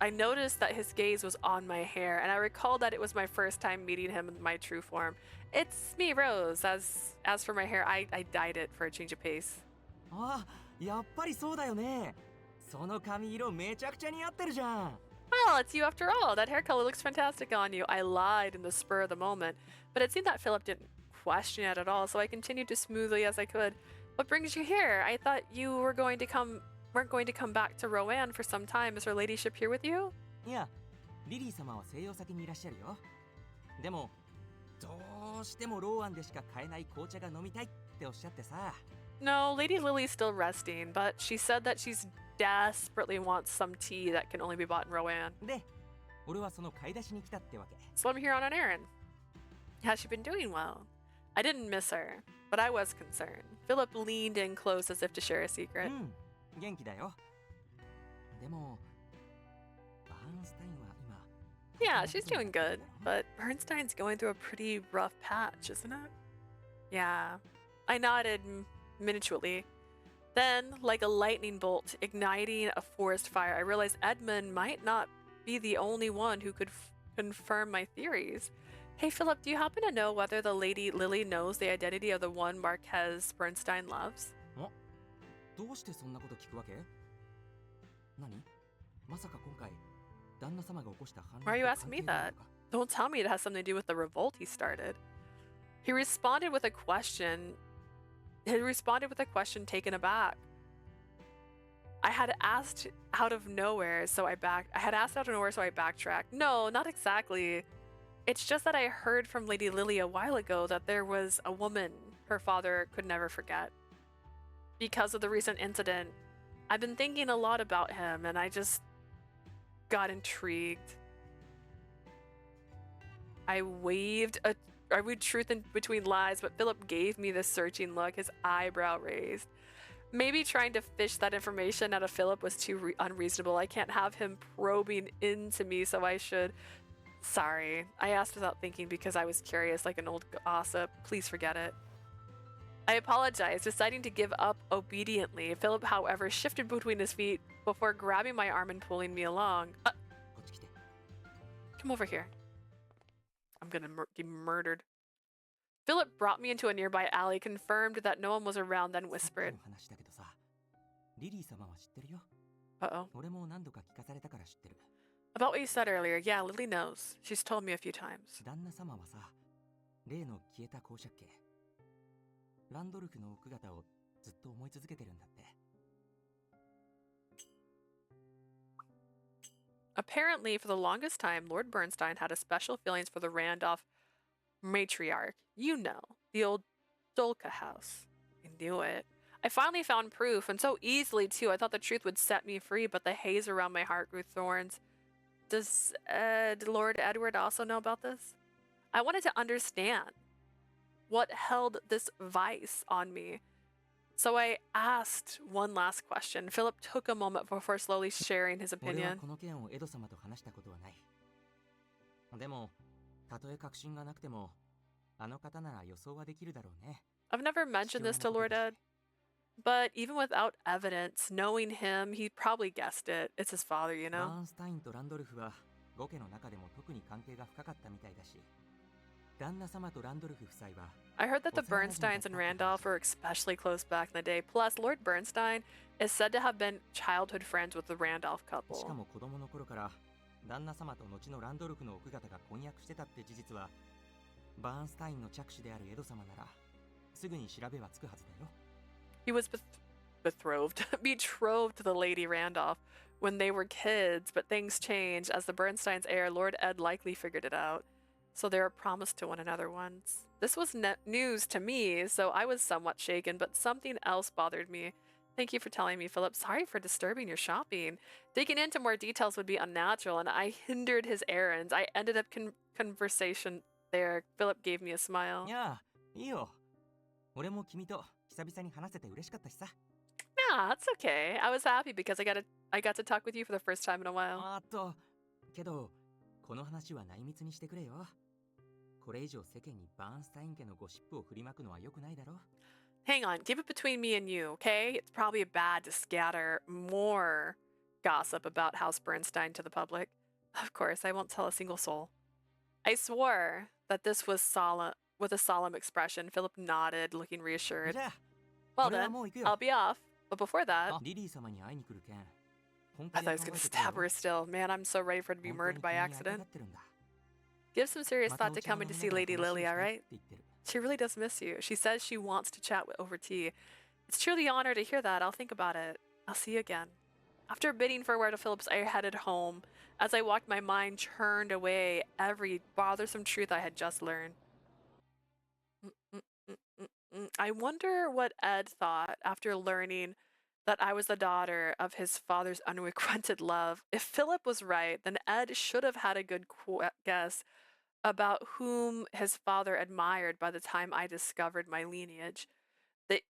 [SPEAKER 1] I noticed that his gaze was on my hair, and I recalled that it was my first time meeting him in my true form. It's me, Rose. As for my hair, I dyed it for a change of pace.
[SPEAKER 8] あ、やっぱりそうだよね。その髪色めちゃくちゃ似合ってるじゃん。
[SPEAKER 1] Well, it's you after all. That hair color looks fantastic on you. I lied in the spur of the moment, but it seemed that Philip didn't question it at all, so I continued as smoothly as I could. What brings you here? I thought you weren't going to come back to Rouen for some time. Is her ladyship here with you?
[SPEAKER 8] いや、リリー様は西洋先にいらっしゃるよ。でも、どうしてもローアンでしか買えない紅茶が飲みたいっておっしゃってさ。
[SPEAKER 1] No, Lady Lily's still resting, but she said that she's desperately wants some tea that can only be bought in Rouen.
[SPEAKER 8] で、俺はその買い出しに来たってわけ。
[SPEAKER 1] So I'm here on an errand. Has she been doing well? I didn't miss her, but I was concerned. Philip leaned in close as if to share a secret.
[SPEAKER 8] 元気だよ。でも、バーンスタインは今。
[SPEAKER 1] Yeah, she's doing good, but Bernstein's going through a pretty rough patch, isn't it? Yeah. I nodded minutely. Then, like a lightning bolt igniting a forest fire, I realized Edmund might not be the only one who could confirm my theories. Hey, Philip, do you happen to know whether the Lady Lily knows the identity of the one Marquez Bernstein loves?
[SPEAKER 8] どうしてそんなこと聞くわけ？何？まさか今回旦那様が起こした反乱
[SPEAKER 1] Why are you asking me that? Don't tell me it has something to do with the revolt he started. He responded with a question taken aback. I had asked out of nowhere, so I backtracked. No, not exactly. It's just that I heard from Lady Lily a while ago that there was a woman her father could never forget. Because of the recent incident, I've been thinking a lot about him, and I just got intrigued. I weaved truth in between lies, but Philip gave me this searching look, his eyebrow raised. Maybe trying to fish that information out of Philip was too unreasonable. I can't have him probing into me, so I should. Sorry, I asked without thinking because I was curious like an old gossip. Please forget it. I apologized, deciding to give up obediently. Philip, however, shifted between his feet before grabbing my arm and pulling me along. Come over here. I'm gonna be murdered. Philip brought me into a nearby alley, confirmed that no one was around, then whispered. Uh-oh. About what you said earlier, yeah, Lily knows. She's told me a few times. Apparently, for the longest time, Lord Bernstein had a special feelings for the Randolph matriarch. You know, the old Dolka house. I knew it. I finally found proof, and so easily, too. I thought the truth would set me free, but the haze around my heart grew thorns. Does Lord Edward also know about this? I wanted to understand what held this vice on me. So I asked one last question. Philip took a moment before slowly sharing his
[SPEAKER 8] 俺は
[SPEAKER 1] opinion.
[SPEAKER 8] この件をエド様と話したことはない。でも、たとえ確信がなくても、あの方なら予想はできるだろうね。
[SPEAKER 1] I've never mentioned this to Lord Ed, but even without evidence, knowing him, he probably guessed it. It's his father, you
[SPEAKER 8] バ
[SPEAKER 1] know?
[SPEAKER 8] ーンスタインとランドルフは5家の中でも特に関係が深かったみたいだし、旦那様とランドルフ夫妻は
[SPEAKER 1] I heard that the Bernsteins and Randolph were especially close back in the day. Plus, Lord Bernstein is said to have been childhood friends with the Randolph
[SPEAKER 8] しか
[SPEAKER 1] couple.
[SPEAKER 8] も子供の頃から旦那様と後のランドルフの奥方が婚約してたって事実はバーンスタインの着手であるエド様ならすぐに調べはつくはずだよ。
[SPEAKER 1] He was betrothed to the Lady Randolph when they were kids, but things changed. As the Bernstein's heir, Lord Ed likely figured it out. So they were promised to one another once. This was news to me, so I was somewhat shaken, but something else bothered me. Thank you for telling me, Philip. Sorry for disturbing your shopping. Digging into more details would be unnatural, and I hindered his errands. I ended up conversation there. Philip gave me a smile.
[SPEAKER 8] いや、いいよ。俺も君と久々に話せて嬉しかったしさ。
[SPEAKER 1] Nah, it's okay. I was happy because I got to talk with you for the first time in a while.
[SPEAKER 8] けど、この話は内密にしてくれよ。これ以上世間にバーンスタイン家のゴシップを振りまくのは良くないだろ。
[SPEAKER 1] Hang on, keep it between me and you, okay? It's probably bad to scatter more gossip about House Bernstein to the public. Of course, I won't tell a single soul. I swore that this was solemn, with a solemn expression. Philip nodded, looking reassured.
[SPEAKER 8] じゃあ、
[SPEAKER 1] Well
[SPEAKER 8] 俺は
[SPEAKER 1] then,
[SPEAKER 8] もう行く
[SPEAKER 1] I'll
[SPEAKER 8] よ。
[SPEAKER 1] be off. But before that,
[SPEAKER 8] リリー様に会いに来る件。本
[SPEAKER 1] I
[SPEAKER 8] 気で
[SPEAKER 1] thought I was
[SPEAKER 8] 考
[SPEAKER 1] gonna
[SPEAKER 8] えてくれ
[SPEAKER 1] stab
[SPEAKER 8] よ。
[SPEAKER 1] her still. Man, I'm so ready for her to be
[SPEAKER 8] 本当に
[SPEAKER 1] murdered
[SPEAKER 8] 君
[SPEAKER 1] by
[SPEAKER 8] に会いた
[SPEAKER 1] accident.
[SPEAKER 8] がってるんだ。
[SPEAKER 1] Give some serious
[SPEAKER 8] また
[SPEAKER 1] thought
[SPEAKER 8] お
[SPEAKER 1] to
[SPEAKER 8] 茶を
[SPEAKER 1] coming
[SPEAKER 8] 飲
[SPEAKER 1] to
[SPEAKER 8] み
[SPEAKER 1] see
[SPEAKER 8] ながら
[SPEAKER 1] Lady
[SPEAKER 8] 話を
[SPEAKER 1] Lily,
[SPEAKER 8] したい
[SPEAKER 1] alright?
[SPEAKER 8] って言ってる。
[SPEAKER 1] She really does miss you. She says she wants to chat over tea. It's truly an honor to hear that. I'll think about it. I'll see you again. After bidding farewell to Phillips, I headed home. As I walked, my mind churned away every bothersome truth I had just learned. I wonder what Ed thought after learning that I was the daughter of his father's unrequited love. If Philip was right, then Ed should have had a good guess about whom his father admired by the time I discovered my lineage. The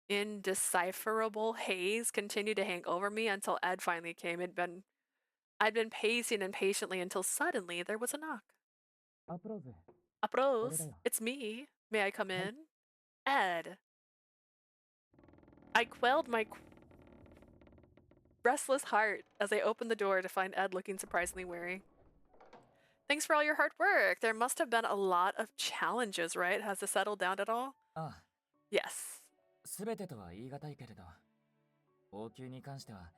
[SPEAKER 1] indecipherable haze continued to hang over me until Ed finally came. I'd been pacing impatiently until suddenly there was a knock. Apros, it's me. May I come in? Ed. I quelled my restless heart as I opened the door to find Ed looking surprisingly weary. Thanks for all your hard work. There must have been a lot of challenges, right? Has it settled down at all?
[SPEAKER 2] ああ、
[SPEAKER 1] Yes.
[SPEAKER 2] すべてとは言い難いけれど、王宮に関しては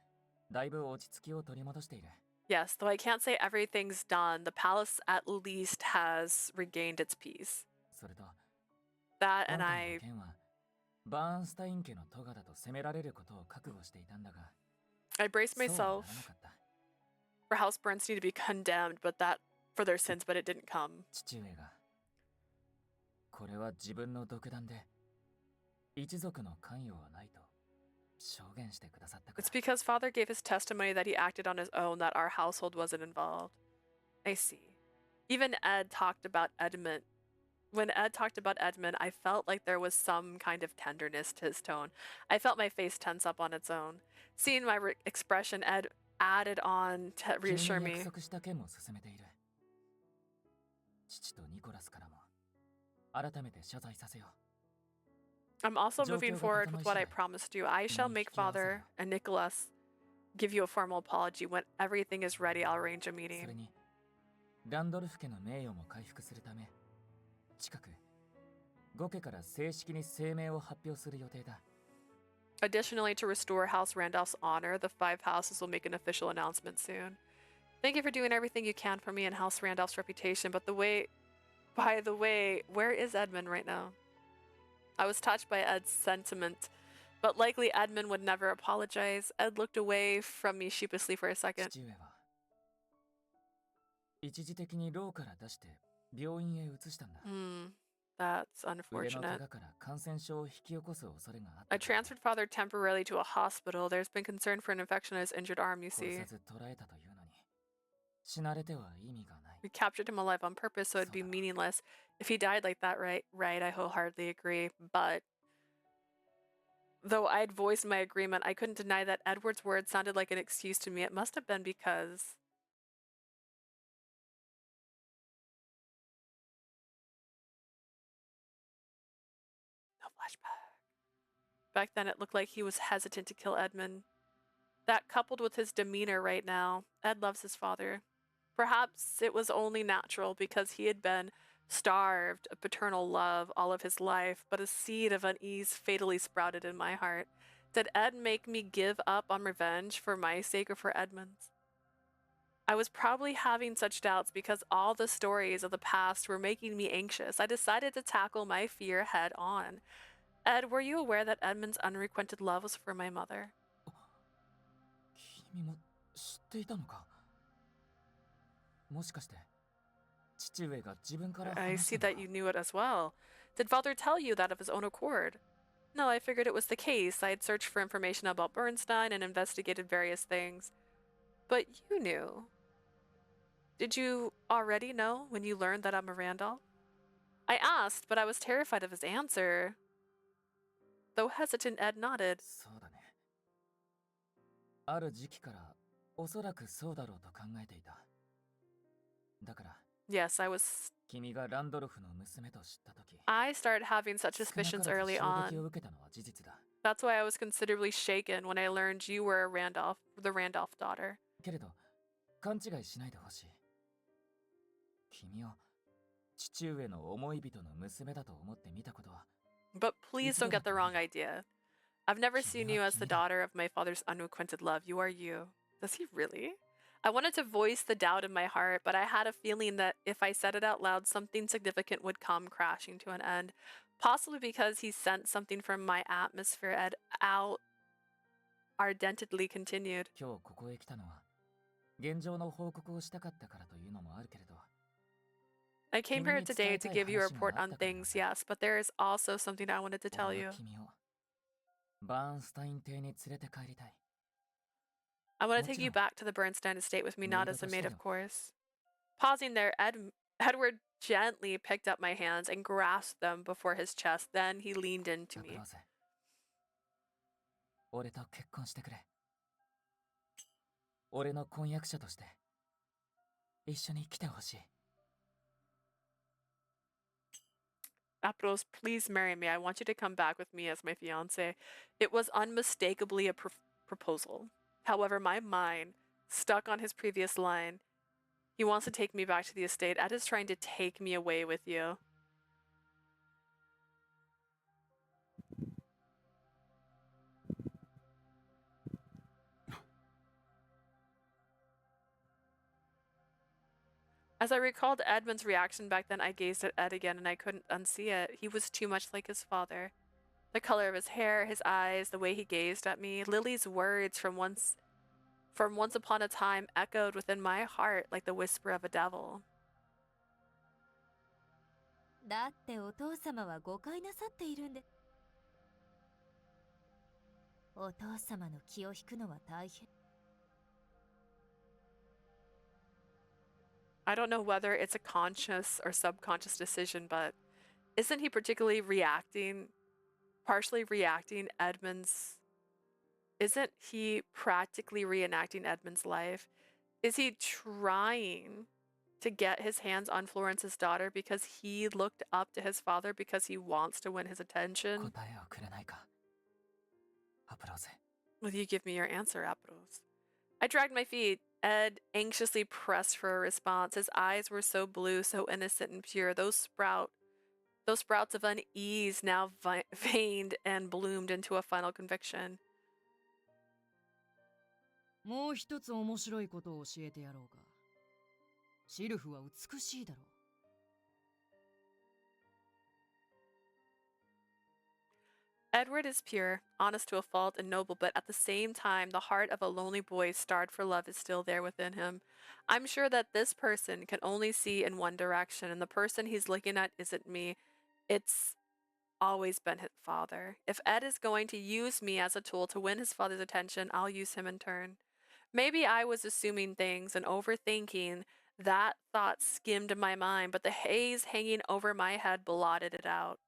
[SPEAKER 2] だいぶ落ち着きを取り戻している。
[SPEAKER 1] Yes, though I can't say everything's done, the palace at least has regained its peace.
[SPEAKER 2] それと、
[SPEAKER 1] That
[SPEAKER 2] 今
[SPEAKER 1] and
[SPEAKER 2] 回
[SPEAKER 1] I
[SPEAKER 2] の件はバーンスタイン家のトガだと責められることを覚悟していたんだが、
[SPEAKER 1] braced
[SPEAKER 2] そうはな
[SPEAKER 1] myself
[SPEAKER 2] らなかった。
[SPEAKER 1] for House Bernstein to be condemned, but that for their sins, but it didn't come.
[SPEAKER 2] 父上が、これは自分の独断で一族の関与はないと証言してくださったか
[SPEAKER 1] It's
[SPEAKER 2] ら。
[SPEAKER 1] because father gave his testimony that he acted on his own that our household wasn't involved. I see. Even Ed talked about Edmund. When Ed talked about Edmund, I felt like there was some kind of tenderness to his tone. I felt my face tense up on its own. Seeing my expression, Ed added on to
[SPEAKER 2] 君
[SPEAKER 1] reassure
[SPEAKER 2] に
[SPEAKER 1] me.
[SPEAKER 2] 約束した件も進めている。父とニコラスからも改めて謝罪させよう。
[SPEAKER 1] I'm also
[SPEAKER 2] 状況
[SPEAKER 1] moving
[SPEAKER 2] が
[SPEAKER 1] forward
[SPEAKER 2] 整い
[SPEAKER 1] with
[SPEAKER 2] 次
[SPEAKER 1] what I
[SPEAKER 2] 第、
[SPEAKER 1] promised you. I shall
[SPEAKER 2] 君に
[SPEAKER 1] make
[SPEAKER 2] 引き合わせる
[SPEAKER 1] father
[SPEAKER 2] よ。
[SPEAKER 1] and Nicholas give you a formal apology. When everything is ready, I'll arrange a
[SPEAKER 2] そ
[SPEAKER 1] meeting.
[SPEAKER 2] れに、ランドルフ家の名誉も回復するため、近く、5家から正式に声明を発表する予定だ。
[SPEAKER 1] Additionally, to restore House Randolph's honor, the five houses will make an official announcement soon. Thank you for doing everything you can for me and House Randolph's reputation. By the way, where is Edmund right now? I was touched by Ed's sentiment, but likely Edmund would never apologize. Ed looked away from me sheepishly for a second.
[SPEAKER 2] 父上は、一時的に牢から出して病院へ移したんだ。
[SPEAKER 1] Hmm. That's
[SPEAKER 2] 腕の怪
[SPEAKER 1] unfortunate.
[SPEAKER 2] 我から感染症を引き起こす恐れがあっ
[SPEAKER 1] I
[SPEAKER 2] たからね
[SPEAKER 1] transferred father temporarily to a hospital. There's been concern for an infection on his injured arm, you
[SPEAKER 2] 殺
[SPEAKER 1] see.
[SPEAKER 2] さず捕らえたというのに死なれては意味がない
[SPEAKER 1] We captured him alive on purpose, so it'd be
[SPEAKER 2] So-
[SPEAKER 1] meaningless if he died like that, right? Right, I wholeheartedly agree. But though I'd voiced my agreement, I couldn't deny that Edward's words sounded like an excuse to me. It must have been because no flashback. Back then, it looked like he was hesitant to kill Edmund. That coupled with his demeanor right now, Ed loves his father. Perhaps it was only natural because he had been starved of paternal love all of his life, but a seed of unease fatally sprouted in my heart. Did Ed make me give up on revenge for my sake or for Edmund's? I was probably having such doubts because all the stories of the past were making me anxious. I decided to tackle my fear head on. Ed, were you aware that Edmund's unrequited love was for my mother?
[SPEAKER 2] 君も知っていたのかもしかして父上が自分から
[SPEAKER 1] I
[SPEAKER 2] 話し
[SPEAKER 1] see
[SPEAKER 2] たの
[SPEAKER 1] that
[SPEAKER 2] か
[SPEAKER 1] you knew it as well. Did father tell you that of his own accord? No, I figured it was the case. I had searched for information about Bernstein and investigated various things. But you knew. Did you already know when you learned that I'm a Randolph? I asked, but I was terrified of his answer. Though hesitant, Ed nodded.
[SPEAKER 2] そうだねある時期からおそらくそうだろうと考えていただから
[SPEAKER 1] Yes, I was.
[SPEAKER 2] 君がランドルフの娘と知ったとき
[SPEAKER 1] I started having such
[SPEAKER 2] 少なか
[SPEAKER 1] suspicions
[SPEAKER 2] らず
[SPEAKER 1] early
[SPEAKER 2] 衝撃を
[SPEAKER 1] on.
[SPEAKER 2] 受けたのは事実だ
[SPEAKER 1] That's why I was considerably shaken when I learned you were a Randolph, the Randolph daughter.
[SPEAKER 2] けれど勘違いしないでほしい君を父上の思い人の娘だと思って見たことは
[SPEAKER 1] But please don't get the wrong idea. I've never seen you as the daughter of my father's unrequited love. You are you. Does he really? I wanted to voice the doubt in my heart, but I had a feeling that if I said it out loud, something significant would come crashing to an end. Possibly because he sensed something from my atmosphere. Ed out ardently continued.
[SPEAKER 2] 今日ここへ来たのは現状の報告をしたかったからというのもあるけれど
[SPEAKER 1] I came here today to give you a report on things, yes, but there is also something I wanted to tell
[SPEAKER 2] 俺
[SPEAKER 1] you.
[SPEAKER 2] は君をバーンスタイン邸に連れて帰りたい
[SPEAKER 1] I want to take you back to the Bernstein estate with me, not as a maid, of course. Pausing there, Edward gently picked up my hands and grasped them before his chest. Then he leaned into
[SPEAKER 2] アプ
[SPEAKER 1] me.
[SPEAKER 2] ローゼ俺と結婚してくれ俺の婚約者として一緒に来てほしい
[SPEAKER 1] Apros, please marry me. I want you to come back with me as my fiance. It was unmistakably a proposal. However, my mind stuck on his previous line. He wants to take me back to the estate. Ed is trying to take me away with you. As I recalled Edmund's reaction back then, I gazed at Ed again and I couldn't unsee it. He was too much like his father. The color of his hair, his eyes, the way he gazed at me. Lily's words from once upon a time echoed within my heart like the whisper of a devil.
[SPEAKER 6] だってお父様は誤解なさっているんで。お父様の気を引くのは大変。
[SPEAKER 1] I don't know whether it's a conscious or subconscious decision, but isn't he partially reacting Edmund's... Isn't he practically reenacting Edmund's life? Is he trying to get his hands on Florence's daughter because he looked up to his father because he wants to win his attention?
[SPEAKER 2] 答えをくれないかアプローゼ
[SPEAKER 1] Will you give me your answer, Apros? I dragged my feet. Ed anxiously pressed for a response. His eyes were so blue, so innocent and pure. Those sprouts of unease now veined and bloomed into a final conviction.
[SPEAKER 9] もう一つ面白いことを教えてやろうか。シルフは美しいだろう。
[SPEAKER 1] Edward is pure, honest to a fault, and noble, but at the same time, the heart of a lonely boy starved for love is still there within him. I'm sure that this person can only see in one direction, and the person he's looking at isn't me. It's always been his father. If Ed is going to use me as a tool to win his father's attention, I'll use him in turn. Maybe I was assuming things and overthinking. That thought skimmed my mind, but the haze hanging over my head blotted it out.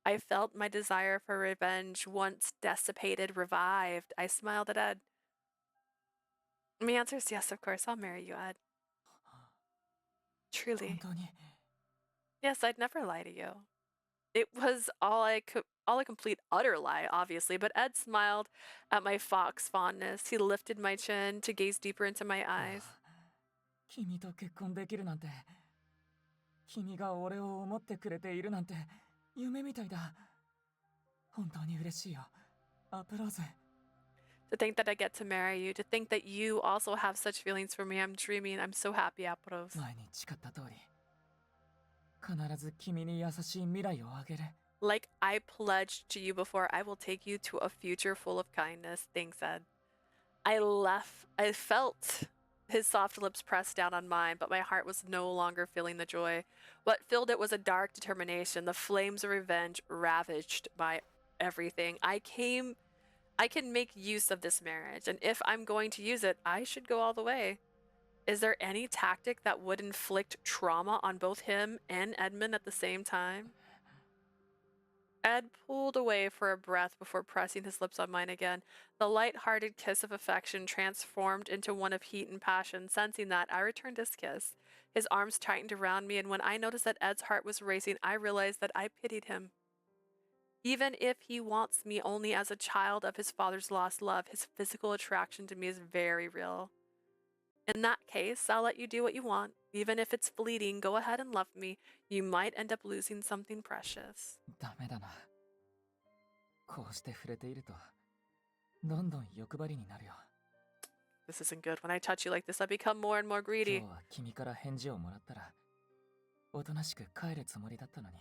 [SPEAKER 1] I felt my desire for revenge, once dissipated, revived. I smiled at Ed. My answer is yes, of course. I'll marry you, Ed. Truly. Yes, I'd never lie to you. It was all a complete utter lie, obviously, but Ed smiled at my fox fondness. He lifted my chin to gaze deeper into my eyes.
[SPEAKER 2] 君と結婚できるなんて、君が俺を思ってくれているなんて夢みたいだ。本当に嬉しいよ。アプローズ。
[SPEAKER 1] To think that I get to marry you, to think that you also have such feelings for me, I'm dreaming. I'm so happy, Apros.
[SPEAKER 2] 前に誓った通り、必ず君に優しい未来をあげる。
[SPEAKER 1] Like I pledged to you before, I will take you to a future full of kindness, thanks, Ed. I felt his soft lips pressed down on mine, but my heart was no longer feeling the joy. What filled it was a dark determination. The flames of revenge ravaged my everything. I can make use of this marriage, and if I'm going to use it, I should go all the way. Is there any tactic that would inflict trauma on both him and Edmund at the same time? Ed pulled away for a breath before pressing his lips on mine again. The light-hearted kiss of affection transformed into one of heat and passion. Sensing that, I returned his kiss. His arms tightened around me, and when I noticed that Ed's heart was racing, I realized that I pitied him. Even if he wants me only as a child of his father's lost love, his physical attraction to me is very real. In that case, I'll let you do what you want. Even if it's fleeting, go ahead and love me. You might end up losing something precious.
[SPEAKER 2] ダメだな。こうして触れていると、どんどん欲張りになるよ。
[SPEAKER 1] This isn't good. When I touch you like this, I become more and more greedy.
[SPEAKER 2] 今日は君から返事をもらったら、おとなしく帰るつもりだったのに、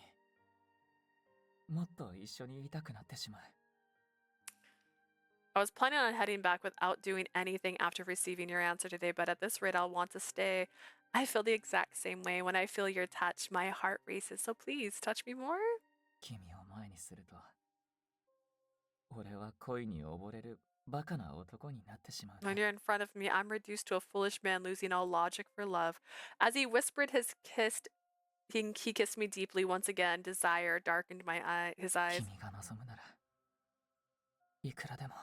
[SPEAKER 2] もっと一緒にいたくなってしまう。
[SPEAKER 1] I was planning on heading back without doing anything after receiving your answer today, but at this rate, I'll want to stay. I feel the exact same way. When I feel your touch, my heart races. So please, touch me more.
[SPEAKER 2] 君を前にすると、俺は恋に溺れるバカな男になってしまう。
[SPEAKER 1] When you're in front of me, I'm reduced to a foolish man losing all logic for love. As he whispered he kissed me deeply once again. Desire darkened his eyes.
[SPEAKER 2] 君が望むなら、いくらでも。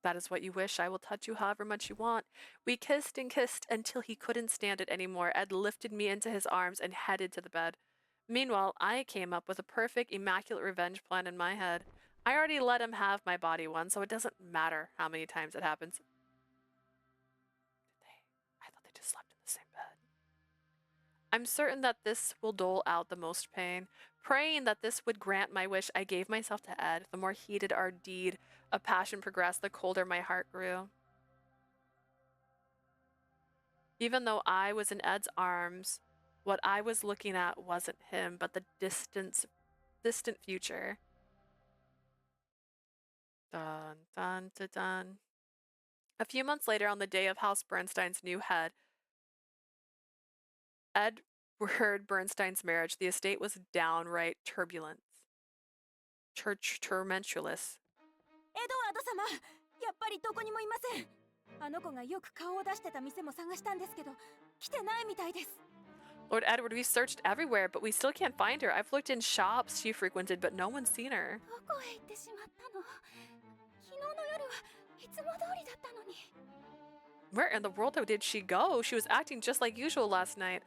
[SPEAKER 1] That is what you wish. I will touch you however much you want. We kissed and kissed until he couldn't stand it anymore. Ed lifted me into his arms and headed to the bed. Meanwhile, I came up with a perfect, immaculate revenge plan in my head. I already let him have my body once, so it doesn't matter how many times it happens. I thought they just slept in the same bed. I'm certain that this will dole out the most pain. Praying that this would grant my wish, I gave myself to Ed. The more heated our deed of passion progressed, the colder my heart grew. Even though I was in Ed's arms, what I was looking at wasn't him, but the distant future. Dun, dun, dun, dun. A few months later, on the day of House Bernstein's new head, Ed heard Bernstein's marriage. The estate was downright turbulent. Tumultuous.
[SPEAKER 6] エドワード様、やっぱりどこにもいません。あの子がよく顔を出してた店も探したんですけど、来てないみたいです。
[SPEAKER 1] Lord Edward, we searched everywhere, but we still can't find her. I've looked in shops she frequented, but no one's seen her.
[SPEAKER 6] どこへ行ってしまったの？昨日の夜はいつも通りだったのに。
[SPEAKER 1] Where in the world did she go? She was acting just like usual last night.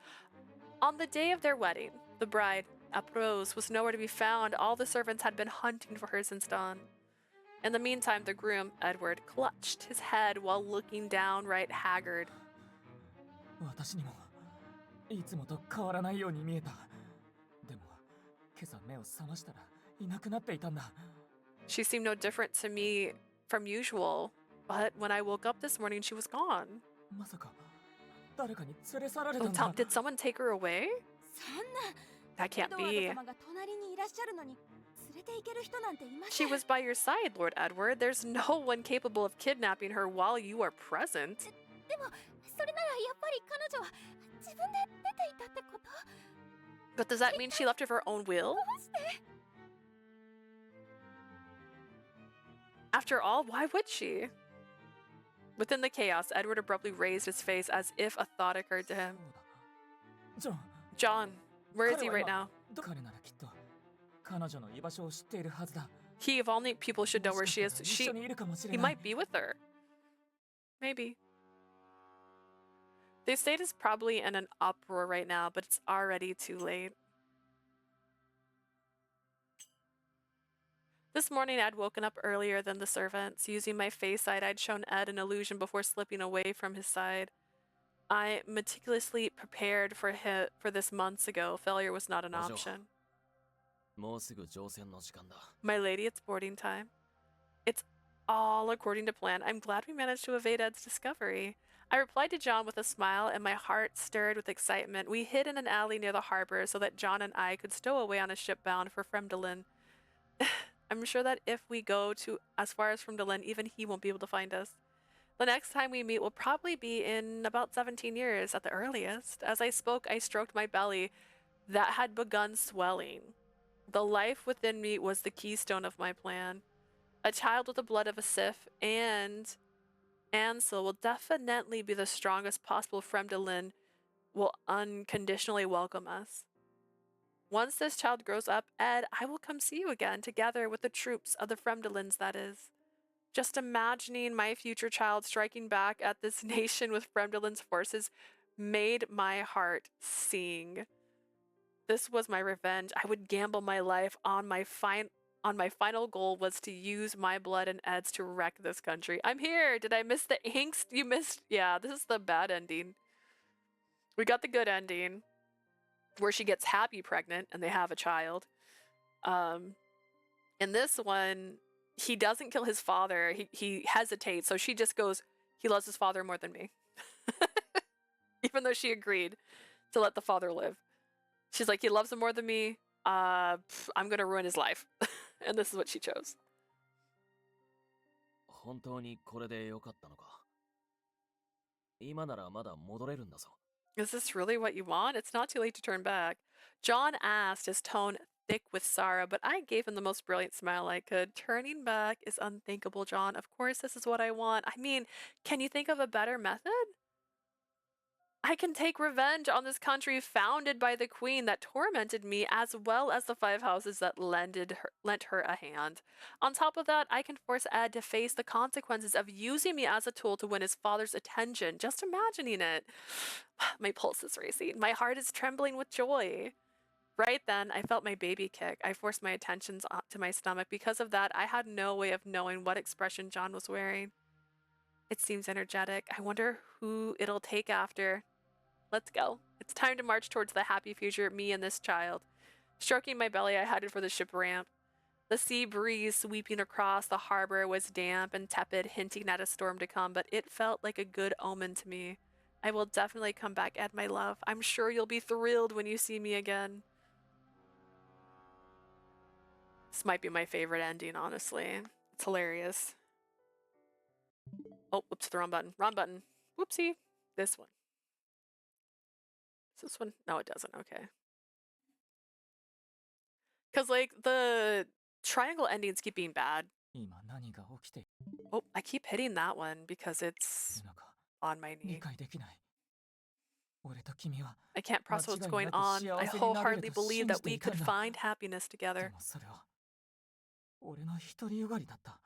[SPEAKER 1] On the day of their wedding, the bride, Aprose, was nowhere to be found. All the servants had been hunting for her since dawn. In the meantime, the groom, Edward, clutched his head while looking downright haggard.
[SPEAKER 2] 私にもいつもと変わらないように見えた。でも、今朝目を覚ましたらいなくなっていたんだ。
[SPEAKER 1] She seemed no different to me from usual, but when I woke up this morning, she was gone.
[SPEAKER 2] まさか誰かに連れ去られたんだ。
[SPEAKER 1] Did someone take her away?
[SPEAKER 6] そんな。
[SPEAKER 1] That can't
[SPEAKER 6] エドワー
[SPEAKER 1] be.
[SPEAKER 6] ド様が隣にいらっしゃるのに連れて行ける人なんていませ
[SPEAKER 1] She
[SPEAKER 6] ん。
[SPEAKER 1] was by your side, Lord Edward. There's no one capable of kidnapping her while you are present.
[SPEAKER 6] でもそれならやっぱり彼女は自分で出ていたってこと？
[SPEAKER 1] But does that mean she left of her own will? After all, why would she? Within the chaos, Edward abruptly raised his face as if a thought occurred to him. John, where is he right now? He of all people should know where she is. He might be with her. Maybe. The estate is probably in an uproar right now, but it's already too late. This morning, I'd woken up earlier than the servants. Using my face sight, I'd shown Ed an illusion before slipping away from his side. I meticulously prepared for this months ago. Failure was not an option. My lady, it's boarding time. It's all according to plan. I'm glad we managed to evade Ed's discovery. I replied to John with a smile, and my heart stirred with excitement. We hid in an alley near the harbor so that John and I could stow away on a ship bound for Fremdelin. I'm sure that if we go to as far as Fremdelin, even he won't be able to find us. The next time we meet will probably be in about 17 years at the earliest. As I spoke, I stroked my belly that had begun swelling. The life within me was the keystone of my plan. A child with the blood of a Sith and Ansel will definitely be the strongest possible Fremdelin will unconditionally welcome us. Once this child grows up, Ed, I will come see you again, together with the troops of the Fremdelins, that is. Just imagining my future child striking back at this nation with Fremdelin's forces made my heart sing. This was my revenge. I would gamble my life on my final goal was to use my blood and Ed's to wreck this country. I'm here! Did I miss the angst? You missed... Yeah, this is the bad ending. We got the good ending, where she gets happy pregnant and they have a child. In this one, he doesn't kill his father. He hesitates, so she just goes, he loves his father more than me. Even though she agreed to let the father live. She's like, he loves him more than me. I'm gonna ruin his life. And this is what she chose. Is this really what you want? It's not too late to turn back. John asked, his tone thick with sorrow, but I gave him the most brilliant smile I could. Turning back is unthinkable, John. Of course, this is what I want. I mean, can you think of a better method? I can take revenge on this country founded by the queen that tormented me, as well as the 5 houses that lent her a hand. On top of that, I can force Ed to face the consequences of using me as a tool to win his father's attention. Just imagining it. My pulse is racing. My heart is trembling with joy. Right then, I felt my baby kick. I forced my attentions to my stomach. Because of that, I had no way of knowing what expression John was wearing. It seems energetic. I wonder who it'll take after. Let's go. It's time to march towards the happy future, me and this child. Stroking my belly, I headed for the ship ramp. The sea breeze sweeping across the harbor was damp and tepid, hinting at a storm to come, but it felt like a good omen to me. I will definitely come back, Ed, my love. I'm sure you'll be thrilled when you see me again. This might be my favorite ending, honestly. It's hilarious. Oh, whoops, the wrong button. Wrong button. Whoopsie. This one. Is this one? No, it doesn't. Okay. Because, like, the triangle endings keep being bad. Oh, I keep hitting that one because it's on my knee. I can't process what's going on. I wholeheartedly believe that we could find happiness together.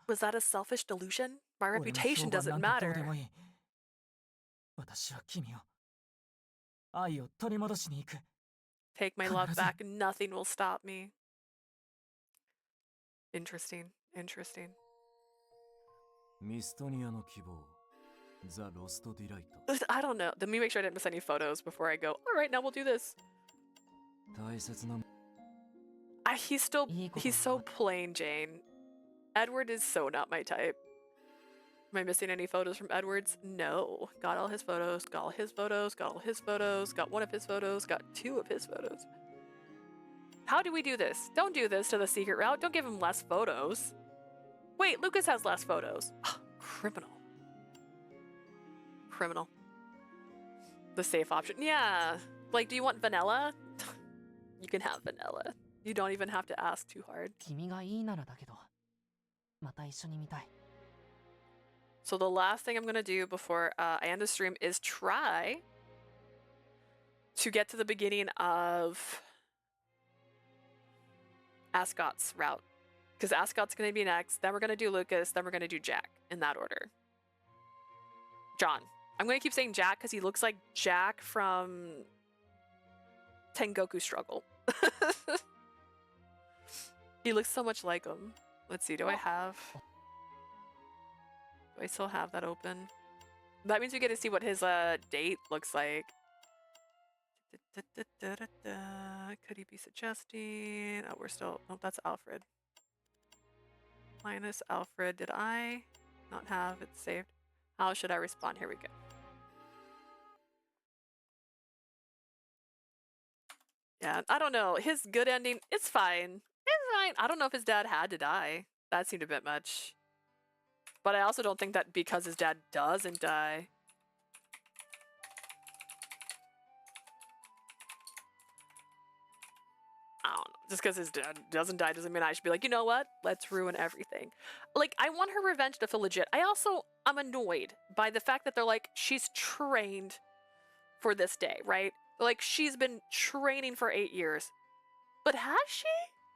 [SPEAKER 1] Was that a selfish delusion? My reputation doesn't matter. Take my love back, nothing will stop me. Interesting, interesting.
[SPEAKER 2] Mistonia no kibou, the lost delight.
[SPEAKER 1] I don't know. Let me make sure I didn't miss any photos before I go. All right, now we'll do this. He's so plain Jane. Edward is so not my type. Am I missing any photos from Edward's? No. Got all his photos, got all his photos, got all his photos, got one of his photos, got 2 of his photos. How do we do this? Don't do this to the secret route. Don't give him less photos. Wait, Lucas has less photos. Oh, criminal. Criminal. The safe option. Yeah. Like, do you want vanilla? You can have vanilla. You don't even have to ask too hard.
[SPEAKER 10] 君がいいならだけど、また一緒に見たい。
[SPEAKER 1] So the last thing I'm gonna do before I end the stream is try to get to the beginning of Ascot's route. Because Ascot's gonna be next, then we're gonna do Lucas, then we're gonna do Jack, in that order. John. I'm gonna keep saying Jack because he looks like Jack from Tengoku Struggle. He looks so much like him. Let's see, do I still have that open? That means we get to see what his date looks like. Could he be suggesting? Oh, we're still... Oh, that's Alfred. Minus Alfred. Did I not have it saved? How should I respond? Here we go. Yeah, I don't know. His good ending, it's fine. It's fine. I don't know if his dad had to die. That seemed a bit much. But I also don't think that because his dad doesn't die. I don't know. Just because his dad doesn't die doesn't mean I should be like, you know what? Let's ruin everything. Like, I want her revenge to feel legit. I'm annoyed by the fact that they're like, she's trained for this day, right? Like, she's been training for 8 years. But has she?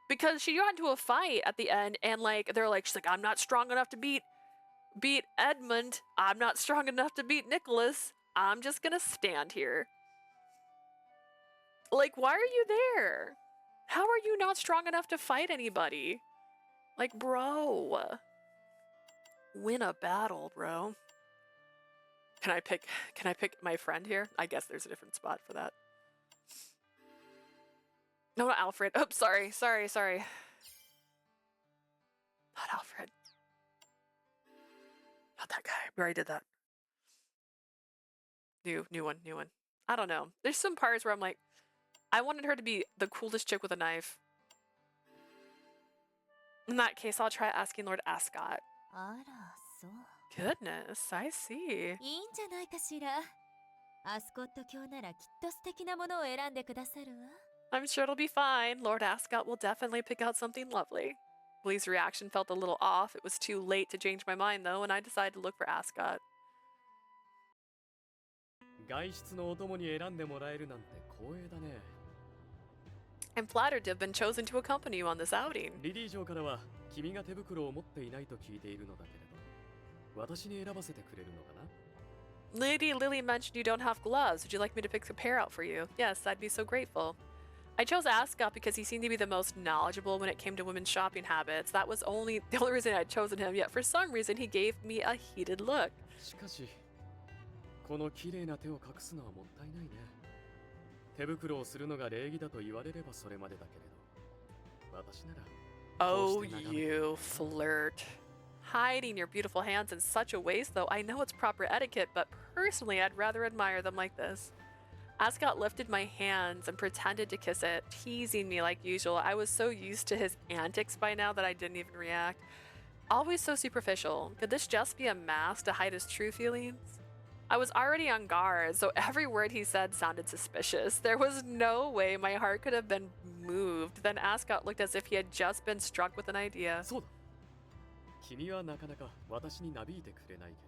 [SPEAKER 1] Because she got into a fight at the end and like, they're like, she's like, I'm not strong enough to beat Edmund. I'm not strong enough to beat Nicholas. I'm just gonna stand here. Like, why are you there? How are you not strong enough to fight anybody? Like, bro. Win a battle, bro. Can I pick my friend here? I guess there's a different spot for that. No, not Alfred. Oh, sorry. Not Alfred. Not that guy. We already did that. New one. I don't know. There's some parts where I'm like, I wanted her to be the coolest chick with a knife. In that case, I'll try asking Lord Ascot.
[SPEAKER 6] あら、そう。
[SPEAKER 1] Goodness, I see.
[SPEAKER 6] いいんじゃないかしら。アスコット教ならきっと素敵なものを選んでくださるわ。
[SPEAKER 1] I'm sure it'll be fine. Lord Ascot will definitely pick out something lovely. Lee's reaction felt a little off. It was too late to change my mind, though, and I decided to look for Ascot.
[SPEAKER 11] 外出のお供に選んでもらえるなんて光栄だね。
[SPEAKER 1] I'm flattered to have been chosen to accompany you on this outing.
[SPEAKER 11] リリー城からは君が手袋を持っていないと聞いているのだけれど、私に選ばせてくれるのかな?
[SPEAKER 1] Lady Lily mentioned you don't have gloves. Would you like me to pick a pair out for you? Yes, I'd be so grateful. I chose Ascot because he seemed to be the most knowledgeable when it came to women's shopping habits. That was the only reason I'd chosen him, yet for some reason he gave me a heated look.
[SPEAKER 11] しかし、この綺麗な手を隠すのはもったいないね。手袋をするのが礼儀だと言われればそれまでだけれど、私なら。
[SPEAKER 1] Oh, you flirt. Hiding your beautiful hands in such a waste, though I know it's proper etiquette, but personally I'd rather admire them like this. Ascot lifted my hands and pretended to kiss it, teasing me like usual. I was so used to his antics by now that I didn't even react. Always so superficial. Could this just be a mask to hide his true feelings? I was already on guard, so every word he said sounded suspicious. There was no way my heart could have been moved. Then Ascot looked as if he had just been struck with an idea.
[SPEAKER 11] そうだ。君はなかなか私になびいてくれないけ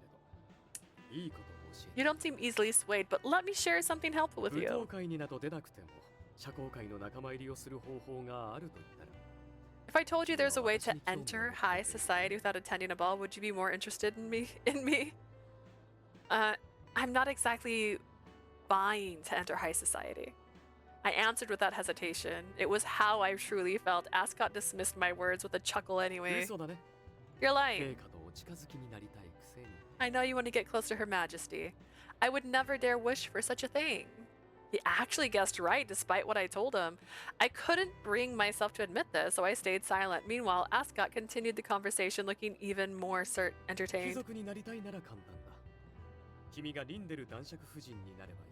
[SPEAKER 11] れど、いいことを教えて。
[SPEAKER 1] You don't seem easily swayed, but let me share something helpful with
[SPEAKER 11] 舞
[SPEAKER 1] you.
[SPEAKER 11] 踏会になど出なくても、社交界の仲間入りをする方法があると言ったら。
[SPEAKER 1] If I told you there's a way to enter high society without attending a ball, would you be more interested in me? I'm not exactly buying to enter high society. I answered without hesitation. It was how I truly felt. Ascot dismissed my words with a chuckle anyway.
[SPEAKER 11] 嘘だね。
[SPEAKER 1] You're lying.
[SPEAKER 11] 陛下とお近づきになりたいくせに。
[SPEAKER 1] I know you want to get close to Her Majesty. I would never dare wish for such a thing. He actually guessed right despite what I told him. I couldn't bring myself to admit this, so I stayed silent. Meanwhile, Ascot continued the conversation, looking even more
[SPEAKER 11] 貴
[SPEAKER 1] entertained.
[SPEAKER 11] 族になりたいなら簡単だ。君がリンデル男爵夫人になればいい。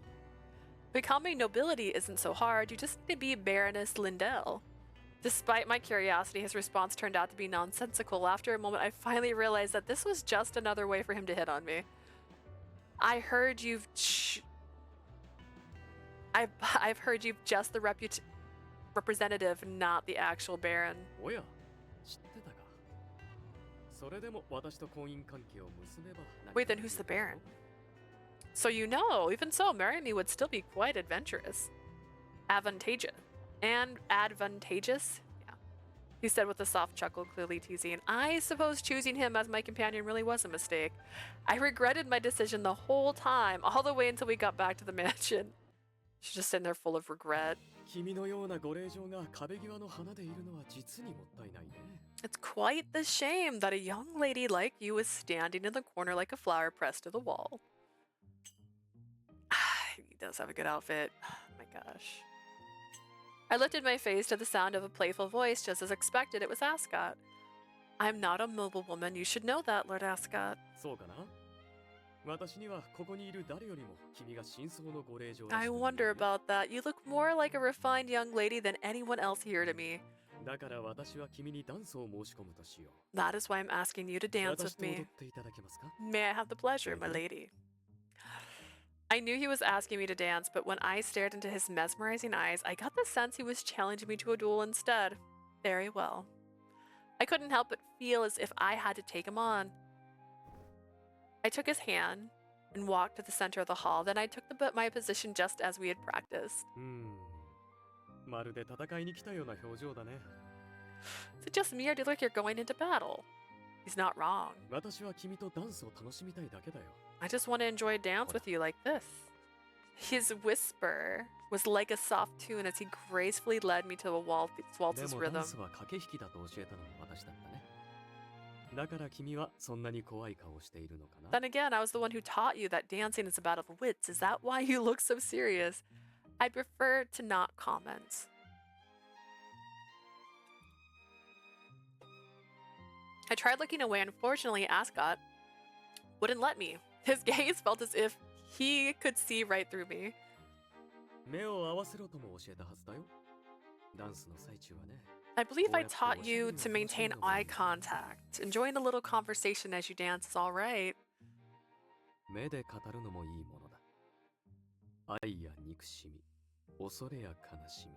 [SPEAKER 1] Becoming nobility isn't so hard. You just need to be Baroness Lindell. Despite my curiosity, his response turned out to be nonsensical. After a moment, I finally realized that this was just another way for him to hit on me. I've heard you've just the representative, not the actual Baron.
[SPEAKER 11] おや、知ってたか。それでも私と婚姻関係を結べば。
[SPEAKER 1] Wait, then who's the Baron? So you know, even so, marrying me would still be quite adventurous. Advantageous. And advantageous? Yeah. He said with a soft chuckle, clearly teasing. I suppose choosing him as my companion really was a mistake. I regretted my decision the whole time, all the way until we got back to the mansion. She's just sitting there full of regret.
[SPEAKER 11] 君のようなご令嬢が壁際の花でいるのは実にもったいないね。
[SPEAKER 1] It's quite the shame that a young lady like you is standing in the corner like a flower pressed to the wall. He does have a good outfit. Oh my gosh. I lifted my face to the sound of a playful voice, just as expected. It was Ascot. I'm not a mobile woman. You should know that, Lord Ascot.
[SPEAKER 11] そうかな。私にはここにいる誰よりも君が真相のご令嬢。
[SPEAKER 1] I wonder about that. You look more like a refined young lady than anyone else here to me.
[SPEAKER 11] だから私は君にダンスを申し込むとしよう。
[SPEAKER 1] That is why I'm asking you to dance with
[SPEAKER 11] 私と踊っ
[SPEAKER 1] me.
[SPEAKER 11] ていただけますか？
[SPEAKER 1] May I have the pleasure, my lady? I knew he was asking me to dance, but when I stared into his mesmerizing eyes, I got the sense he was challenging me to a duel instead. Very well. I couldn't help but feel as if I had to take him on. I took his hand and walked to the center of the hall. Then I took my position just as we had practiced.
[SPEAKER 11] まるで戦いに来たような表情だね。
[SPEAKER 1] Is it just me or do you look like you're going into battle? He's not wrong.
[SPEAKER 11] 私は君とダンスを楽しみたいだけだよ。
[SPEAKER 1] I just want to enjoy a dance with you like this. His whisper was like a soft tune as he gracefully led me to a waltz's
[SPEAKER 11] でも
[SPEAKER 1] rhythm.
[SPEAKER 11] ダンスは駆け引きだと教えたのも私だったね。だから君はそんなに怖い顔をしているのかな。
[SPEAKER 1] Then again, I was the one who taught you that dancing is a battle of wits. Is that why you look so serious? I prefer to not comment. I tried looking away. Unfortunately, Ascot wouldn't let me. His gaze felt as if he could see right through me.
[SPEAKER 11] 目を合わせろとも教えたはずだよ。ダンスの最中はね。
[SPEAKER 1] I believe I taught you to maintain eye contact. Enjoying a little conversation as you dance is all right.
[SPEAKER 11] 目で語るのもいいものだ。愛や憎しみ、恐れや悲しみ、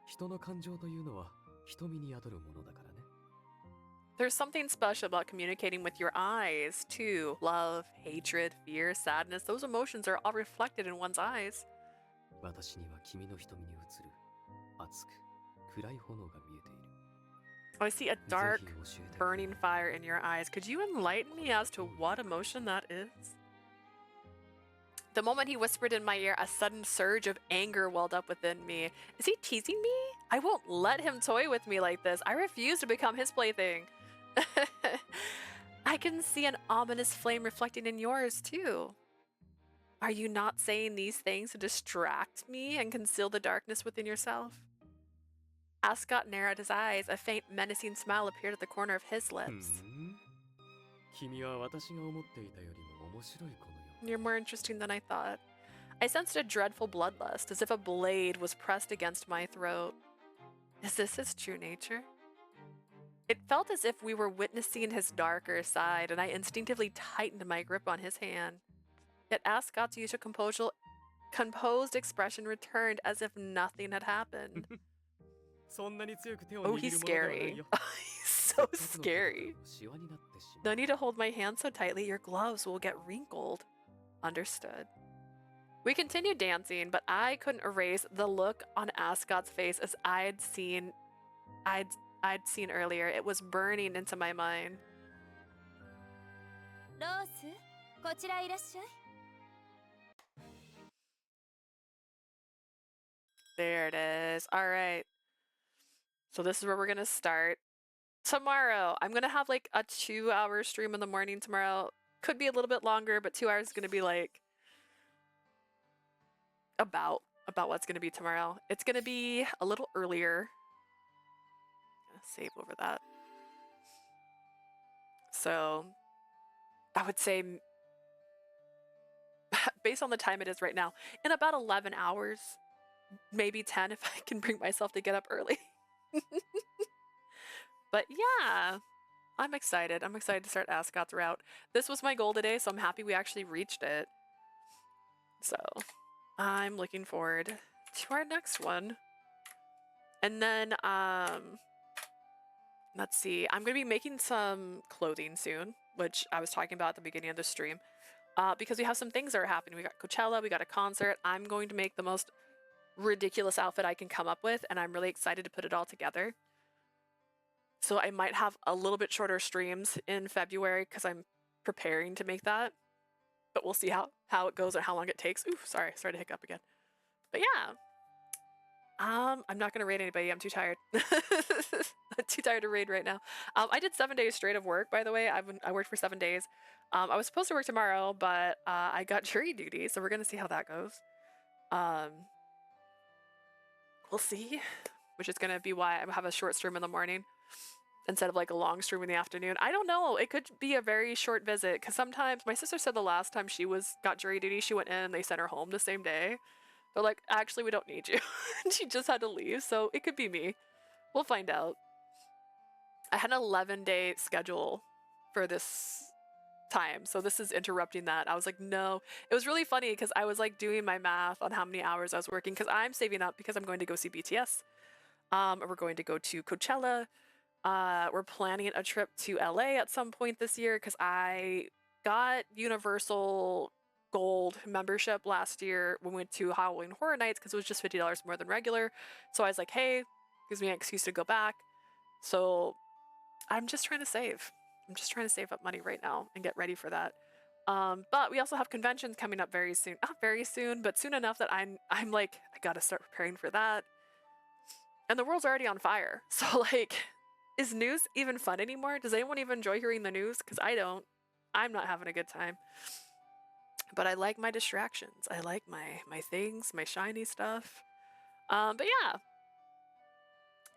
[SPEAKER 11] 人の感情というのは瞳に宿るものだからね。
[SPEAKER 1] There's something special about communicating with your eyes, too. Love, hatred, fear, sadness, those emotions are all reflected in one's eyes.
[SPEAKER 11] 私には君の瞳に映る熱く暗い炎が見えている。
[SPEAKER 1] Oh, I see a dark, burning fire in your eyes. Could you enlighten me as to what emotion that is? The moment he whispered in my ear, a sudden surge of anger welled up within me. Is he teasing me? I won't let him toy with me like this. I refuse to become his plaything. I can see an ominous flame reflecting in yours, too. Are you not saying these things to distract me and conceal the darkness within yourself? Ascot narrowed his eyes. A faint, menacing smile appeared at the corner of his lips.
[SPEAKER 11] 君は私が思っていたよりも面白い子のよう。
[SPEAKER 1] You're more interesting than I thought. I sensed a dreadful bloodlust, as if a blade was pressed against my throat. Is this his true nature? It felt as if we were witnessing his darker side, and I instinctively tightened my grip on his hand. Yet Ascot's usual composed expression returned as if nothing had happened.
[SPEAKER 11] そんなに強く手を
[SPEAKER 1] Oh,
[SPEAKER 11] 握
[SPEAKER 1] he's
[SPEAKER 11] るものではない
[SPEAKER 1] scary.
[SPEAKER 11] よ。
[SPEAKER 1] He's so scary.
[SPEAKER 11] シワになってしまう。
[SPEAKER 1] No need to hold my hand so tightly, your gloves will get wrinkled. Understood. We continued dancing, but I couldn't erase the look on Ascot's face as I'd seen earlier. It was burning into my mind.
[SPEAKER 6] ロース、こちらいらっしゃい。
[SPEAKER 1] There it is. All right. So this is where we're going to start. Tomorrow, I'm going to have like a 2-hour stream in the morning tomorrow. Could be a little bit longer, but 2 hours is going to be like about what's going to be tomorrow. It's going to be a little earlier. Gonna save over that. So I would say based on the time it is right now, in about 11 hours, maybe 10 if I can bring myself to get up early. But yeah, I'm excited. I'm excited to start Ascot's route. This was my goal today, so I'm happy we actually reached it. So I'm looking forward to our next one. And then, let's see. I'm going to be making some clothing soon, which I was talking about at the beginning of the stream. Because we have some things that are happening. We got Coachella, we got a concert. I'm going to make the most ridiculous outfit I can come up with, and I'm really excited to put it all together. So I might have a little bit shorter streams in February because I'm preparing to make that. But we'll see how it goes and how long it takes. Ooh, sorry to hiccup again. But yeah. I'm not gonna raid anybody. I'm too tired. I'm too tired to raid right now. I did 7 days straight of work, by the way. I worked for 7 days. I was supposed to work tomorrow, but I got jury duty, so we're gonna see how that goes. We'll see. Which is gonna be why I have a short stream in the morning instead of like a long stream in the afternoon. I don't know. It could be a very short visit because sometimes my sister said the last time she got jury duty, she went in and they sent her home the same day. They're like, actually, we don't need you. And she just had to leave, so it could be me. We'll find out. I had an 11-day schedule for this time, so this is interrupting that. I was like, no. It was really funny because I was like doing my math on how many hours I was working because I'm saving up because I'm going to go see BTS. We're going to go to Coachella. We're planning a trip to LA at some point this year because I got Universal Gold membership last year when we went to Halloween Horror Nights because it was just $50 more than regular. So I was like, hey, gives me an excuse to go back. So I'm just trying to save. I'm just trying to save up money right now and get ready for that. But we also have conventions coming up very soon. Not very soon, but soon enough that I'm like, I gotta start preparing for that. And the world's already on fire. So like, is news even fun anymore? Does anyone even enjoy hearing the news? Because I don't. I'm not having a good time. But I like my distractions. I like my things, my shiny stuff. But yeah.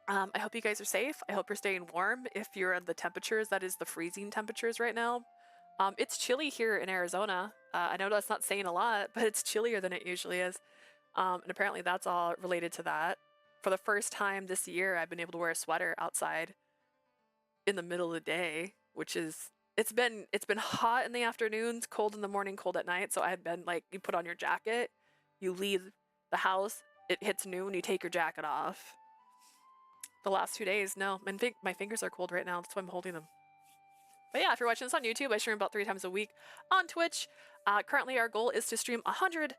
[SPEAKER 1] I hope you guys are safe. I hope you're staying warm. If you're in the temperatures, that is the freezing temperatures right now. It's chilly here in Arizona. I know that's not saying a lot, but it's chillier than it usually is. And apparently that's all related to that. For the first time this year, I've been able to wear a sweater outside in the middle of the day, which is it's been hot in the afternoons, cold in the morning, cold at night. So I had been like, you put on your jacket, you leave the house, it hits noon, you take your jacket off. The last 2 days, no, my fingers are cold right now. That's why I'm holding them. But yeah, if you're watching this on YouTube, I stream about 3 times a week on Twitch. Currently, our goal is to stream 100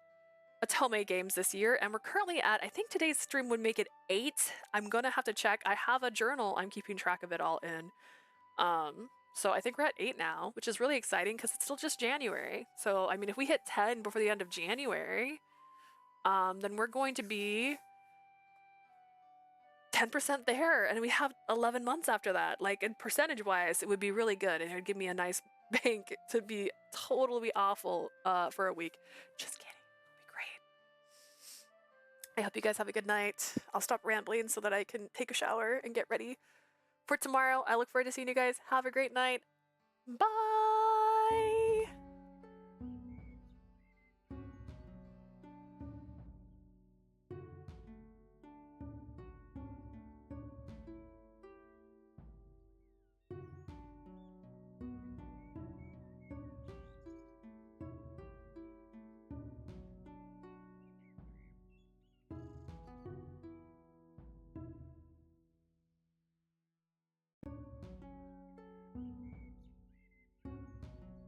[SPEAKER 1] Atome games this year, and we're currently at, I think today's stream would make it 8. I'm gonna have to check. I have a journal. I'm keeping track of it all in. So I think we're at 8 now, which is really exciting because it's still just January. So, I mean, if we hit 10 before the end of January, then we're going to be 10% there, and we have 11 months after that. Like, in percentage-wise, it would be really good, and it would give me a nice bank to be totally awful for a week. Just kidding. It'll be great. I hope you guys have a good night. I'll stop rambling so that I can take a shower and get ready for tomorrow. I look forward to seeing you guys. Have a great night. Bye!